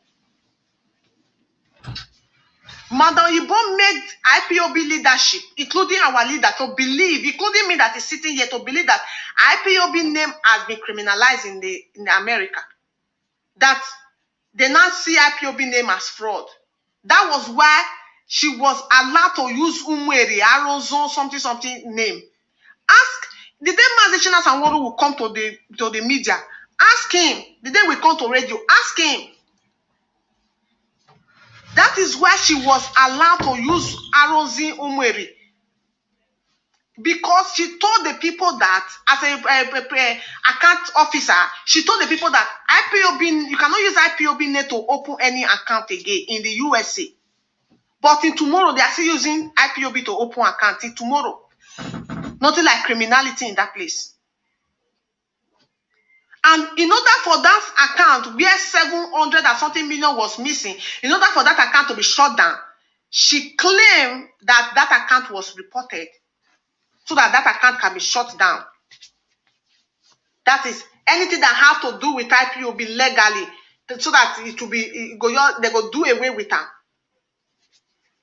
Madam Yibo made IPOB leadership, including our leader, to believe, including me that is sitting here, to believe that IPOB name has been criminalized in America. That they now see IPOB name as fraud. That was why she was allowed to use Umweri, Arozon, something name. Ask the day Mazi Sanwo-Olu will come to the media. Ask him. The day we come to radio, ask him. That is why she was allowed to use Arozin Umweri. because she told the people that, as a account officer, she told the people that IPOB, you cannot use IPOB net to open any account again in the USA. But in tomorrow, they are still using IPOB to open account in tomorrow. Nothing like criminality in that place. And in order for that account, where 700 and something million was missing, in order for that account to be shut down, she claimed that that account was reported so that that account can be shut down. That is, anything that has to do with IPOB legally, so that it will be, they go do away with her.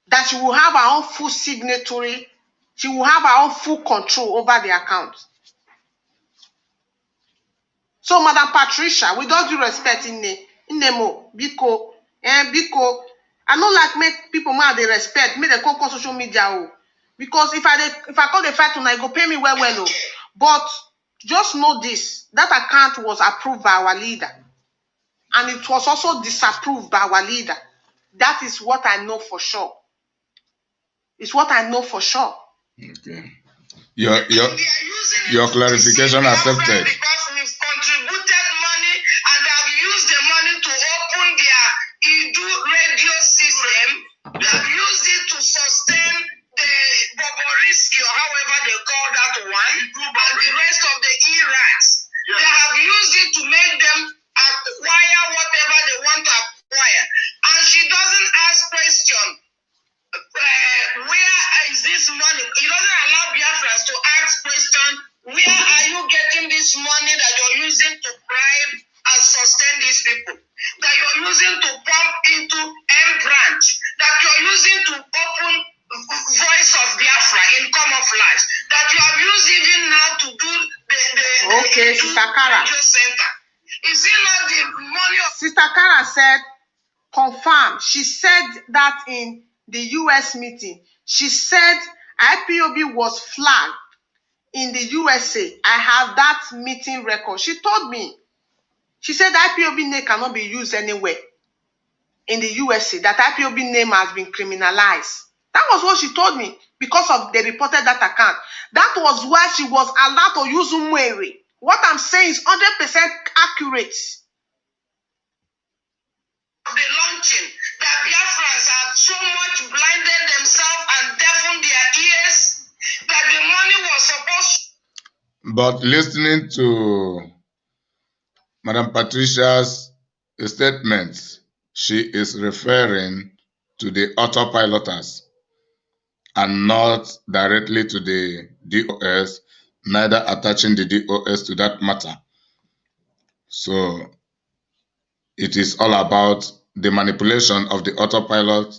That she will have her own full signatory, she will have her own full control over the account. So, Madam Patricia, with all due respect, in Nemo, Biko, I don't like make people mad they respect, make them come on social media. Because if I call the fight tonight, go pay me well. But just know this, that account was approved by our leader. And it was also disapproved by our leader. That is what I know for sure. It's what I know for sure.
Okay. Your clarification accepted.
Because we've contributed money and have used the money to open their Edu radio system. They have used it to sustain the Boboriski, or however they call that one, and the rest of the E-rats. Yeah. They have used it to make them acquire whatever they want to acquire. And she doesn't ask questions. Where is this money? It doesn't allow Biafrans to ask questions. Where are you getting this money that you're using to bribe and sustain these people? That you're using to pump into M-Branch? That you're using to open Voice of Biafra, Income of Life? That you have used even now to do the
Sister Kara.
Center? Is it not the money of...
Sister Kara said, confirm. She said that in the US meeting. She said IPOB was flagged in the USA. I have that meeting record. She told me. She said IPOB name cannot be used anywhere in the USA. That IPOB name has been criminalized. That was what she told me because of they reported that account. That was why she was allowed to use Umweri. What I'm saying is 100% accurate.
The launching, that Biafrans have so much blinded themselves and deafened their ears that the money was supposed.
But listening to Madam Patricia's statements, she is referring to the autopiloters and not directly to the DOS, neither attaching the DOS to that matter. So it is all about the manipulation of the autopilot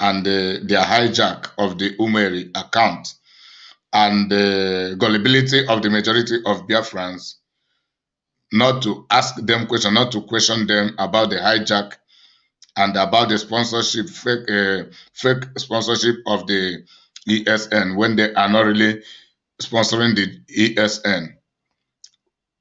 and their hijack of the Umeri account and the gullibility of the majority of Biafrans not to ask them questions, not to question them about the hijack and about the sponsorship, fake sponsorship of the ESN when they are not really sponsoring the ESN.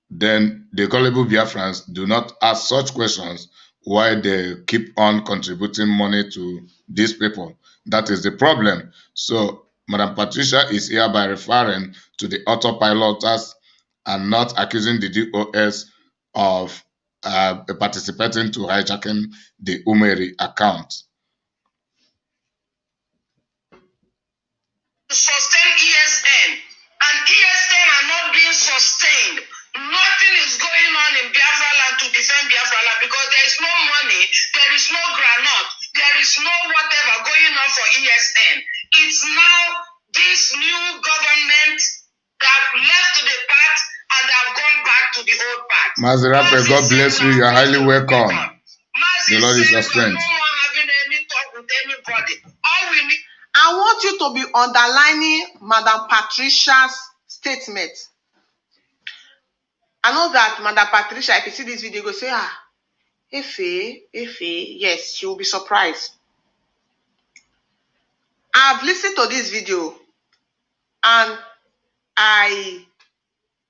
Then the gullible Biafrans do not ask such questions why they keep on contributing money to these people. That is the problem. So Madam Patricia is hereby referring to the autopiloters and not accusing the DOS of participating to hijacking the Umeri account.
Sustain ESN, and ESN are not being sustained. Nothing is going on in Biafra land to defend Biafra land because there is no money, there is no granite, there is no whatever going on for ESN. It's now this new government that left the path and have gone back to the old path.
Mazirape, God bless you. You are highly welcome. The Lord is your strength.
No one having any talk with anybody. All we need.
I want you to be underlining Madam Patricia's statement. I know that Madam Patricia, if you see this video, you go say, Efe, yes, she will be surprised. I've listened to this video and I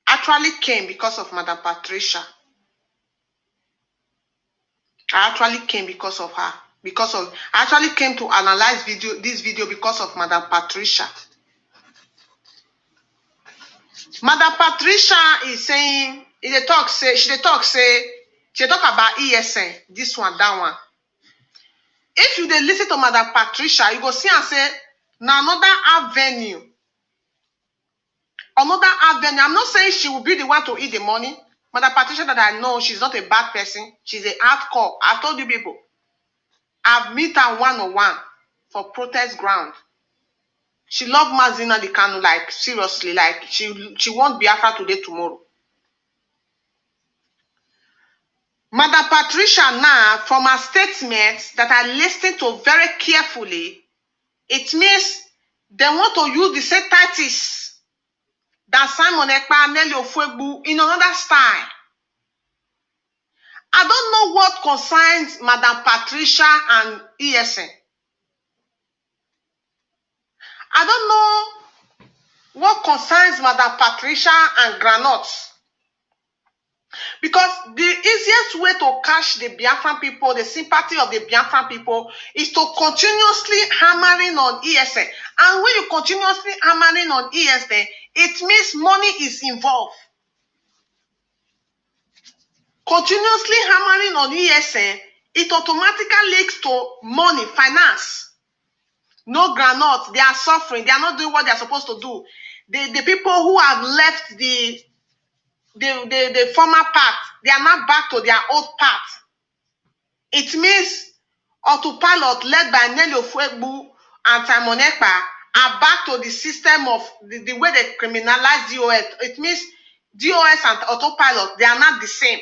actually came because of Madam Patricia. I actually came because of her. I actually came to analyze this video because of Madam Patricia. Madam Patricia is saying, she dey talk about ESN, this one, that one. If you dey listen to Madam Patricia, you go see and say, now another avenue. I'm not saying she will be the one to eat the money. Madam Patricia that I know, she's not a bad person. She's a hardcore. I've told you people. I've met her one-on-one for protest ground. She loved Mazina the Kanu, like seriously, like she won't Biafra today, tomorrow. Madam Patricia now, from her statements that I listened to very carefully, it means they want to use the same tactics that Simon Ekpa, Nelly Ofuegbu in another style. I don't know what concerns Madam Patricia and ESN. I don't know what concerns Madam Patricia and Granotte. Because the easiest way to catch the Biafran people, the sympathy of the Biafran people, is to continuously hammering on ESN. And when you continuously hammering on ESN, it means money is involved. Continuously hammering on ESN, it automatically leads to money, finance. No Granotte, they are suffering. They are not doing what they are supposed to do. The people who have left the former path, they are now back to their old path. It means autopilot led by Nelly Ofuegbu and Simon Ekpa are back to the system of the way they criminalize DOS. It means DOS and autopilot, they are not the same.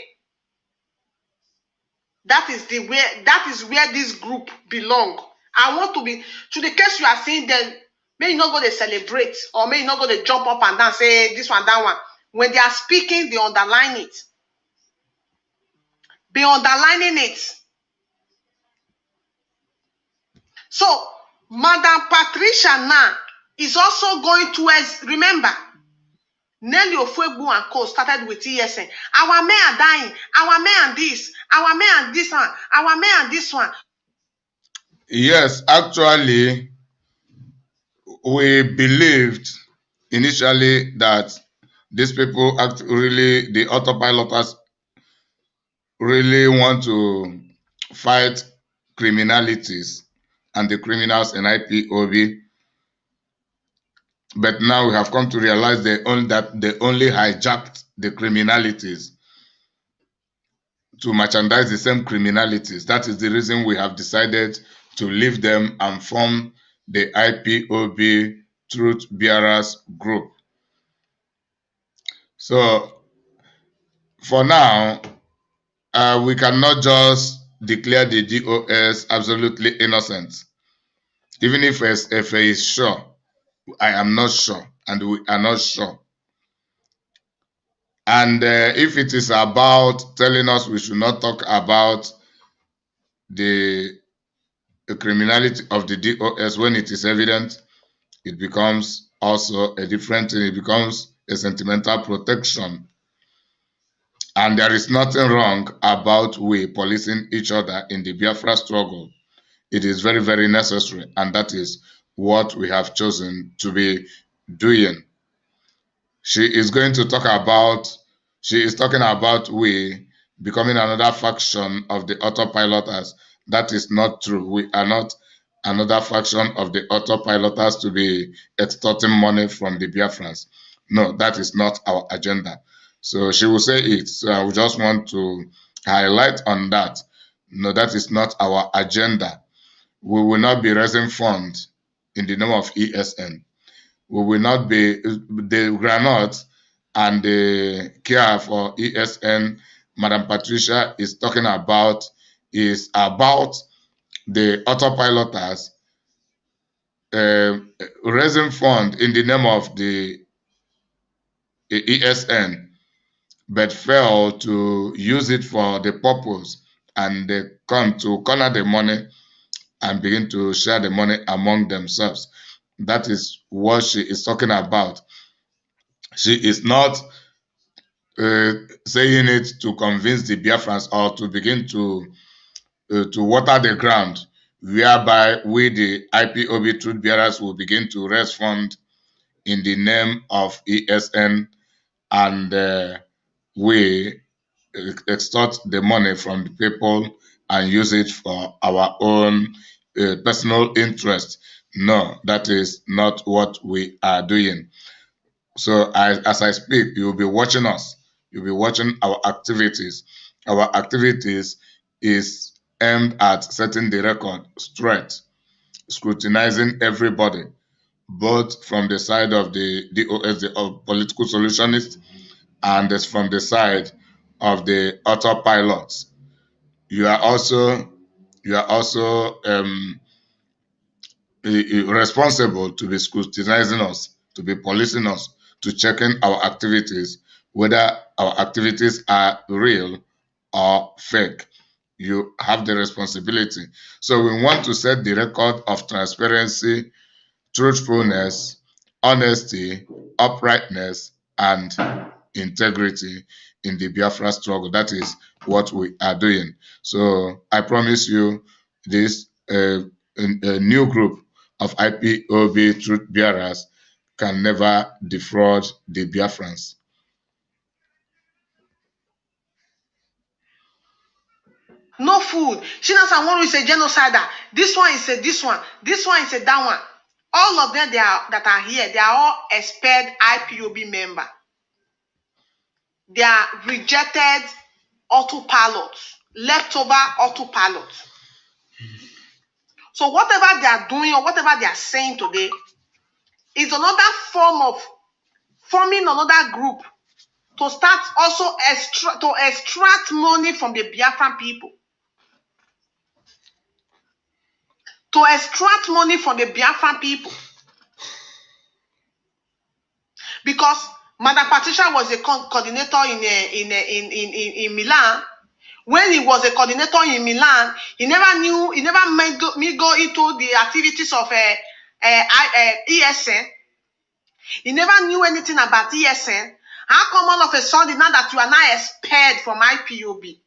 That is where this group belong. I want to be, to the case you are seeing them, may you not go to celebrate, or may you not go to jump up and down, say this one, that one. When they are speaking, they underline it. They underlining it. So, Madam Patricia now is also going to, remember, Nelly Ofuegbu and co started with ESN. Our men are dying. Our men and this. Our men and this one. Our men and this one.
Yes, actually, we believed initially that these people the autopiloters really want to fight criminalities and the criminals in IPOB. But now we have come to realize that they only hijacked the criminalities to merchandise the same criminalities. That is the reason we have decided to leave them and form the IPOB Truth Bearers Group. So, for now, we cannot just declare the DOS absolutely innocent. Even if Efe is sure, I am not sure, and we are not sure. And if it is about telling us we should not talk about the criminality of the DOS when it is evident, it becomes also a different thing. It becomes a sentimental protection. And there is nothing wrong about we policing each other in the Biafra struggle. It is very, very necessary, and that is what we have chosen to be doing. She is talking about we becoming another faction of the autopiloters. That is not true. We are not another faction of the autopiloters to be extorting money from the Biafrans. No, that is not our agenda. So she will say it. So I would just want to highlight on that. No, that is not our agenda. We will not be raising funds in the name of ESN. We will not be the Granotte and the care for ESN. Madam Patricia is talking about is about the autopiloters raising fund in the name of the ESN, but fail to use it for the purpose, and they come to corner the money and begin to share the money among themselves. That is what she is talking about. She is not saying it to convince the Biafrans or to begin to water the ground, whereby we, the IPOB Truth Bearers, will begin to raise funds in the name of ESN, and we extort the money from the people and use it for our own personal interest. No, that is not what we are doing. So as I speak, you'll be watching us. You'll be watching our activities. Our activities is aimed at setting the record straight, scrutinizing everybody, both from the side of the DOS, the political solutionist, and from the side of the autopilots. You are also responsible to be scrutinizing us, to be policing us, to checking our activities, whether our activities are real or fake. You have the responsibility. So we want to set the record of transparency, truthfulness, honesty, uprightness, and integrity in the Biafra struggle. That is what we are doing. So I promise you, this a new group of IPOB Truth Bearers can never defraud the Biafrans.
No food. Shinas and one is a genocider. This one is a this one. This one is a that one. All of them that are here, they are all expelled IPOB member. They are rejected autopilots, leftover autopilots. So whatever they are doing or whatever they are saying today is another form of forming another group to start also extract money from the Biafran people. To extract money from the Biafran people. Because Madam Patricia was a coordinator in Milan. When he was a coordinator in Milan, he never go into the activities of ESN. He never knew anything about ESN. How come all of a sudden, now that you are now expelled from IPOB,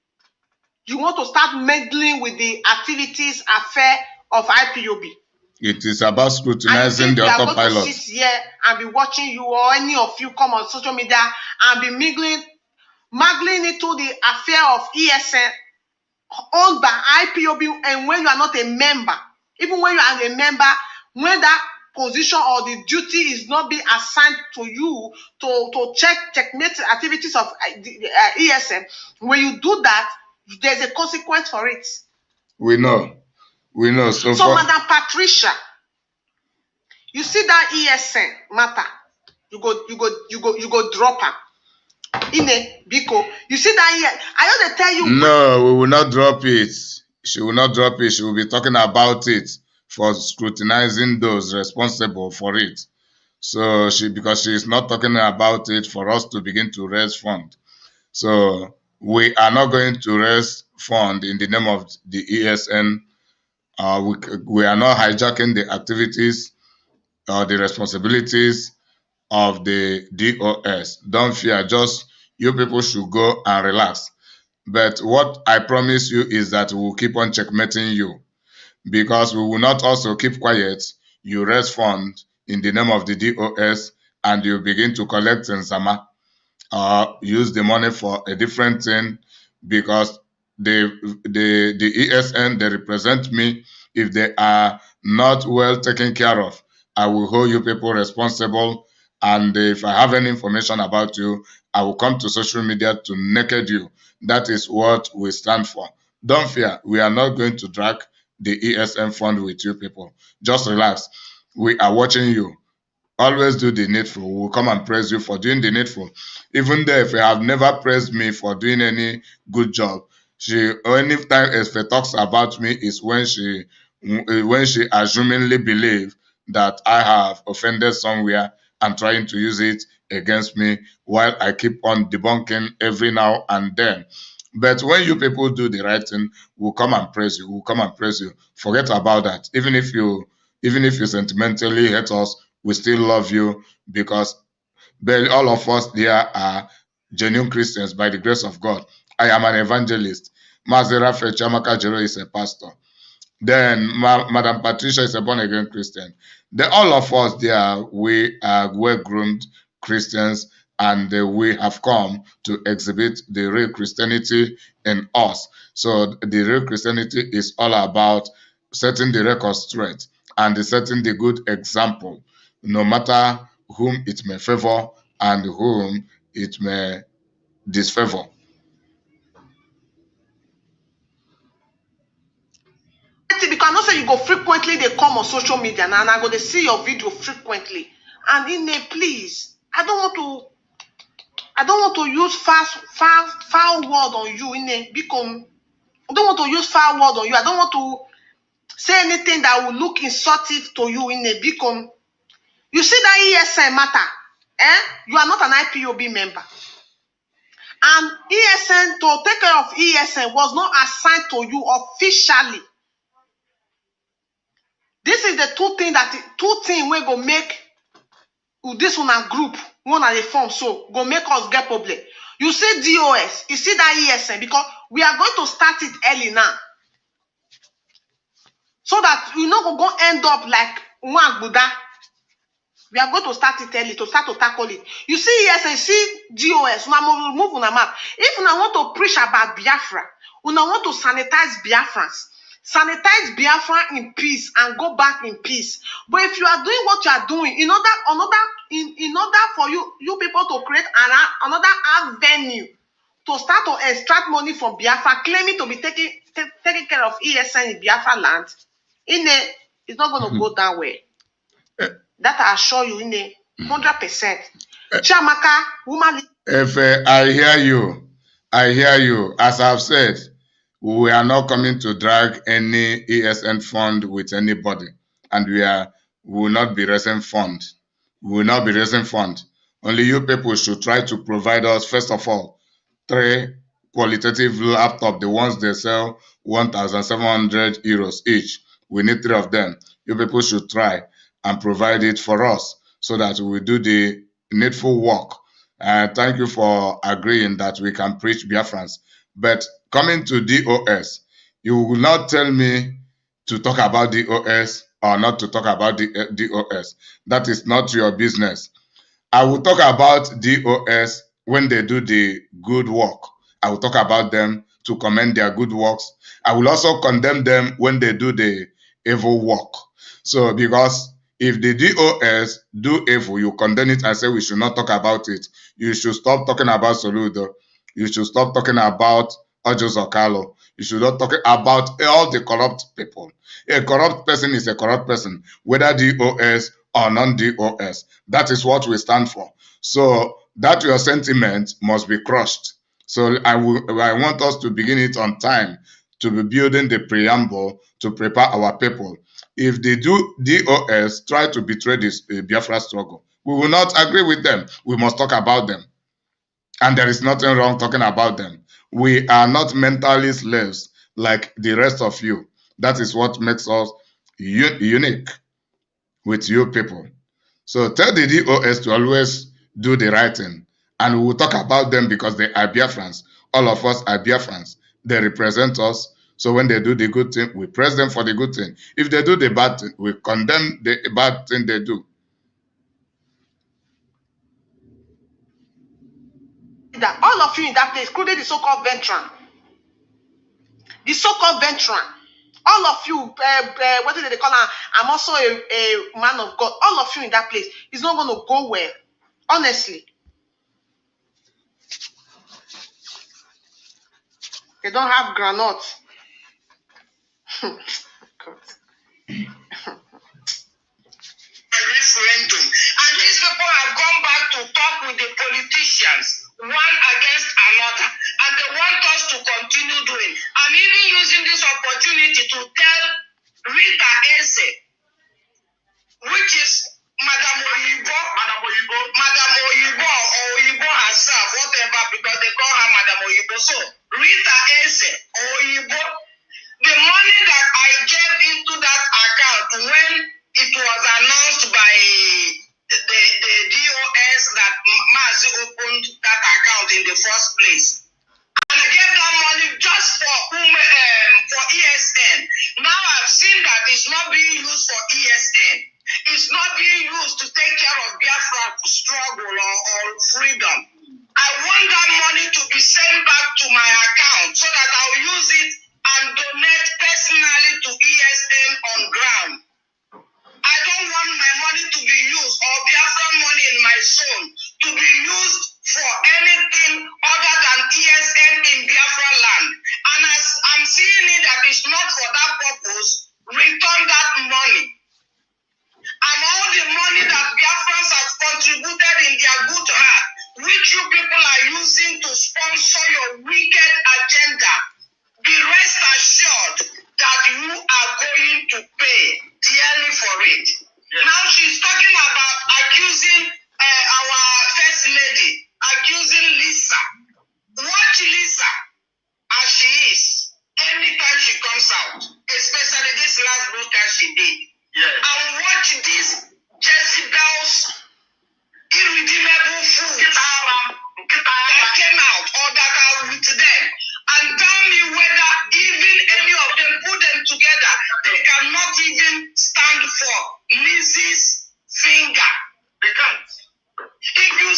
you want to start meddling with the activities, affair of IPOB?
It is about scrutinizing the autopilot.
I'm going to sit here and be watching you, or any of you come on social media and be muggling into the affair of ESN owned by IPOB, and when you are not a member, even when you are a member, when that position or the duty is not being assigned to you to checkmate activities of ESN, when you do that, there's a consequence for it.
We know. So
Madam Patricia, you see that ESN matter, you go drop her. Biko, you see that here? I don't tell you.
No, we will not drop it. She will not drop it. She will be talking about it for scrutinizing those responsible for it. So because she is not talking about it for us to begin to raise fund. So we are not going to raise fund in the name of the ESN. We are not hijacking the activities or the responsibilities of the DOS. Don't fear, just you people should go and relax. But what I promise you is that we will keep on checkmating you, because we will not also keep quiet. You raise fund in the name of the DOS and you begin to collect Nsama or use the money for a different thing, because the ESN, they represent me. If they are not well taken care of, I will hold you people responsible. And if I have any information about you, I will come to social media to naked you. That is what we stand for. Don't fear. We are not going to drag the ESN fund with you people. Just relax. We are watching you. Always do the needful. We will come and praise you for doing the needful. Even though if you have never praised me for doing any good job, anytime Efe talks about me is when she assumingly believes that I have offended somewhere and trying to use it against me, while I keep on debunking every now and then. But when you people do the right thing, we'll come and praise you. We'll come and praise you. Forget about that. Even if you sentimentally hate us, we still love you, because all of us here are genuine Christians by the grace of God. I am an evangelist. Mazera Fechamaka Jero is a pastor. Then Madam Patricia is a born-again Christian. Then all of us there, we are well-groomed Christians, and we have come to exhibit the real Christianity in us. So the real Christianity is all about setting the record straight and setting the good example, no matter whom it may favor and whom it may disfavor.
Because I know say you go frequently, they come on social media now, and I go to see your video frequently. And in a please, I don't want to use foul word on you in a because I don't want to use foul word on you. I don't want to say anything that will look insultive to you in a because you see that ESN matter. You are not an IPOB member. And ESN, to take care of ESN was not assigned to you officially. This is the two things we go make this one a group, one at a form, so go make us get problem. You see DOS, you see that ESN, because we are going to start it early now. So that you know go end up like one Buddha. We are going to start it early to start to tackle it. You see ESN, see DOS, we move on a map. If you want to preach about Biafra, you want to sanitize Biafrans. Sanitize Biafra in peace and go back in peace. But if you are doing what you are doing, in order for you people to create another avenue to start to extract money from Biafra, claiming to be taking care of ESN in Biafra land, it's not going to go that way. That I assure you, 100%. Chiamaka, woman.
Efe, I hear you. As I've said, we are not coming to drag any ESN fund with anybody, and we will not be raising fund. We will not be raising fund. Only you people should try to provide us, first of all, 3 qualitative laptops, the ones they sell 1,700 euros each. We need 3 of them. You people should try and provide it for us so that we do the needful work. Thank you for agreeing that we can preach Biafrans. But coming to DOS, you will not tell me to talk about DOS or not to talk about the DOS. That is not your business. I will talk about DOS when they do the good work. I will talk about them to commend their good works. I will also condemn them when they do the evil work. So because if the DOS do evil, you condemn it and say we should not talk about it. You should stop talking about Soludo. You should stop talking about Ojo Zokalo. You should not talk about all the corrupt people. A corrupt person is a corrupt person, whether DOS or non-DOS. That is what we stand for. So that your sentiment must be crushed. So I want us to begin it on time, to be building the preamble to prepare our people. If they do DOS try to betray this Biafra struggle, we will not agree with them. We must talk about them. And there is nothing wrong talking about them. We are not mentally slaves like the rest of you. That is what makes us unique with you people. So tell the DOS to always do the right thing. And we will talk about them because they are Biafrans. All of us are Biafrans. They represent us. So when they do the good thing, we praise them for the good thing. If they do the bad thing, we condemn the bad thing they do.
That all of you in that place, including the so-called veteran, all of you, what do they call her? I'm also a man of God. All of you in that place, it's not going to go well, honestly. They don't have granules.
Referendum, and these people have gone back to talk with the politicians, one against another, and they want us to continue doing. I'm even using this opportunity to tell Rita Eze, which is Madam Oyibo or Oyibo herself, whatever, because they call her Madam Oyibo. So Rita Eze or Oyibo, the money that I gave into that account zone to be used for anything other than ESN in Biafra land. And as I'm seeing it that it's not for that purpose, return that money. And all the money that Biafrans have contributed in their good heart, which you people are using to sponsor your wicked agenda, be rest assured that you are going to pay dearly for it. Yes. Now she's talking about accusing our first lady, accusing Lisa. Watch Lisa as she is anytime she comes out, especially this last broadcast she did. Yes. And watch these Jezebels, irredeemable fools that came out or that are with them, and tell me whether even any of them put them together, they cannot even stand for Lizzie's finger. They can't. If you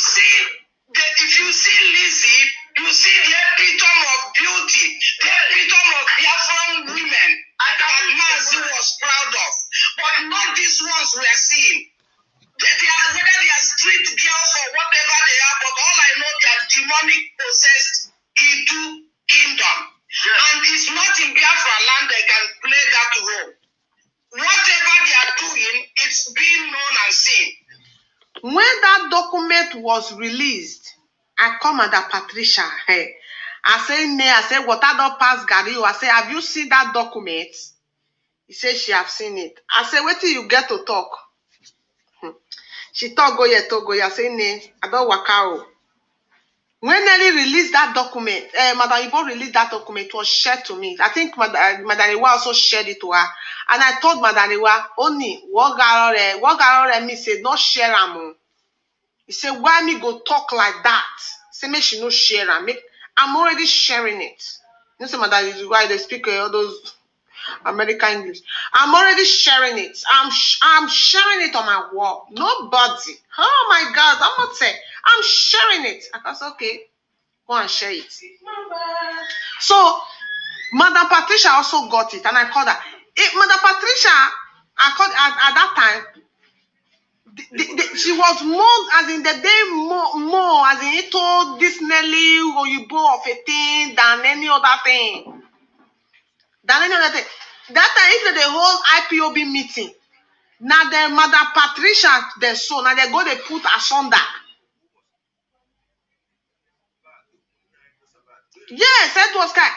see Lizzie, you see the epitome of beauty, the epitome of Biafran women that Mazi was proud of. But not these ones we are seeing. Whether they are street girls or whatever they are, but all I know they are demonic possessed Hindu kingdom. Yes. And it's not in Biafra land they can play that role. Whatever they are doing, it's being known and seen.
When that document was released, I called Madam Patricia. Hey, I said, what I don't pass Gary? I said, have you seen that document? He said she have seen it. I said, wait till you get to talk. She talk go here. I say, I don't work out. When Nelly released that document, Madam Ibo released that document, it was shared to me. I think Madam Iwa also shared it to her. And I told Madam Iwa, only what got me said, not share am. He said, why me go talk like that? Say, me she no share am. I'm already sharing it. You know, Madam Iwa, they speak all those American English. I'm already sharing it. I'm sharing it on my wall. Nobody. Oh my God, I'm not saying. I'm sharing it. I was okay. Go and share it. So, Madam Patricia also got it, and I called her. Madam Patricia, I called at that time. She was more, as in the day, more as in it told this Nelly Oyibo of a thing than any other thing. That time, if the whole IPOB meeting, now the Madam Patricia, the son, now they go they put asunder. Yes, Edward Sky.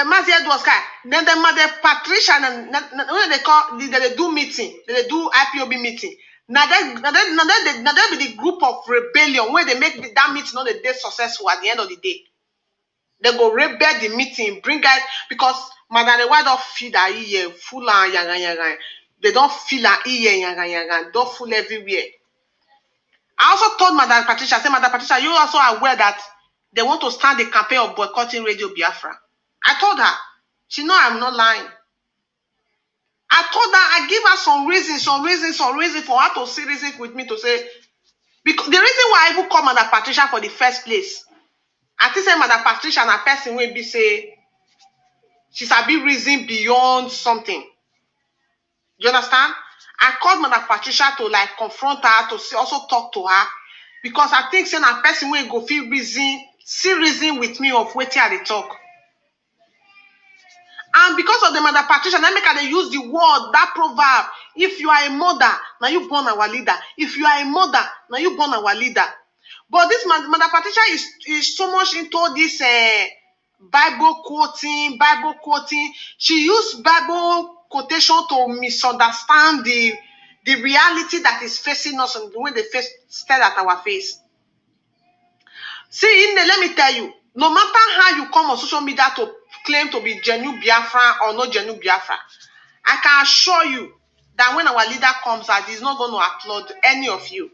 Mazi Edward Sky. Then the Madam Patricia, when they do meeting, they do IPOB meeting. Now they be the group of rebellion where they make that meeting on the day successful at the end of the day. They go rebel the meeting, bring out because Madam Lewa don't feel that ear full and yaga. They don't feel that ear yaga, don't full everywhere. I also told Madam Patricia, I said, Madam Patricia, you also aware that they want to start the campaign of boycotting Radio Biafra. I told her, she know I'm not lying. I told her, I give her some reason for her to see reason with me to say, because the reason why I even call Madam Patricia for the first place, I think say Madam Patricia and a person will be say, she's a big reason beyond something. You understand? I called Madam Patricia to like confront her, to also talk to her, because I think saying a person will go feel reason with me of waiting at the talk. And because of the Madam Patricia, they make her they use the word, that proverb, if you are a mother, now you born our leader. If you are a mother, now you born our leader. But this Madam Patricia is so much into this Bible quoting. She used Bible quotation to misunderstand the reality that is facing us and the way they stare at our face. See, let me tell you, no matter how you come on social media to claim to be genuine Biafra or not genuine Biafra, I can assure you that when our leader comes out, he's not going to applaud any of you.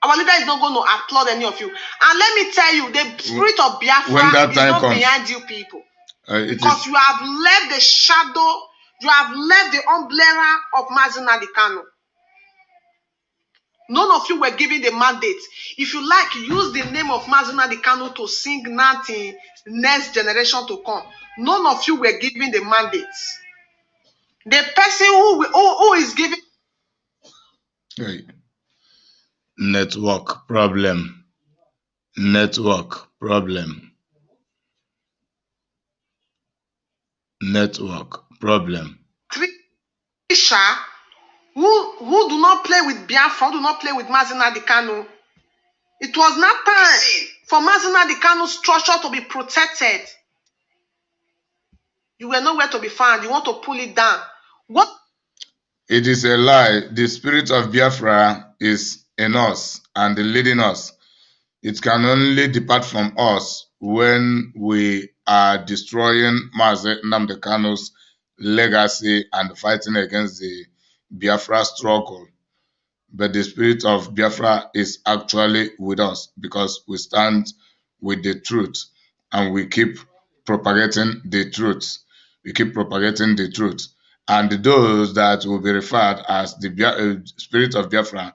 Our leader is not going to applaud any of you. And let me tell you, the spirit of Biafra is not behind you people. Because you have left the shadow, you have left the umbrella of Mazi Nnamdi Kanu. None of you were given the mandate. If you like, use the name of Mazi Nnamdi Kanu to sing nothing next generation to come. None of you were given the mandate. The person who is giving...
Hey. Network problem. Network problem. Network problem.
Trisha, who do not play with Biafra, who do not play with Mazi Nnamdi Kanu. It was not time for Mazi Nnamdi Kanu's structure to be protected. You were nowhere to be found. You want to pull it down. What?
It is a lie. The spirit of Biafra is in us and leading us. It can only depart from us when we are destroying Mazi Nnamdi Kanu's legacy and fighting against the Biafra struggle. But the spirit of Biafra is actually with us because we stand with the truth and we keep propagating the truth. We keep propagating the truth. And those that will be referred as the spirit of Biafra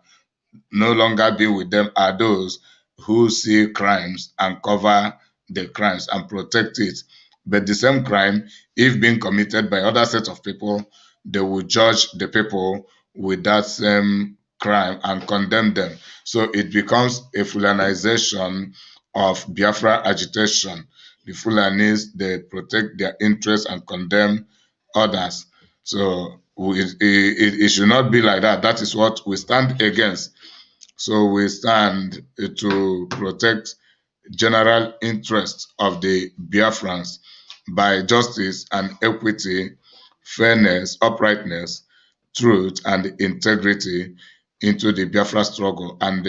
no longer be with them are those who see crimes and cover the crimes and protect it. But the same crime, if being committed by other set of people, they will judge the people with that same crime and condemn them. So it becomes a Fulanization of Biafra agitation. The Fulanis, they protect their interests and condemn others. So it should not be like that. That is what we stand against. So we stand to protect general interests of the Biafrans by justice and equity, fairness, uprightness, truth, and integrity into the Biafra struggle. And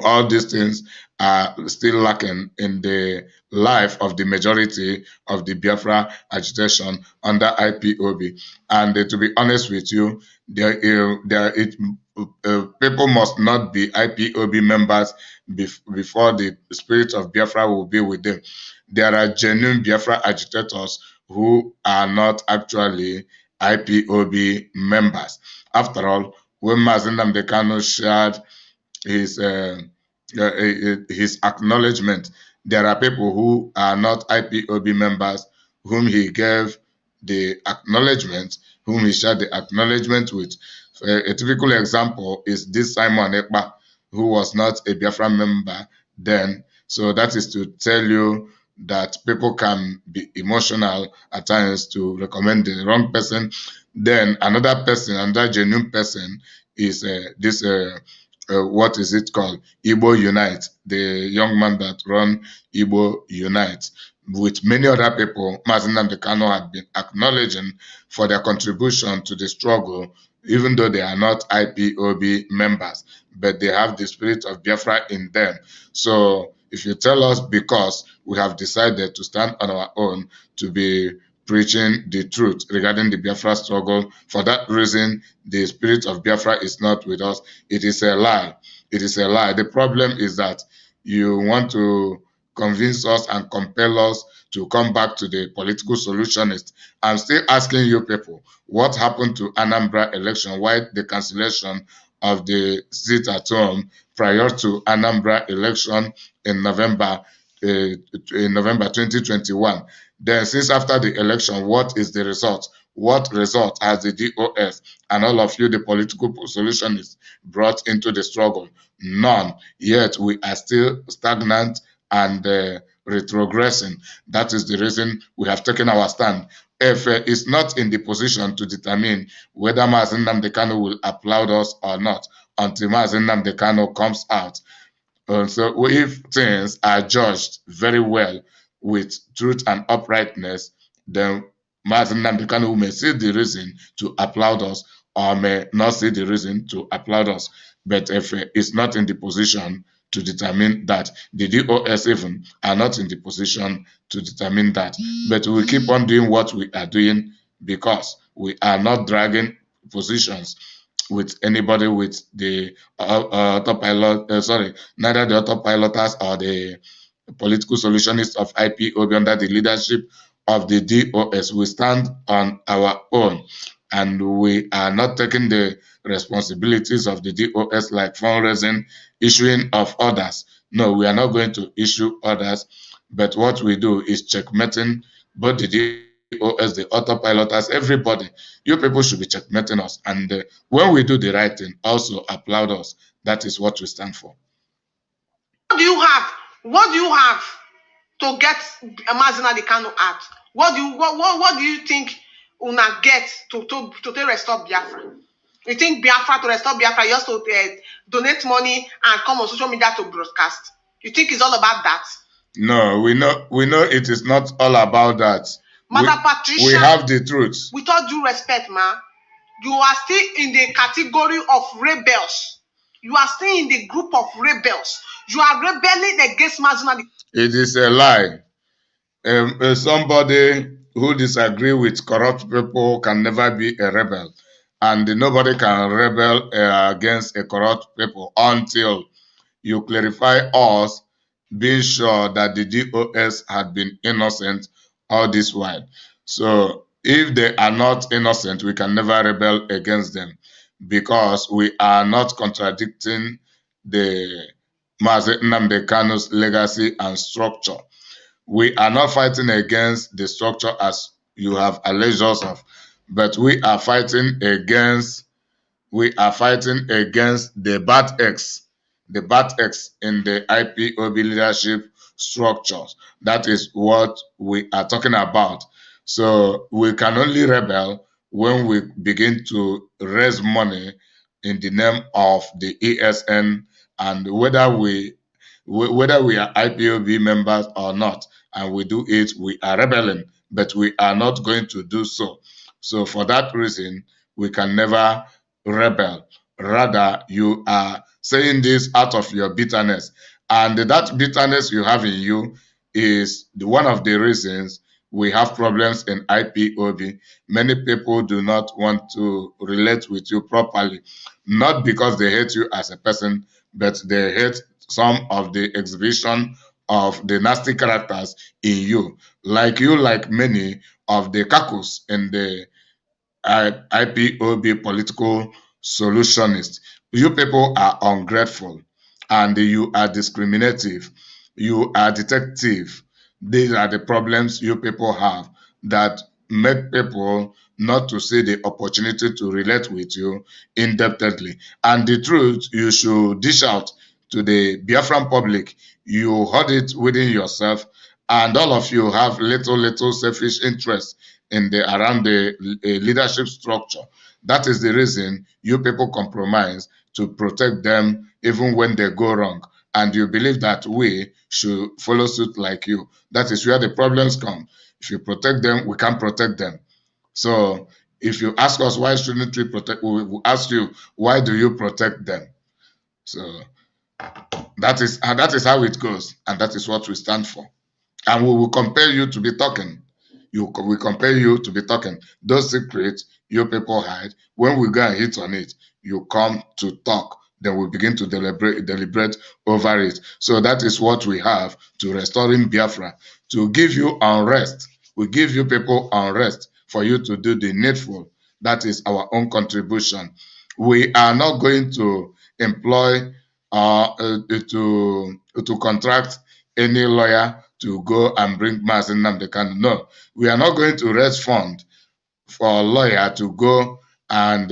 all these things are still lacking in the life of the majority of the Biafra agitation under IPOB. And to be honest with you, people must not be IPOB members before the spirit of Biafra will be with them. There are genuine Biafra agitators who are not actually IPOB members. After all, when Mazi Nnamdi Kanu shared his acknowledgement, there are people who are not IPOB members whom he gave the acknowledgement, whom he shared the acknowledgement with. A typical example is this Simon Ekpa, who was not a Biafra member then. So that is to tell you that people can be emotional at times to recommend the wrong person. Then another person, another genuine person is what is it called? Igbo Unite, the young man that run Igbo Unite. With many other people, Mazi Nnamdi Kanu had been acknowledging for their contribution to the struggle, even though they are not IPOB members, but they have the spirit of Biafra in them. So if you tell us because we have decided to stand on our own to be preaching the truth regarding the Biafra struggle, for that reason, the spirit of Biafra is not with us, it is a lie. It is a lie. The problem is that you want to convince us and compel us to come back to the political solutionist. I'm still asking you people, what happened to Anambra election? Why the cancellation of the seat at home prior to Anambra election in November 2021? Then since after the election, what is the result? What result has the DOS and all of you, the political solutionists, brought into the struggle? None. Yet we are still stagnant and retrogressing. That is the reason we have taken our stand. Efe is not in the position to determine whether Mazi Nnamdi Kanu will applaud us or not until Mazi Nnamdi Kanu comes out. So if things are judged very well with truth and uprightness, then Mazi Nnamdi Kanu may see the reason to applaud us or may not see the reason to applaud us. But Efe is not in the position to determine that. The DOS even are not in the position to determine that. But we keep on doing what we are doing because we are not dragging positions with anybody with the autopilot, neither the autopiloters or the political solutionists of IPOB under the leadership of the DOS. We stand on our own and we are not taking the responsibilities of the DOS like fundraising, issuing of orders. No, we are not going to issue orders, but what we do is checkmating both the DOS, the autopiloters, everybody. You people should be checkmating us. And when we do the right thing, also applaud us That is what we stand for.
What do you have? What do you have to get Mazi Nnamdi Kanu out? What do you think una get to restore Biafra? You think Biafra to restore Biafra, you have to donate money and come on social media to broadcast? You think it's all about that?
No, we know it is not all about that.
Mother Patricia,
we have the truth.
With all due respect, ma, you are still in the category of rebels. You are still in the group of rebels. You are rebelling against Mazi Nnamdi.
It is a lie. Somebody who disagree with corrupt people can never be a rebel, and nobody can rebel against a corrupt people until you clarify us being sure that the DOS had been innocent all this while. So if they are not innocent, we can never rebel against them, because we are not contradicting the Mazi Nnamdi Kanu's legacy and structure. We are not fighting against the structure as you have alleged us of, but we are fighting against the bad eggs in the IPOB leadership structures. That is what we are talking about. So we can only rebel when we begin to raise money in the name of the ESN, and whether we are IPOB members or not, and we do it, we are rebelling, but we are not going to do so. So for that reason, we can never rebel. Rather, you are saying this out of your bitterness, and that bitterness you have in you is one of the reasons we have problems in IPOB. Many people do not want to relate with you properly, not because they hate you as a person, but they hate some of the exhibition of the nasty characters in you. Like many of the caucus in the IPOB political solutionists. You people are ungrateful, and you are discriminative. You are detective. These are the problems you people have that make people not to see the opportunity to relate with you in-depthly. And the truth, you should dish out to the Biafran public. You hold it within yourself, and all of you have little selfish interests around the leadership structure. That is the reason you people compromise to protect them even when they go wrong. And you believe that we should follow suit like you. That is where the problems come. If you protect them, we can protect them. So if you ask us why shouldn't we protect, we will ask you, why do you protect them? So that is how it goes, and that is what we stand for. And we will compel you to be talking. We compel you to be talking. Those secrets you people hide, when we go and hit on it, you come to talk. Then we begin to deliberate over it. So that is what we have to restoring Biafra, to give you unrest. We give you people unrest for you to do the needful. That is our own contribution. We are not going to employ to contract any lawyer to go and bring Mazi Nnamdi Kanu. No, we are not going to raise fund for a lawyer to go and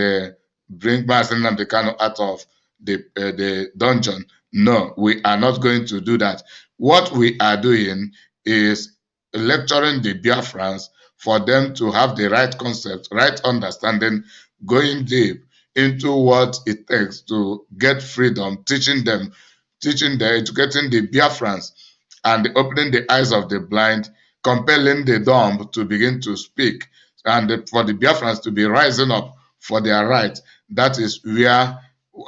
bring Mazi Nnamdi Kanu out of the dungeon. No, we are not going to do that. What we are doing is lecturing the Biafrans for them to have the right concept, right understanding, going deep into what it takes to get freedom, teaching them, educating the Biafrans, and opening the eyes of the blind, compelling the dumb to begin to speak, and for the Biafrans to be rising up for their rights. That is where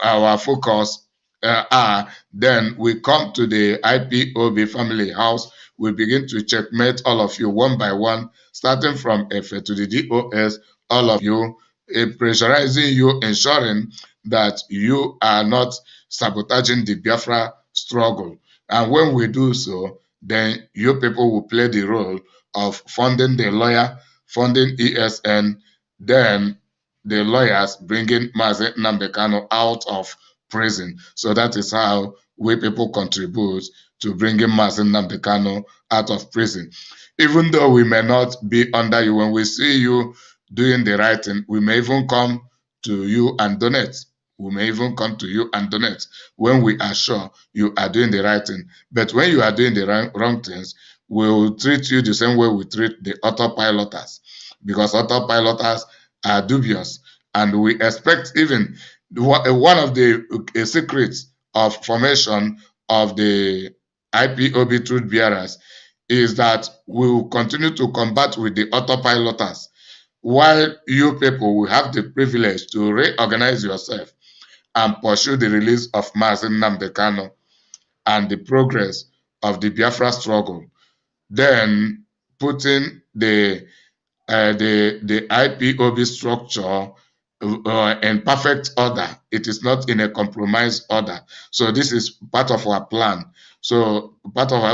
our focus are. Then we come to the IPOB family house. We begin to checkmate all of you one by one, starting from Efe to the DOS, all of you, pressurizing you, ensuring that you are not sabotaging the Biafra struggle. And when we do so, then you people will play the role of funding the lawyer, funding ESN, then the lawyers bringing Mazi Nnamdi Kanu out of prison. So that is how we people contribute to bringing Mazi Nnamdi Kanu out of prison. Even though we may not be under you, when we see you doing the right thing, we may even come to you and donate. We may even come to you and donate when we are sure you are doing the right thing. But when you are doing the wrong things, we'll treat you the same way we treat the autopiloters, because autopiloters are dubious. And we expect even one of the secrets of formation of the IPOB Truth Bearers is that we will continue to combat with the autopiloters, while you people will have the privilege to reorganize yourself and pursue the release of Mazi Nnamdi Kanu and the progress of the Biafra struggle. Then putting the IPOB structure in perfect order. It is not in a compromised order. So this is part of our plan. So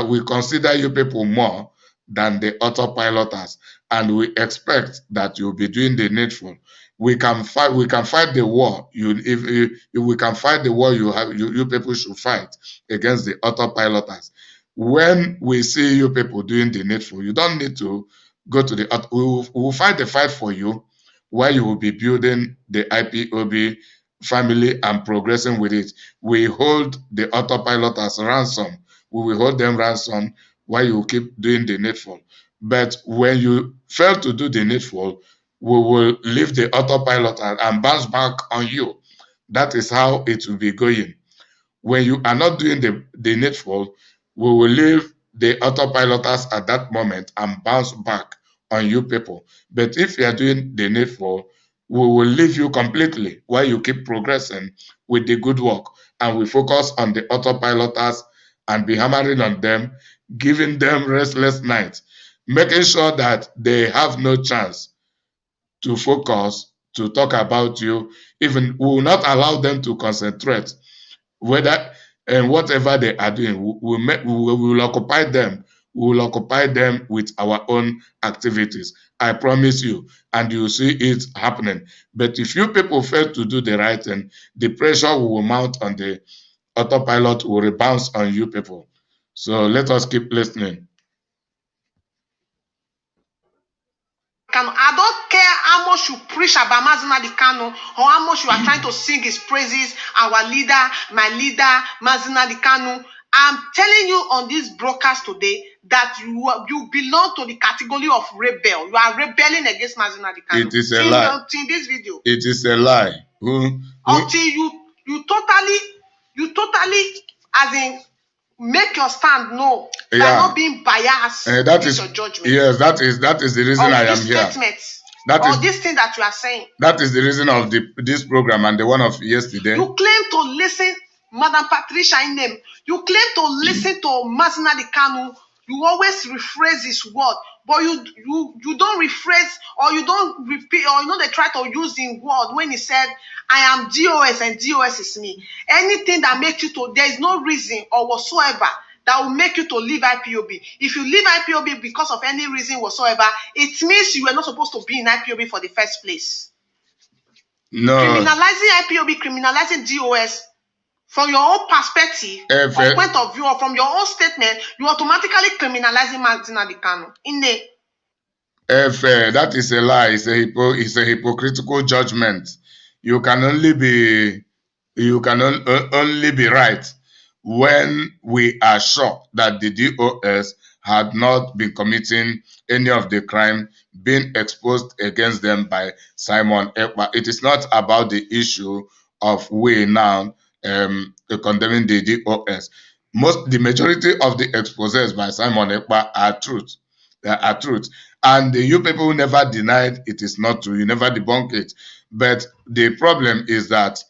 we consider you people more than the autopiloters, and we expect that you'll be doing the needful. We can fight the war. If we can fight the war, you people should fight against the autopiloters. When we see you people doing the needful, you don't need to go to the. We will fight the fight for you, while you will be building the IPOB family and progressing with it. We hold the autopiloters ransom. We will hold them ransom while you keep doing the needful. But when you fail to do the needful, we will leave the autopilot and bounce back on you. That is how it will be going. When you are not doing the needful, we will leave the autopiloters at that moment and bounce back on you people. But if you are doing the needful, we will leave you completely while you keep progressing with the good work, and we focus on the autopiloters and be hammering on them, giving them restless nights, making sure that they have no chance to focus, to talk about you. Even we will not allow them to concentrate, whether and whatever they are doing. We will occupy them. We will occupy them with our own activities. I promise you, and you see it happening. But if you people fail to do the right thing, the pressure will mount on the autopilot, will rebound on you people. So let us keep listening.
I don't care how much you preach about Mazi Nnamdi Kanu or how much you are trying to sing his praises, our leader, my leader, Mazi Nnamdi Kanu. I'm telling you on this broadcast today that you belong to the category of rebel. You are rebelling against Mazi Nnamdi Kanu.
It is a lie.
In this video.
It is a lie.
Until you totally, as in, make your stand known. By not being biased.
That is your judgment. Yes, that is the reason I am here. That is
this thing that you are saying.
That is the reason of this program and the one of yesterday.
You claim to listen, Madam Patricia Inem. You claim to listen to Mazi Nnamdi Kanu. You always rephrase his word, but you don't rephrase, or you don't repeat, or they try to use the word when he said, "I am DOS and DOS is me." Anything that makes you to, there is no reason or whatsoever that will make you to leave IPOB. If you leave IPOB because of any reason whatsoever, it means you were not supposed to be in IPOB for the first place.
No.
Criminalizing IPOB, criminalizing DOS, from your own perspective, or point of view, or from your own statement, you automatically criminalizing Mazi Nnamdi Kanu.
Efe, that is a lie. It's a hypocritical judgment. You can only be right when we are sure that the DOS had not been committing any of the crime being exposed against them by Simon Ekpa. It is not about the issue of we now condemning the DOS. The majority of the exposés by Simon Ekpa are truth. They are truth. And you people never denied it is not true. You never debunk it. But the problem is that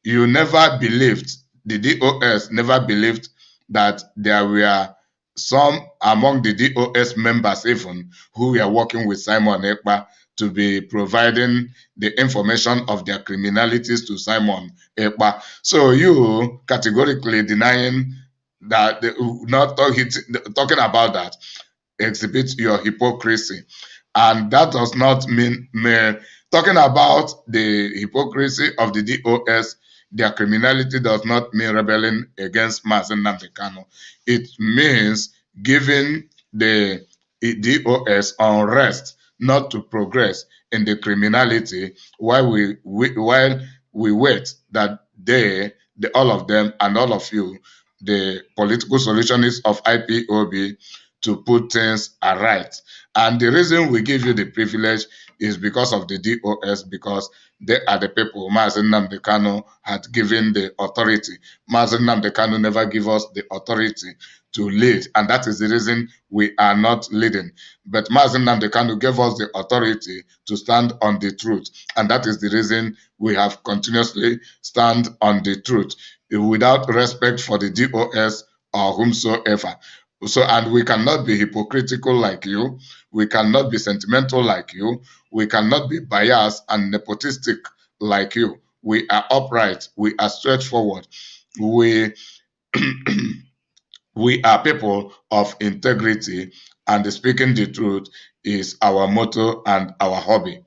you never believed, the DOS never believed that there were some among the DOS members even who were working with Simon Ekpa to be providing the information of their criminalities to Simon Ekpa. So you categorically denying that, not talking about that, exhibit your hypocrisy. And that does not mean talking about the hypocrisy of the DOS, their criminality does not mean rebelling against Mazi Nnamdi Kanu. It means giving the DOS unrest not to progress in the criminality while we wait that all of them and all of you, the political solutionists of IPOB, to put things aright. And the reason we give you the privilege is because of the DOS, because they are the people Mazi Nnamdi Kanu had given the authority. Mazi Nnamdi Kanu never gave us the authority to lead, and that is the reason we are not leading. But Mazi Nnamdi Kanu gave us the authority to stand on the truth, and that is the reason we have continuously stand on the truth without respect for the DOS or whomsoever. So, and we cannot be hypocritical like you. We cannot be sentimental like you. We cannot be biased and nepotistic like you. We are upright. We are straightforward. We we are people of integrity, and speaking the truth is our motto and our hobby.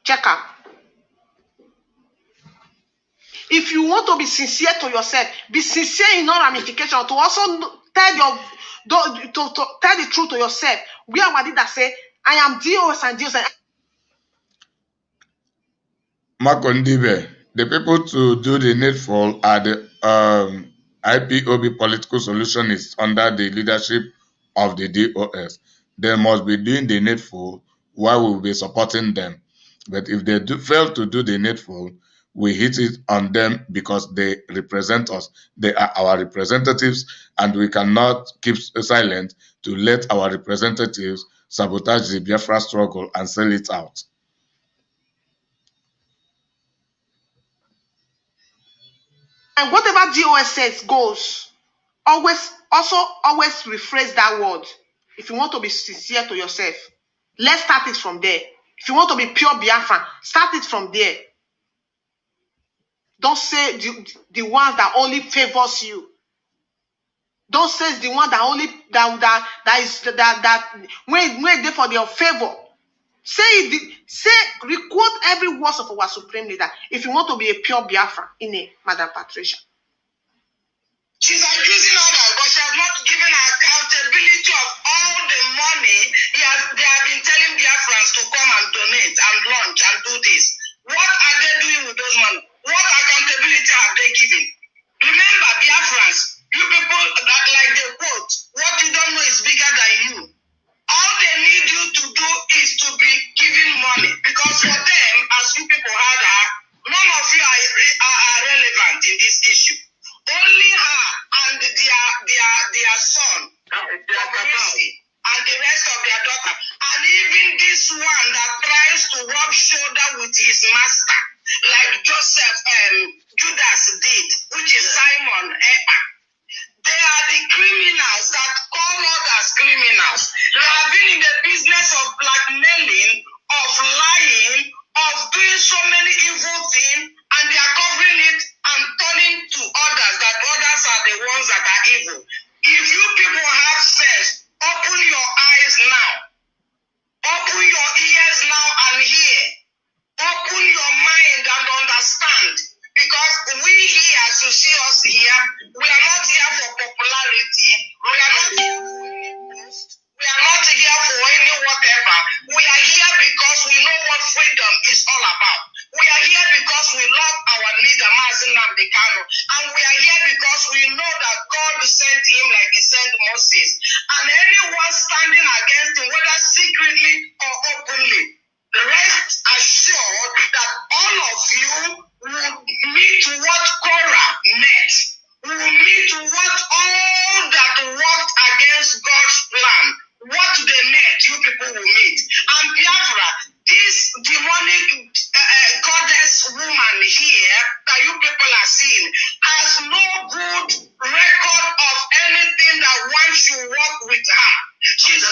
Check out. If you want to be sincere to yourself, be sincere in all ramifications. To also tell tell the truth to yourself. We are what that say, I am DOS and DOS.
Makondibe, the people to do the needful are the IPOB political solutionists under the leadership of the DOS. They must be doing the needful while we will be supporting them. But if they fail to do the needful, we hit it on them because they represent us. They are our representatives, and we cannot keep silent to let our representatives sabotage the Biafra struggle and sell it out.
And whatever DOS says goes. Always rephrase that word. If you want to be sincere to yourself, let's start it from there. If you want to be pure Biafran, start it from there. Don't say the ones that only favors you. Don't say the one that only that when they for their favor. Requote every word of our supreme leader. If you want to be a pure Biafran, Madam Patricia.
She's accusing others, but she has not given accountability of all the money they have been telling Biafrans to come and donate and launch and do this. What are they doing with those money? What accountability have they given? Remember, Biafrans, you people that like the quote, what you don't know is bigger than you. All they need you to do is to be giving money, because for them, as you people heard her, none of you are relevant in this issue. Only her and their son, and the rest of their daughter, and even this one that tries to rub shoulder with his master, like Joseph Judas did, which is Simon. They are the criminals that call others criminals. They have been in the business of blackmailing, of lying, of doing so many evil things, and they are covering it and turning to others that others are the ones that are evil. If you people have sense, open your eyes now. Open your ears now and hear. Open your mind and understand. Because we here, as you see us here, we are not here for popularity. We are not here for any post. We are not here for any whatever. We are here because we know what freedom is all about. We are here because we love our leader, Mazi Nnamdi Kanu. And we are here because we know that God sent him like he sent Moses. And anyone standing against him, whether secretly or openly, rest assured that all of you will meet what Korah met. We will meet what all that worked against God's plan. What they met, you people will meet. And Biafra, this demonic goddess woman here that you people are seeing, has no good record of anything that one should work with her. She's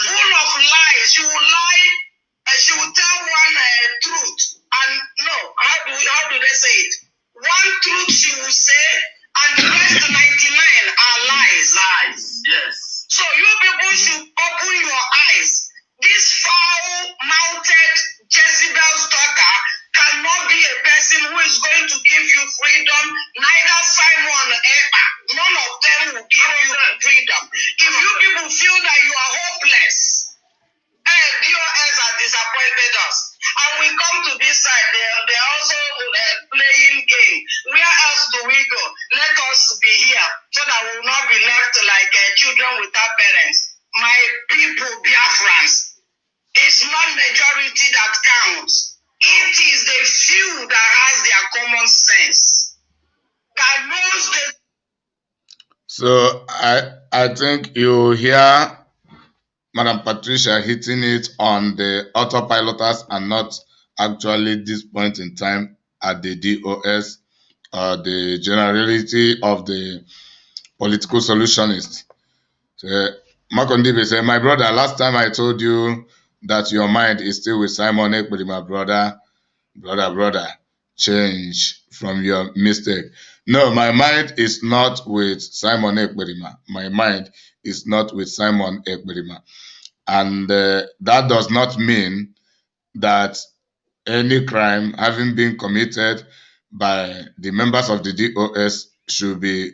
So I think you hear Madam Patricia hitting it on the autopiloters and not actually this point in time at the DOS or the generality of the political solutionists. So, Makondibe said, my brother, last time I told you that your mind is still with Simon Ekperi, my brother, change from your mistake. No, my mind is not with Simon Ekperima. My mind is not with Simon Ekperima. And that does not mean that any crime having been committed by the members of the DOS should be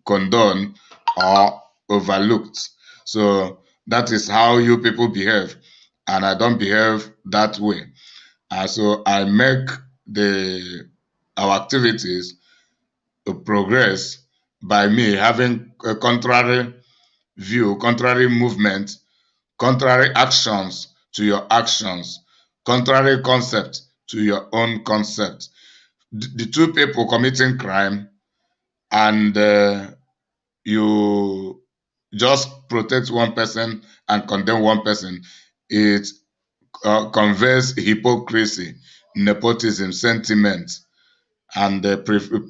condoned or overlooked. So that is how you people behave, and I don't behave that way. So I make our activities progress by me having a contrary view, contrary movement, contrary actions to your actions, contrary concept to your own concept. The two people committing crime, and you just protect one person and condemn one person, it conveys hypocrisy, nepotism, sentiment, and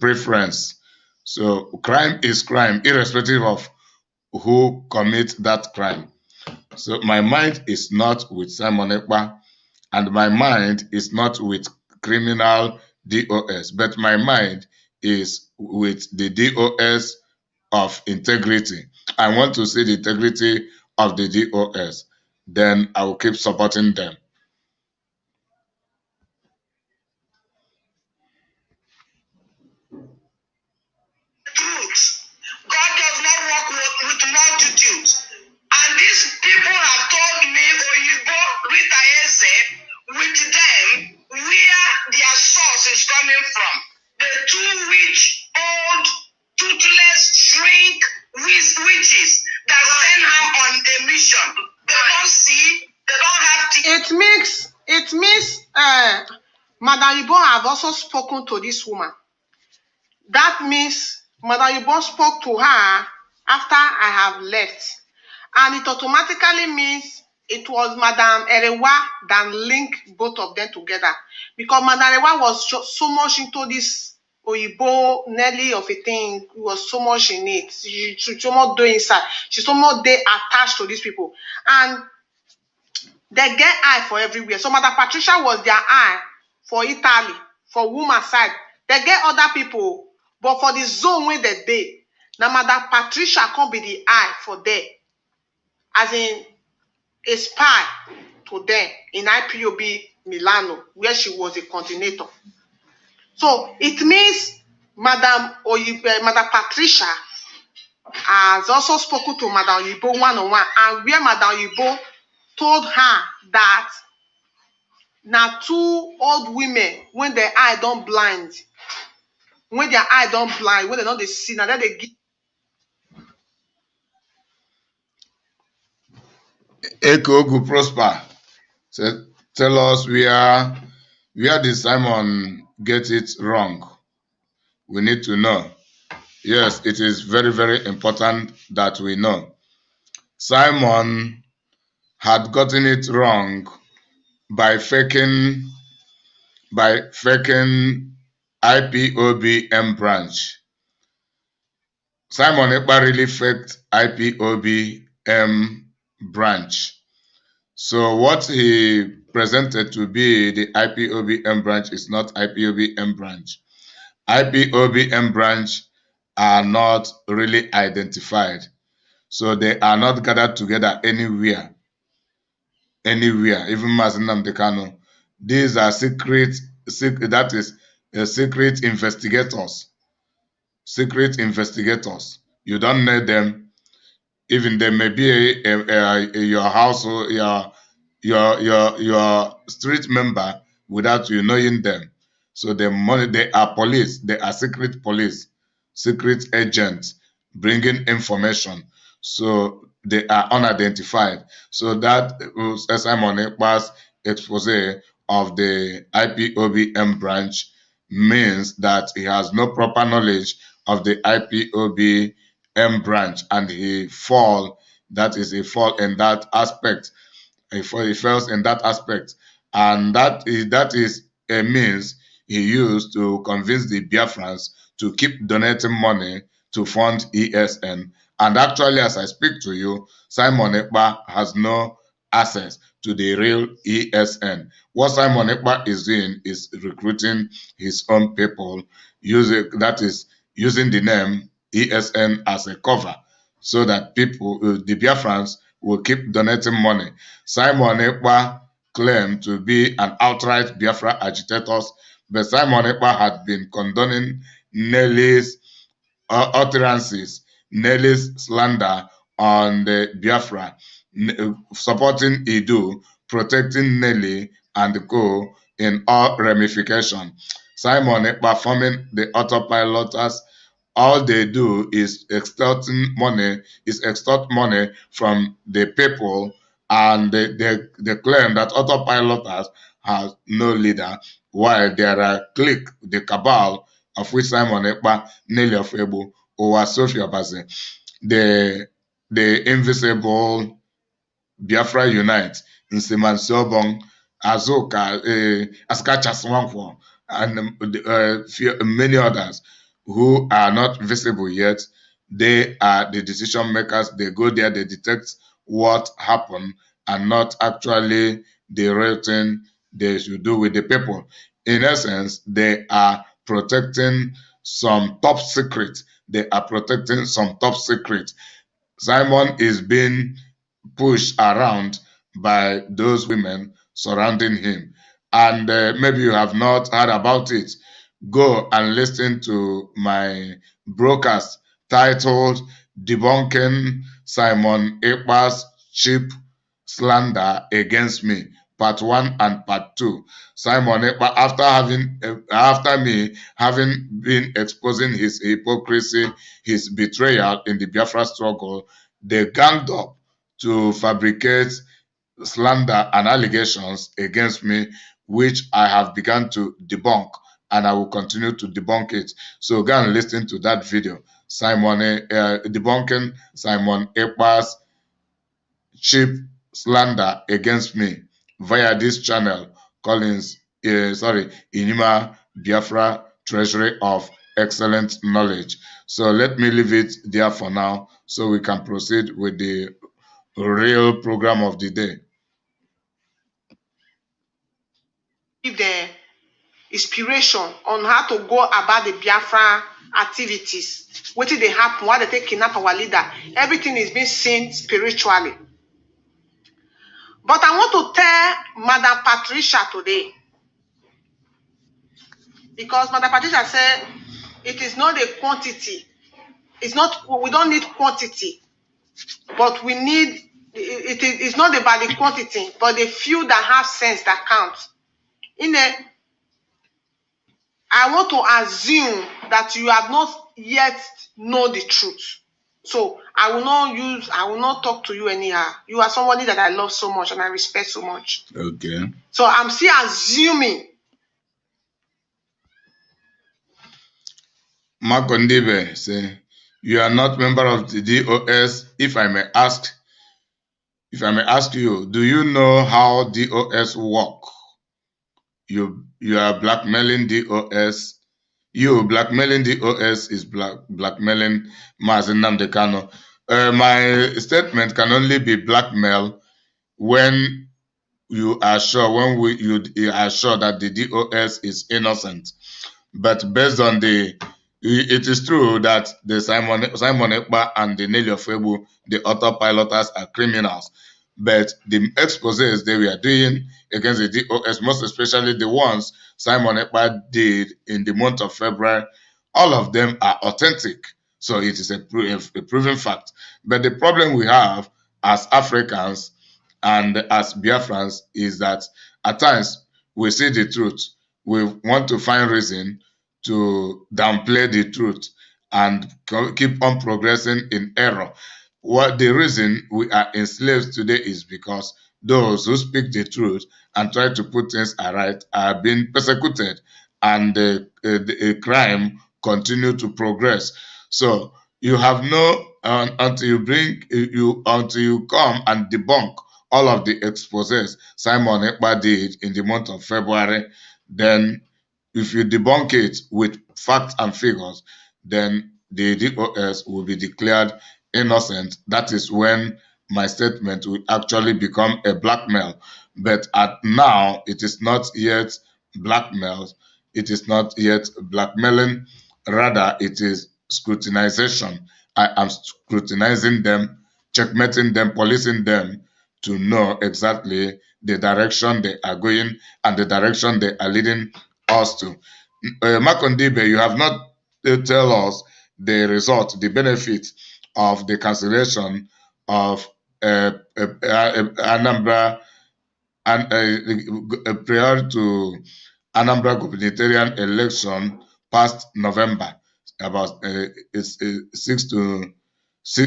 preference. So crime is crime, irrespective of who commits that crime. So my mind is not with Simon Ekpa, and my mind is not with criminal DOS, but my mind is with the DOS of integrity. I want to see the integrity of the DOS. Then I will keep supporting them.
Truth. God does not work with multitudes. And these people have told me, Oyibo, Rita Eze, with them, where their source is coming from. The two rich, old, toothless, shrink witches that send her on a mission. They don't see, they don't have to.
It means Madam Ibo have also spoken to this woman. That means Madam Ibo spoke to her after I have left. And it automatically means it was Madam Erewa that linked both of them together. Because Madam Erewa was so much into this Oyibo Nelly of a thing, was so much in it. She so much doing inside. She's so much they attached to these people. And they get eye for everywhere. So Madam Patricia was their eye for Italy, for woman side. They get other people, but for the zone where they dey, now Madam Patricia can't be the eye for them, as in a spy to them in IPOB Milano, where she was a coordinator. So it means Madam Patricia has also spoken to Madam Oyibo one-on-one, and where Madam Oyibo told her that now two old women, when their eye don't blind, when they don't they see, now that they give.
Ekogu Prosper, tell us where did Simon get it wrong? We need to know. Yes, it is very, very important that we know. Simon had gotten it wrong by faking IPOB M branch. Simon Ekpa really faked IPOB M branch. So what he presented to be the IPOB M branch is not IPOB M branch. IPOB M branch are not really identified. So they are not gathered together anywhere. Even Mazinam Dekano. These are secret investigators. Secret investigators. You don't know them. Even they may be your household, your street member without you knowing them. So they are police. They are secret police, secret agents bringing information. So they are unidentified. So that Simon Ekpa's expose of the IPOB M branch means that he has no proper knowledge of the IPOB M branch, and he fall. That is a fall in that aspect. He fails in that aspect, and that is a means he used to convince the Biafrans to keep donating money to fund ESN. And actually, as I speak to you, Simon Ekpa has no access to the real ESN. What Simon Ekpa is doing is recruiting his own people, using the name ESN as a cover, so that people, the Biafrans, will keep donating money. Simon Ekpa claimed to be an outright Biafra agitator, but Simon Ekpa had been condoning Nelly's utterances, Nelly's slander on the Biafra, supporting Idu, protecting Nelly and co in all ramifications. Simon Ekpa forming the autopiloters. All they do is extort money from the people, and they claim that autopiloters have no leader, while there are clique, the cabal, of which Simon Ekpa, Nelly of Ebu, Owa Sophia Baze, the invisible Biafra Unite, Nsiman Sobong, Azoka, Askacha Swankwo, and many others who are not visible yet. They are the decision makers. They go there, they detect what happened, and not actually the real thing they should do with the people. In essence, they are protecting some top secret. They are protecting some top secret. Simon is being pushed around by those women surrounding him. And maybe you have not heard about it. Go and listen to my broadcast titled Debunking Simon Ekpa's Cheap Slander Against Me, Part 1 and Part 2. Simon Ekpa, after me having been exposing his hypocrisy, his betrayal in the Biafra struggle, they ganged up to fabricate slander and allegations against me, which I have begun to debunk, and I will continue to debunk it. So go and listen to that video, debunking Simon Ekpa's cheap slander against me, via this channel, Inima Biafra Treasury of Excellent Knowledge. So let me leave it there for now, so we can proceed with the real program of the day.
Give the inspiration on how to go about the Biafra activities. What did they happen? Why they take kidnap our leader? Everything is being seen spiritually. But I want to tell Madam Patricia today, because Madam Patricia said it is not a quantity. We don't need quantity, but we need, it's not about the quantity, but the few that have sense that counts. I want to assume that you have not yet know the truth. So I will not talk to you anyhow. You are somebody that I love so much and I respect so much.
Okay.
So I'm still assuming.
Makondibe say, you are not member of the DOS. If I may ask you, do you know how DOS work? You are blackmailing DOS. You blackmailing DOS is blackmailing Mazen Nnamdi Kanu. My statement can only be blackmail when you are sure, you are sure that the DOS is innocent. But based on it is true that the Simon Ekpa and the Nelly of Ebu, the autopiloters, are criminals. But the exposés they were doing against the DOS, most especially the ones Simon Ekpa did in the month of February, all of them are authentic. So it is a proven fact. But the problem we have as Africans and as Biafrans is that at times we see the truth. We want to find reason to downplay the truth and keep on progressing in error. What the reason we are enslaved today is because those who speak the truth and try to put things aright are being persecuted, and the crime continue to progress. So You have no until you come and debunk all of the exposés Simon Ekpa did in the month of February. Then, if you debunk it with facts and figures, then the DOS will be declared innocent. That is when my statement will actually become a blackmail. But at now, it is not yet blackmail. It is not yet blackmailing. Rather, it is scrutinization. I am scrutinizing them, checkmating them, policing them to know exactly the direction they are going and the direction they are leading us to. Makondibe, you have not tell us the result, the benefit of the cancellation of Anambra and prior to Anambra gubernatorial election past November, about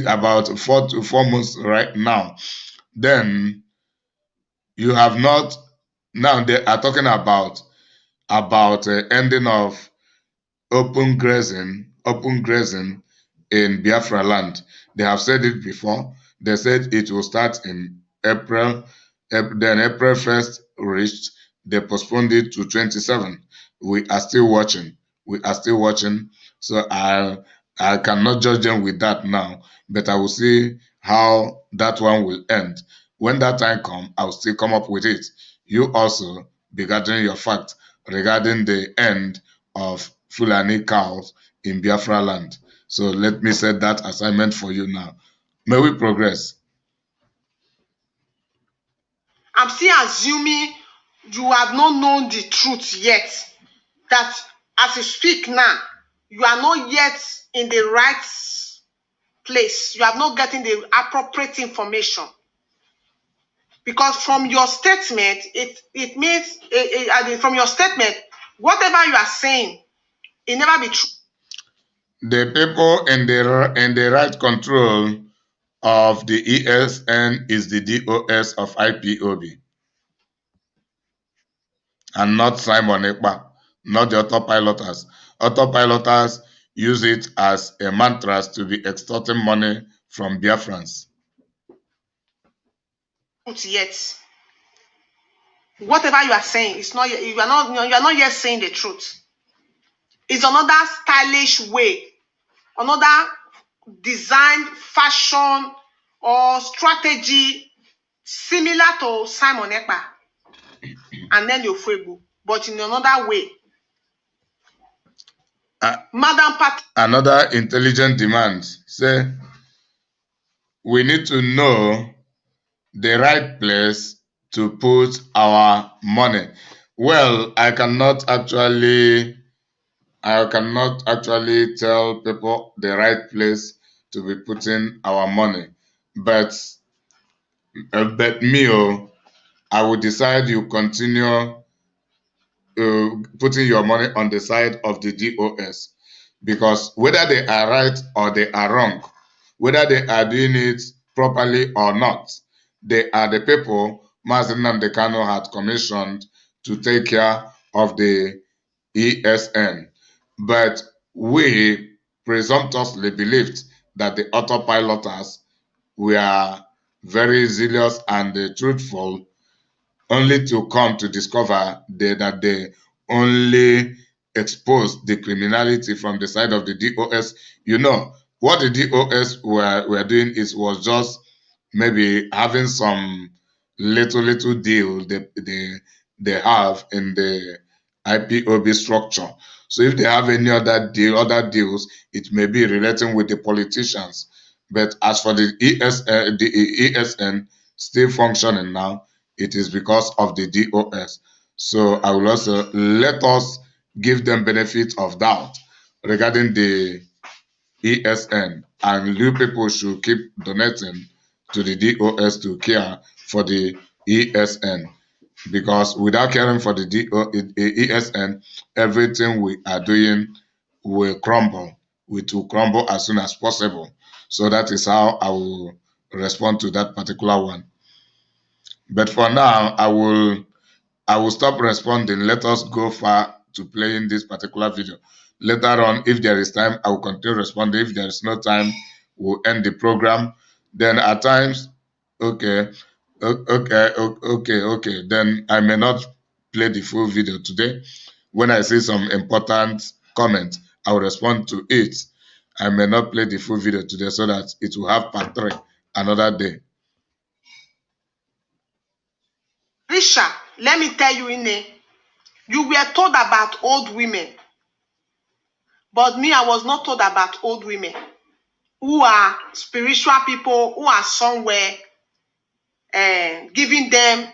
about 4 months right now. Then you have not. Now they are talking about ending of open grazing in Biafra land. They have said it before. They said it will start in April. Then April 1st reached. They postponed it to 27. We are still watching. So I cannot judge them with that now, but I will see how that one will end. When that time comes, I will still come up with it. You also be gathering your facts regarding the end of Fulani cows in Biafra land. So let me set that assignment for you now. May we progress.
I'm still assuming you have not known the truth yet. That as you speak now, you are not yet in the right place. You have not getting the appropriate information. Because from your statement, it means from your statement, whatever you are saying, it never be true.
The people in the right control of the ESN is the DOS of IPOB, and not Simon Ekpa, not the autopiloters. Autopiloters use it as a mantra to be extorting money from Biafrans.
Yet, whatever you are saying, you are not yet saying the truth. It's another stylish way, another design, fashion, or strategy similar to Simon Ekpa and then Ofuegbu, but in another way. Madam Pat.
Another intelligent demand say we need to know the right place to put our money. Well, I cannot actually tell people the right place to be putting our money, but me, I would decide you continue putting your money on the side of the DOS, because whether they are right or they are wrong, whether they are doing it properly or not, they are the people Mazi Nnamdi Kanu had commissioned to take care of the ESN. But we presumptuously believed that the autopiloters were very zealous and truthful, only to come to discover that they only exposed the criminality from the side of the DOS. You know, what the DOS were doing was just maybe having some little deal they have in the IPOB structure. So if they have any other deals, it may be relating with the politicians. But as for the ESN still functioning now, it is because of the DOS. So I will also let us give them benefit of doubt regarding the ESN, and you people should keep donating to the DOS to care for the ESN, because without caring for the ESN, everything we are doing will crumble. It will crumble as soon as possible. So that is how I will respond to that particular one. But for now, I will stop responding. Let us go far to playing this particular video. Later on, if there is time, I will continue responding. If there is no time, we'll end the program. Then at times, okay, then I may not play the full video today. When I see some important comment, I will respond to it. I may not play the full video today so that it will have part 3 another day.
Risha, let me tell you, Ine, you were told about old women. But me, I was not told about old women who are spiritual people, who are somewhere giving them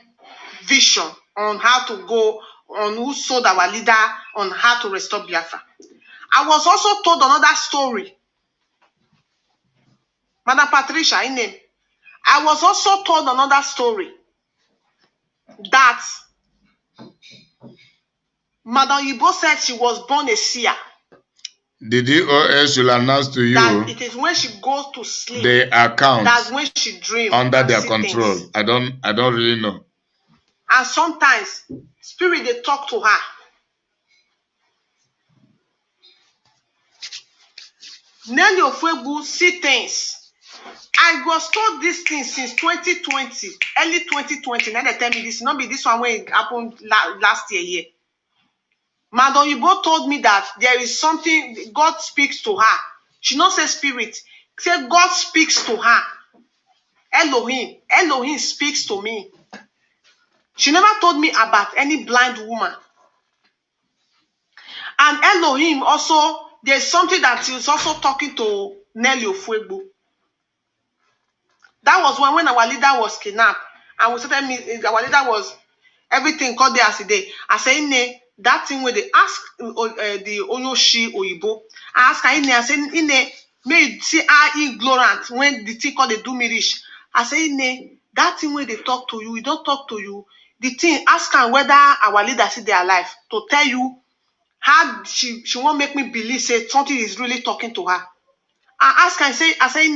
vision on how to go, on who sold our leader, on how to restore Biafra. I was also told another story. Madam Patricia, Ine, I was also told another story that Madam Yibo said she was born a seer.
The DOS will announce to you
that it is when she goes to sleep,
the account
that's when she dreams
under their control.
Things.
I don't really know.
And sometimes spirit they talk to her. Nelly Ofegbu see things. I was told this thing since 2020, early 2020. Now they tell me this, not be this one when it happened last year. Madam Yibo told me that there is something God speaks to her. She not say spirit. Say God speaks to her. Elohim speaks to me. She never told me about any blind woman. And Elohim also, there's something that he was also talking to Nelly Ofegbu. That was when our leader was kidnapped. And we started our leader was everything called there as a day. I say, that thing where they ask the Onyoshi Oyibo. I ask her, I say, may you see how ignorant when the thing called they do me rich. I say, that thing where they talk to you, it don't talk to you. The thing, ask her whether our leader see their life to tell you how she won't make me believe say something is really talking to her. I ask her, I say,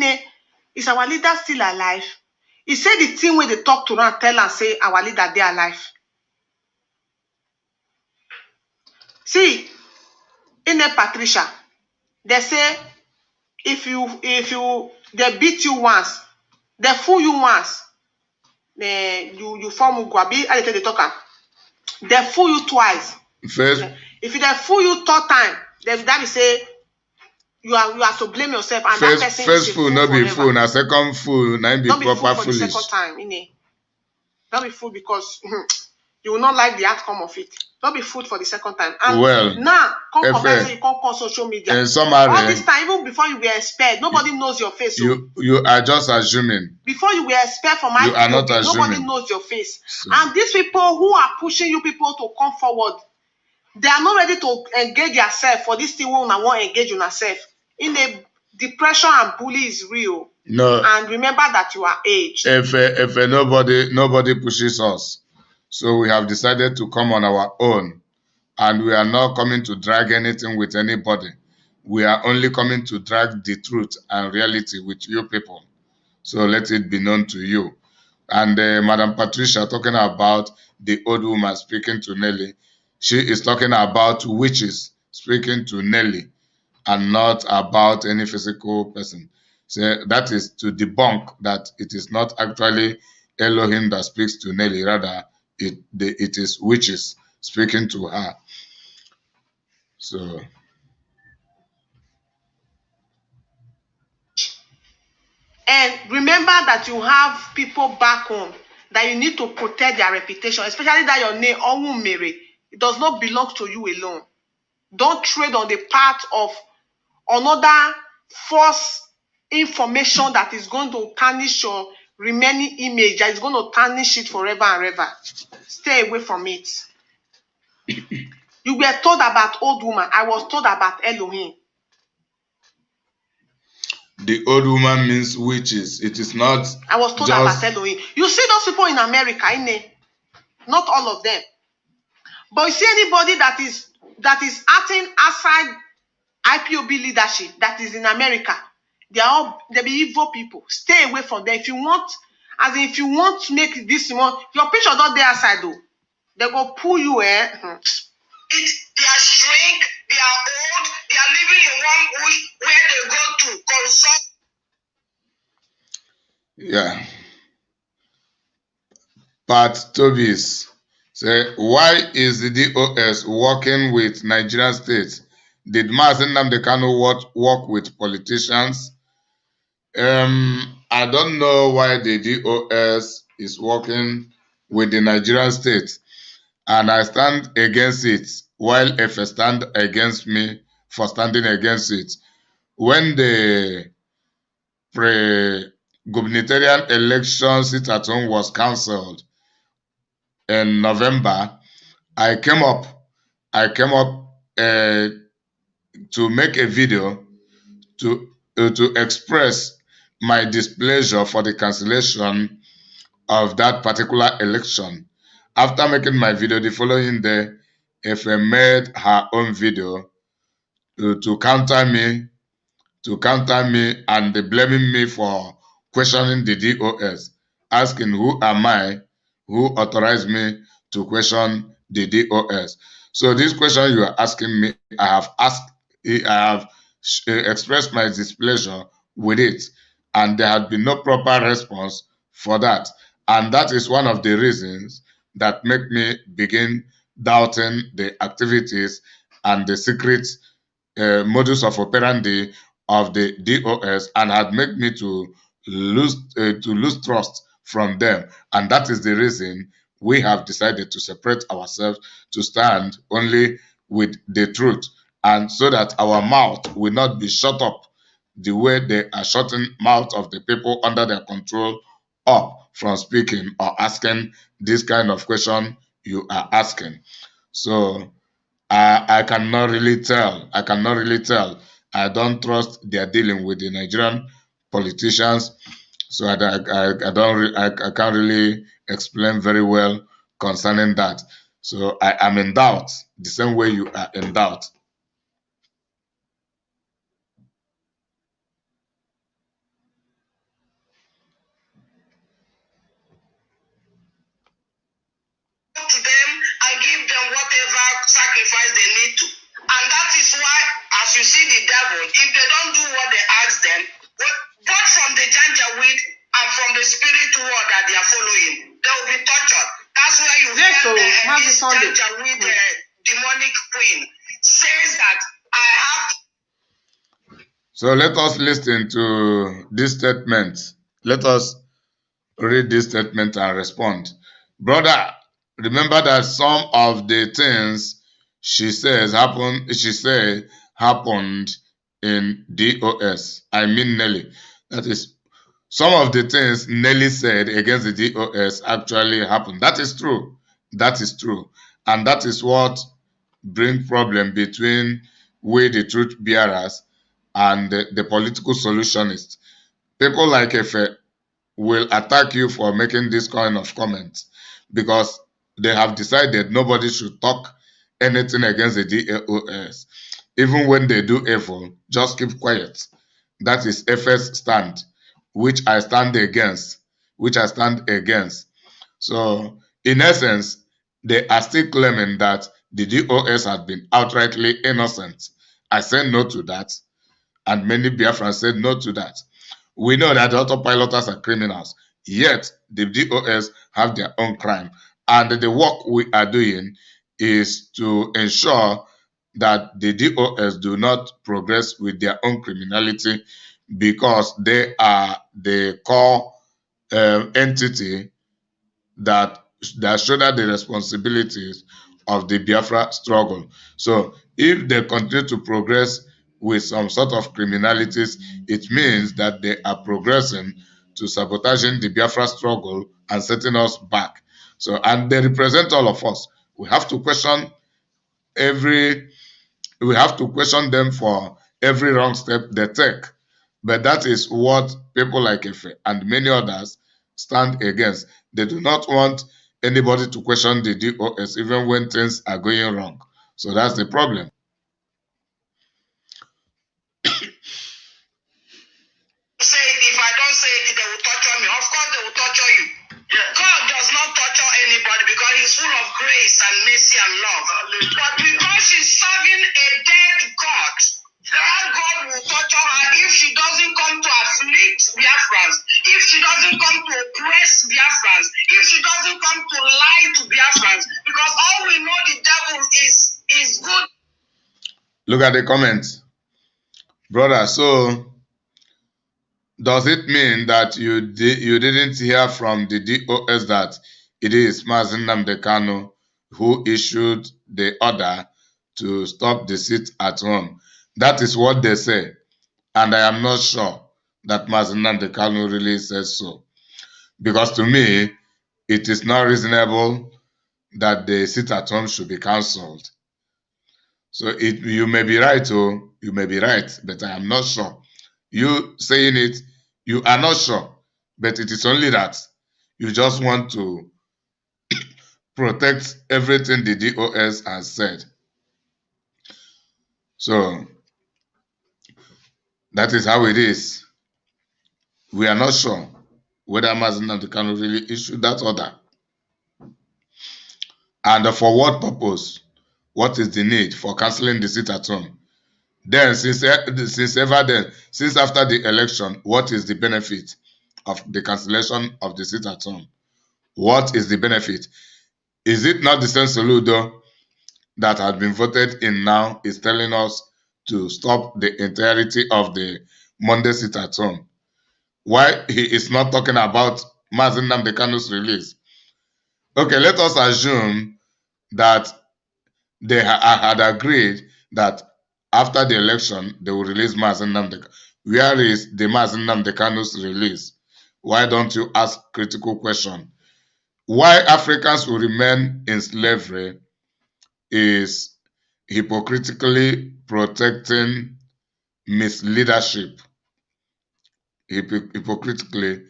is our leader still alive? He said the thing where they talk to her and tell her, say our leader they alive. See, in the Patricia, they say if they beat you once, they fool you once, you form Ugwabi, I tell the talker. They fool you twice.
First,
if they fool you 3rd time, that is say you are to blame yourself. And that person
first fool not be fool, now second fool, now be proper
fool for
foolish.
the 2nd time, not be fool because you will not like the outcome of it. Don't be fooled for the 2nd time. And
well,
now, come you come on social media.
In summary,
all this time, even before you were expelled, nobody knows your face.
You are just assuming.
Before you were expelled from IPOB,
are not assuming.
Nobody knows your face. So. And these people who are pushing you people to come forward, they are not ready to engage yourself for this thing when I want to engage yourself. In the depression and bully is real.
No.
And remember that you are aged.
If nobody pushes us. So we have decided to come on our own, and we are not coming to drag anything with anybody. We are only coming to drag the truth and reality with you people. So let it be known to you. And Madam Patricia talking about the old woman speaking to Nelly. She is talking about witches speaking to Nelly and not about any physical person. So that is to debunk that it is not actually Elohim that speaks to Nelly, rather it is witches speaking to her. So
and remember that you have people back home that you need to protect their reputation, especially that your name Onwumere, it does not belong to you alone. Don't trade on the part of another false information that is going to tarnish your remaining image, that is going to tarnish it forever and ever. Stay away from it. You were told about old woman. I was told about Elohim.
The old woman means witches. It is not.
I was told about Elohim. You see those people in America, not all of them. But you see anybody that is acting outside IPOB leadership that is in America, they be evil people. Stay away from them. If you want to make this one, your picture not there outside though. They go pull you
They are shrink, they are old, they are living in one bush where they go to consult.
Yeah. Pat Tobis say, why is the DOS working with Nigerian states? Did Mazen Nnamdi Kanu work with politicians? I don't know why the DOS is working with the Nigerian state, and I stand against it, while Efe stand against me for standing against it. When the pre-gubernatorial election sit-at-home was cancelled in November, I came up to make a video to express my displeasure for the cancellation of that particular election. After making my video, the following day, Efe made her own video to counter me and blaming me for questioning the DOS, asking who am I, who authorized me to question the DOS. So this question you are asking me, I have expressed my displeasure with it, and there had been no proper response for that. And that is one of the reasons that make me begin doubting the activities and the secret modus of operandi of the DOS, and had made me to lose trust from them. And that is the reason we have decided to separate ourselves, to stand only with the truth, and so that our mouth will not be shut up the way they are shutting mouth of the people under their control up from speaking or asking this kind of question you are asking. So I cannot really tell. I don't trust their dealing with the Nigerian politicians, so I can't really explain very well concerning that. So I am in doubt, the same way you are in doubt.
To them and give them whatever sacrifice they need to. And that is why, as you see the devil, if they don't do what they ask them, both from the Janjaweed and from the spirit world that they are following, they will be tortured. That's why you hear this Janjaweed demonic queen says that I have to.
So let us listen to this statement. Let us read this statement and respond. Brother, remember that some of the things she said happened in DOS. I mean Nelly. That is, some of the things Nelly said against the DOS actually happened. That is true. That is true. And that is what brings problem between we, the truth bearers, and the political solutionists. People like Efe will attack you for making this kind of comments because they have decided nobody should talk anything against the DOS. Even when they do evil, just keep quiet. That is Efe's stand, which I stand against. So, in essence, they are still claiming that the DOS had been outrightly innocent. I said no to that, and many Biafrans said no to that. We know that the autopiloters are criminals, yet the DOS have their own crime. And the work we are doing is to ensure that the DOS do not progress with their own criminality, because they are the core entity that shoulder the responsibilities of the Biafra struggle. So if they continue to progress with some sort of criminalities, it means that they are progressing to sabotaging the Biafra struggle and setting us back. So, and they represent all of us. We have to question them for every wrong step they take. But that is what people like Efe and many others stand against. They do not want anybody to question the DOS even when things are going wrong. So that's the problem.
Say it, if I don't say it, they will torture me. Of course, they will torture you. Yeah. God does not torture anybody because He's is full of grace and mercy and love. But because she's serving a dead God, that God will torture her if she doesn't come to afflict Biafrans, if she doesn't come to oppress Biafrans, if she doesn't come to lie to Biafrans, because all we know the devil is good.
Look at the comments. Brother, so does it mean that you didn't hear from the DOS that it is Mazi Nnamdi Kanu who issued the order to stop the sit at home? That is what they say. And I am not sure that Mazi Nnamdi Kanu really says so. Because to me, it is not reasonable that the sit at home should be cancelled. So you may be right, oh, you may be right, but I am not sure. You saying it, you are not sure, but it is only that you just want to protect everything the DOS has said. So that is how it is. We are not sure whether Mazi Nnamdi Kanu really issued that order. And for what purpose? What is the need for cancelling the sit at home? Then, since after the election, what is the benefit of the cancellation of the sit at home? What is the benefit? Is it not the same Soludo that had been voted in now is telling us to stop the entirety of the Monday sit at home? Why he is not talking about Mazi Nnamdi Kanu's release? Okay, let us assume that they had agreed that after the election, they will release Mazi Nnamdi Kanu. Where is the Mazi Nnamdi Kanu's release? Why don't you ask critical question? Why Africans will remain in slavery is hypocritically protecting misleadership. Hypocritically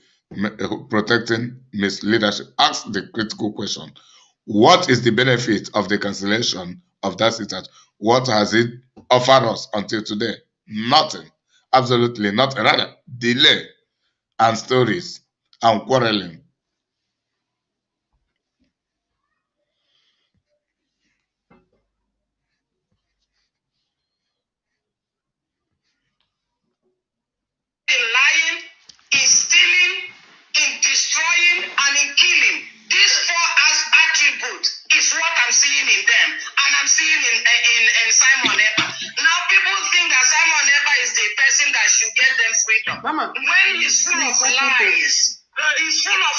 protecting misleadership. Ask the critical question. What is the benefit of the cancellation of that sit-at? What has it offered us until today? Nothing. Absolutely nothing. Rather, delay and stories and quarreling.
In lying, in stealing, in destroying, and in killing. These four as attributes is what I'm seeing in them, and I'm seeing in Simon Epa. Now people think that Simon Epa is the person that should get them freedom. Mama, when he's full of lies, he's full of.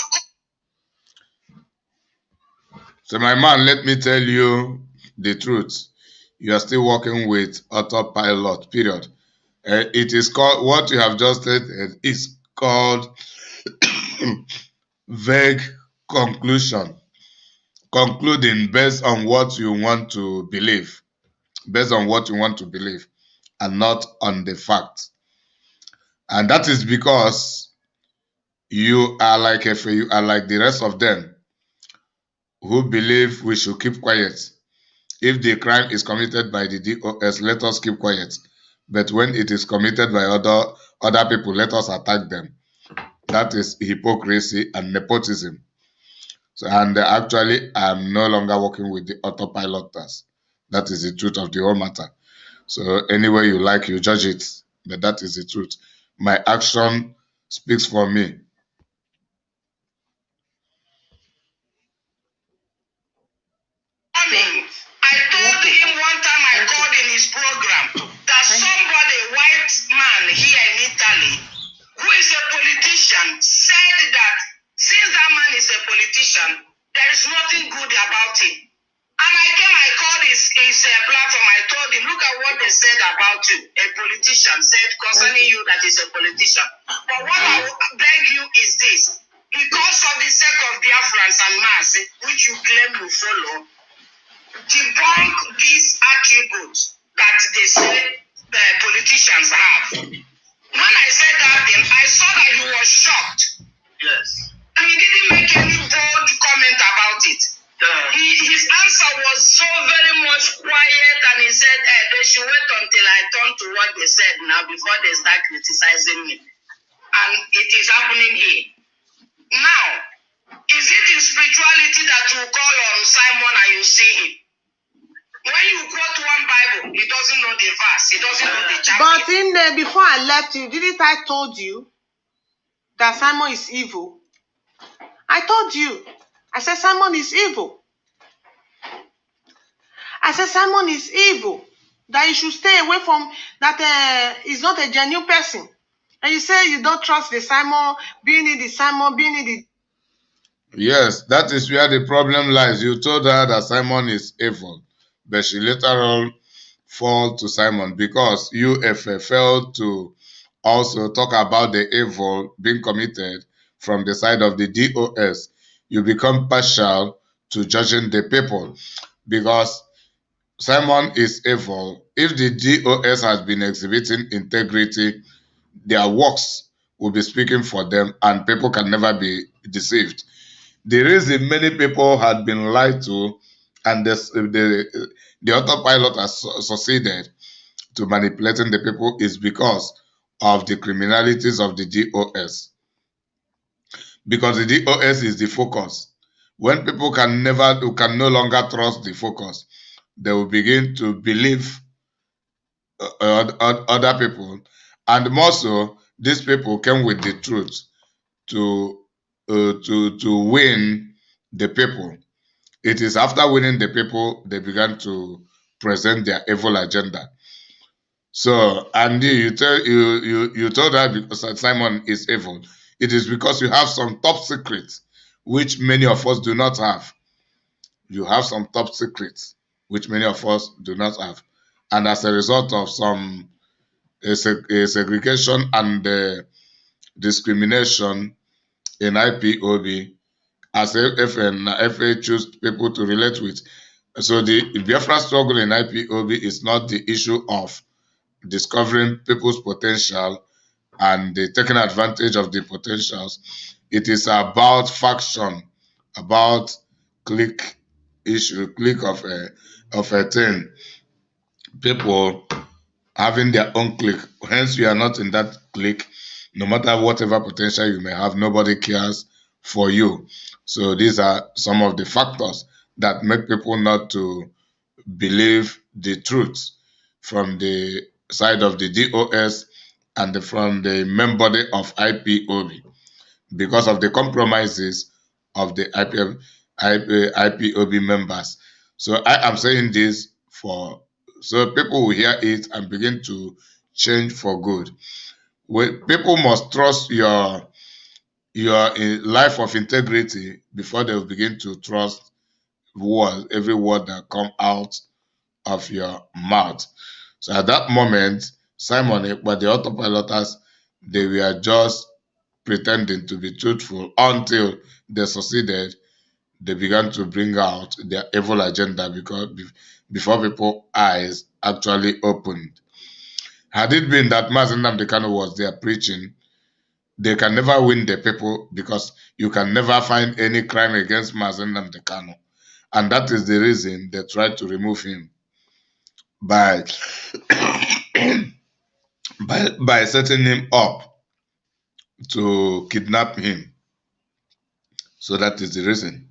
So my man, let me tell you the truth. You are still working with autopilot, period. It is called, what you have just said is called vague conclusion. Concluding based on what you want to believe. Based on what you want to believe and not on the fact. And that is because you are like Efe, you are like the rest of them who believe we should keep quiet. If the crime is committed by the DOS, let us keep quiet. But when it is committed by other people, let us attack them. That is hypocrisy and nepotism. So, and actually, I'm no longer working with the autopiloters. That is the truth of the whole matter. So any way you like, you judge it. But that is the truth. My action speaks for me.
I told him one time I called in his program that somebody, white man here in Italy, who is a politician, said that since that man is a politician, there is nothing good about him. And I called his platform, I told him, look at what they said about you. A politician said concerning you that is a politician. But what I beg you is this, because of the sake of Biafrans and Mazi, which you claim you follow, debunk these attributes that they say the politicians have. When I said that thing, I saw that he was shocked.
Yes.
And he didn't make any bold comment about it. His answer was so very much quiet, and he said, they should wait until I turn to what they said now before they start criticizing me. And it is happening here. Now, Is it in spirituality that you call on Simon and you see him? When you quote one Bible, he doesn't know the verse, he doesn't know the chapter.
But in there, before I left you, didn't I told you that Simon is evil? I told you. I said Simon is evil. I said Simon is evil. That you should stay away from, that he's not a genuine person. And you say you don't trust the Simon, being in the
Yes, that is where the problem lies. You told her that Simon is evil, but she later on fall to Simon because you, Efe, failed to also talk about the evil being committed from the side of the DOS. You become partial to judging the people because Simon is evil. If the DOS has been exhibiting integrity, their works will be speaking for them and people can never be deceived. The reason many people had been lied to and the autopilot has succeeded to manipulating the people is because of the criminalities of the DOS. Because the DOS is the focus. When people can no longer trust the focus, they will begin to believe other people. And more so, these people came with the truth to win the people. It is after winning the people they began to present their evil agenda. So, Andy, you told her because Simon is evil. It is because you have some top secrets which many of us do not have. You have some top secrets which many of us do not have, and as a result of some segregation and discrimination in IPOB, as Efe choose people to relate with. So the Biafra struggle in IPOB is not the issue of discovering people's potential and taking advantage of the potentials. It is about faction, about clique of a thing. People having their own clique. Hence, you are not in that clique. No matter whatever potential you may have, nobody cares for you. So these are some of the factors that make people not to believe the truth from the side of the DOS and from the main body of IPOB because of the compromises of the IPOB members. So I am saying this so people will hear it and begin to change for good. People must trust your life of integrity before they will begin to trust every word that come out of your mouth. So at that moment, Simon, but the autopiloters, they were just pretending to be truthful until they succeeded. They began to bring out their evil agenda before people's eyes actually opened. Had it been that Mazen Nnamdi Kanu was there preaching, they can never win the people because you can never find any crime against Mazen Nnamdi Kanu. And that is the reason they tried to remove him by setting him up to kidnap him. So that is the reason.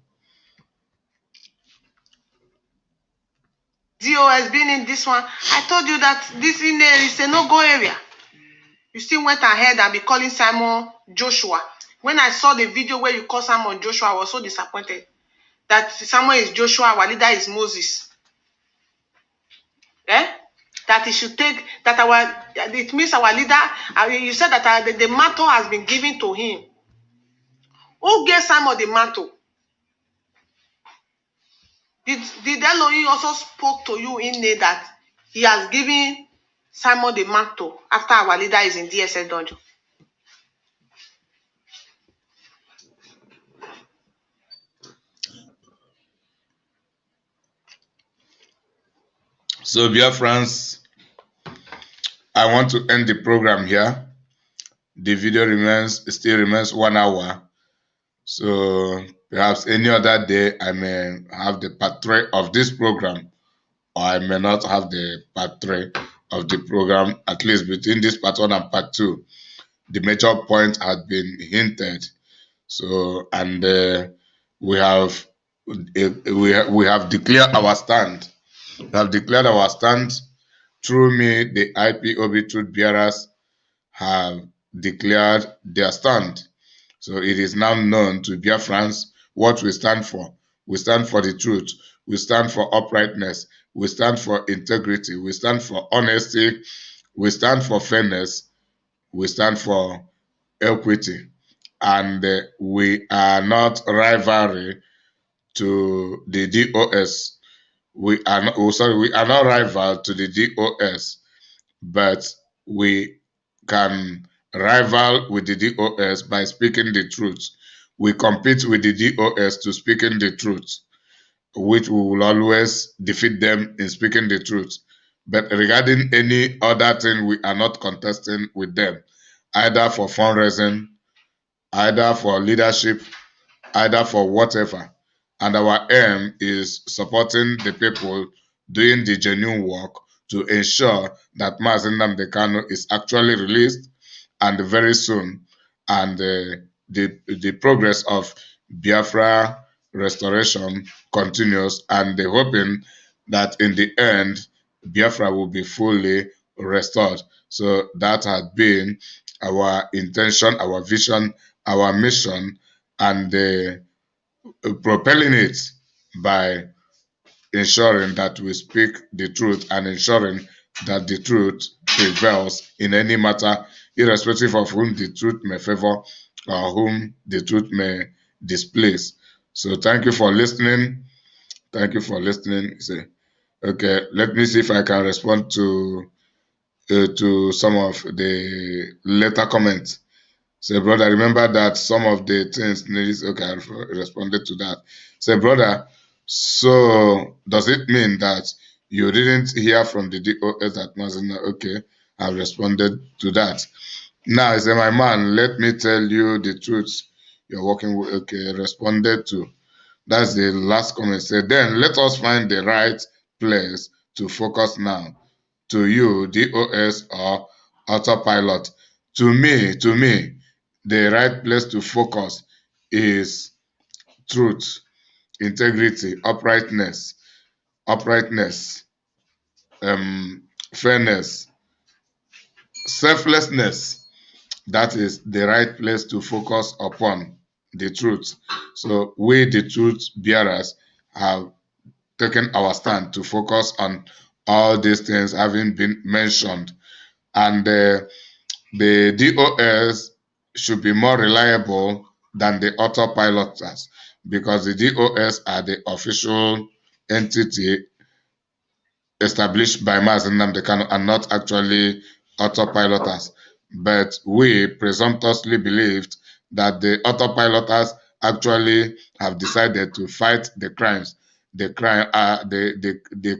DOS being in this one. I told you that this in there is a no-go area. You still went ahead and be calling Simon Joshua. When I saw the video where you call Simon Joshua, I was so disappointed that Simon is Joshua, our leader is Moses. That he should take that it means our leader. You said that the mantle has been given to him. Who gave Simon the mantle? Did Elohim also spoke to you in there that he has given Simon the mantle after our leader is in DSS dungeon?
So, dear friends, I want to end the program here. The video still remains 1 hour. So perhaps any other day I may have the part 3 of this program, or I may not have the part 3 of the program, at least between this part 1 and part 2. The major point had been hinted. So, and we have we have declared our stand. We have declared our stand. Through me, the IPOB Truth Bearers have declared their stand. So it is now known to Biafrans what we stand for. We stand for the truth. We stand for uprightness. We stand for integrity. We stand for honesty. We stand for fairness. We stand for equity. And we are not rivalry to the DOS. We are not, we are not rival to the DOS, but we can rival with the DOS by speaking the truth. We compete with the DOS to speaking the truth, which we will always defeat them in speaking the truth. But regarding any other thing, we are not contesting with them, either for fundraising, either for leadership, either for whatever. And our aim is supporting the people doing the genuine work to ensure that Mazi Nnamdi Kanu is actually released and very soon, and the progress of Biafra restoration continues, and they're hoping that in the end Biafra will be fully restored. So that has been our intention, our vision, our mission, and propelling it by ensuring that we speak the truth and ensuring that the truth prevails in any matter, irrespective of whom the truth may favor or whom the truth may displace. So thank you for listening. Thank you for listening. Okay, let me see if I can respond to some of the later comments. Say, brother, remember that some of the things needs. Okay, I responded to that. Say, brother, so does it mean that you didn't hear from the DOS that Mazina? Okay, I responded to that. Now, I say, my man, let me tell you the truth you're working with. Okay, responded to. That's the last comment. Say, then let us find the right place to focus now. To you, DOS or autopilot. To me, the right place to focus is truth, integrity, uprightness, fairness, selflessness. That is the right place to focus upon the truth. So we, the truth bearers, have taken our stand to focus on all these things having been mentioned. And the DOS should be more reliable than the autopiloters, because the DOS are the official entity established by Mazi Nnamdi Kanu and not actually autopiloters. But we presumptuously believed that the autopiloters actually have decided to fight the crimes, the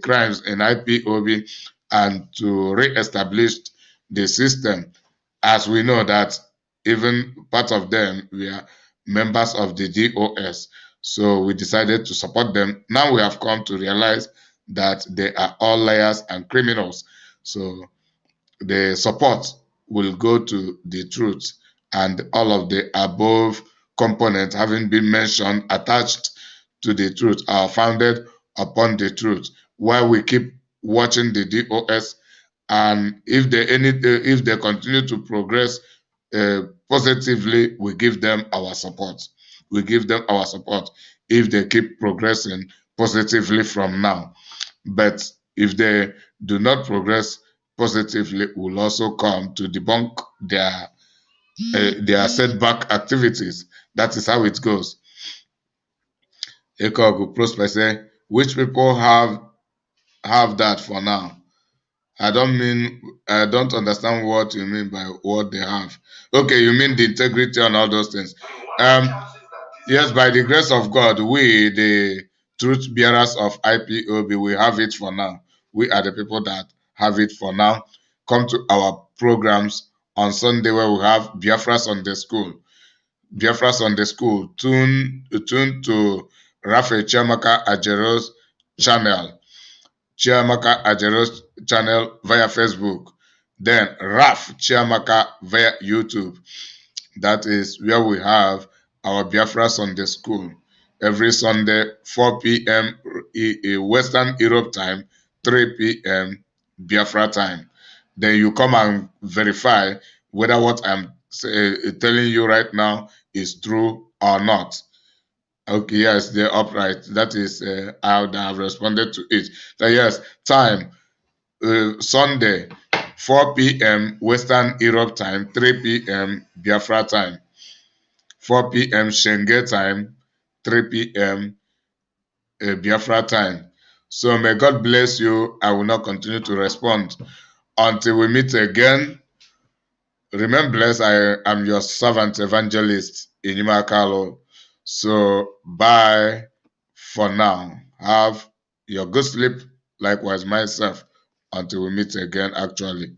crimes in IPOB, and to re-establish the system. As we know that even part of them were members of the DOS. So we decided to support them. Now we have come to realize that they are all liars and criminals. So the support will go to the truth, and all of the above components having been mentioned attached to the truth are founded upon the truth. While we keep watching the DOS, and if they continue to progress positively, we give them our support. We give them our support if they keep progressing positively from now. But if they do not progress positively, we'll also come to debunk their setback activities. That is how it goes. Ekogu Prosper say, which people have that for now? I don't understand what you mean by what they have. Okay, you mean the integrity and all those things. Yes, by the grace of God, we, the truth bearers of IPOB, we have it for now. We are the people that have it for now. Come to our programs on Sunday where we have Biafra Sunday School. Biafra Sunday School, tune to Rafael Chiamaka Ajero's channel. Chiamaka Ajero's channel via Facebook. Then Raf Chiamaka via YouTube. That is where we have our Biafra Sunday School every Sunday, 4 p.m. Western Europe time, 3 p.m. Biafra time. Then you come and verify whether what I'm telling you right now is true or not. Okay, yes, they're upright. That is how they have responded to it. That yes, time, Sunday, 4 p.m. Western Europe time, 3 p.m. Biafra time, 4 p.m. Schengen time, 3 p.m. Biafra time. So may God bless you. I will not continue to respond until we meet again. Remain blessed. I am your servant evangelist, Inyima Kalo. So bye for now. Have your good sleep, likewise myself, until we meet again actually.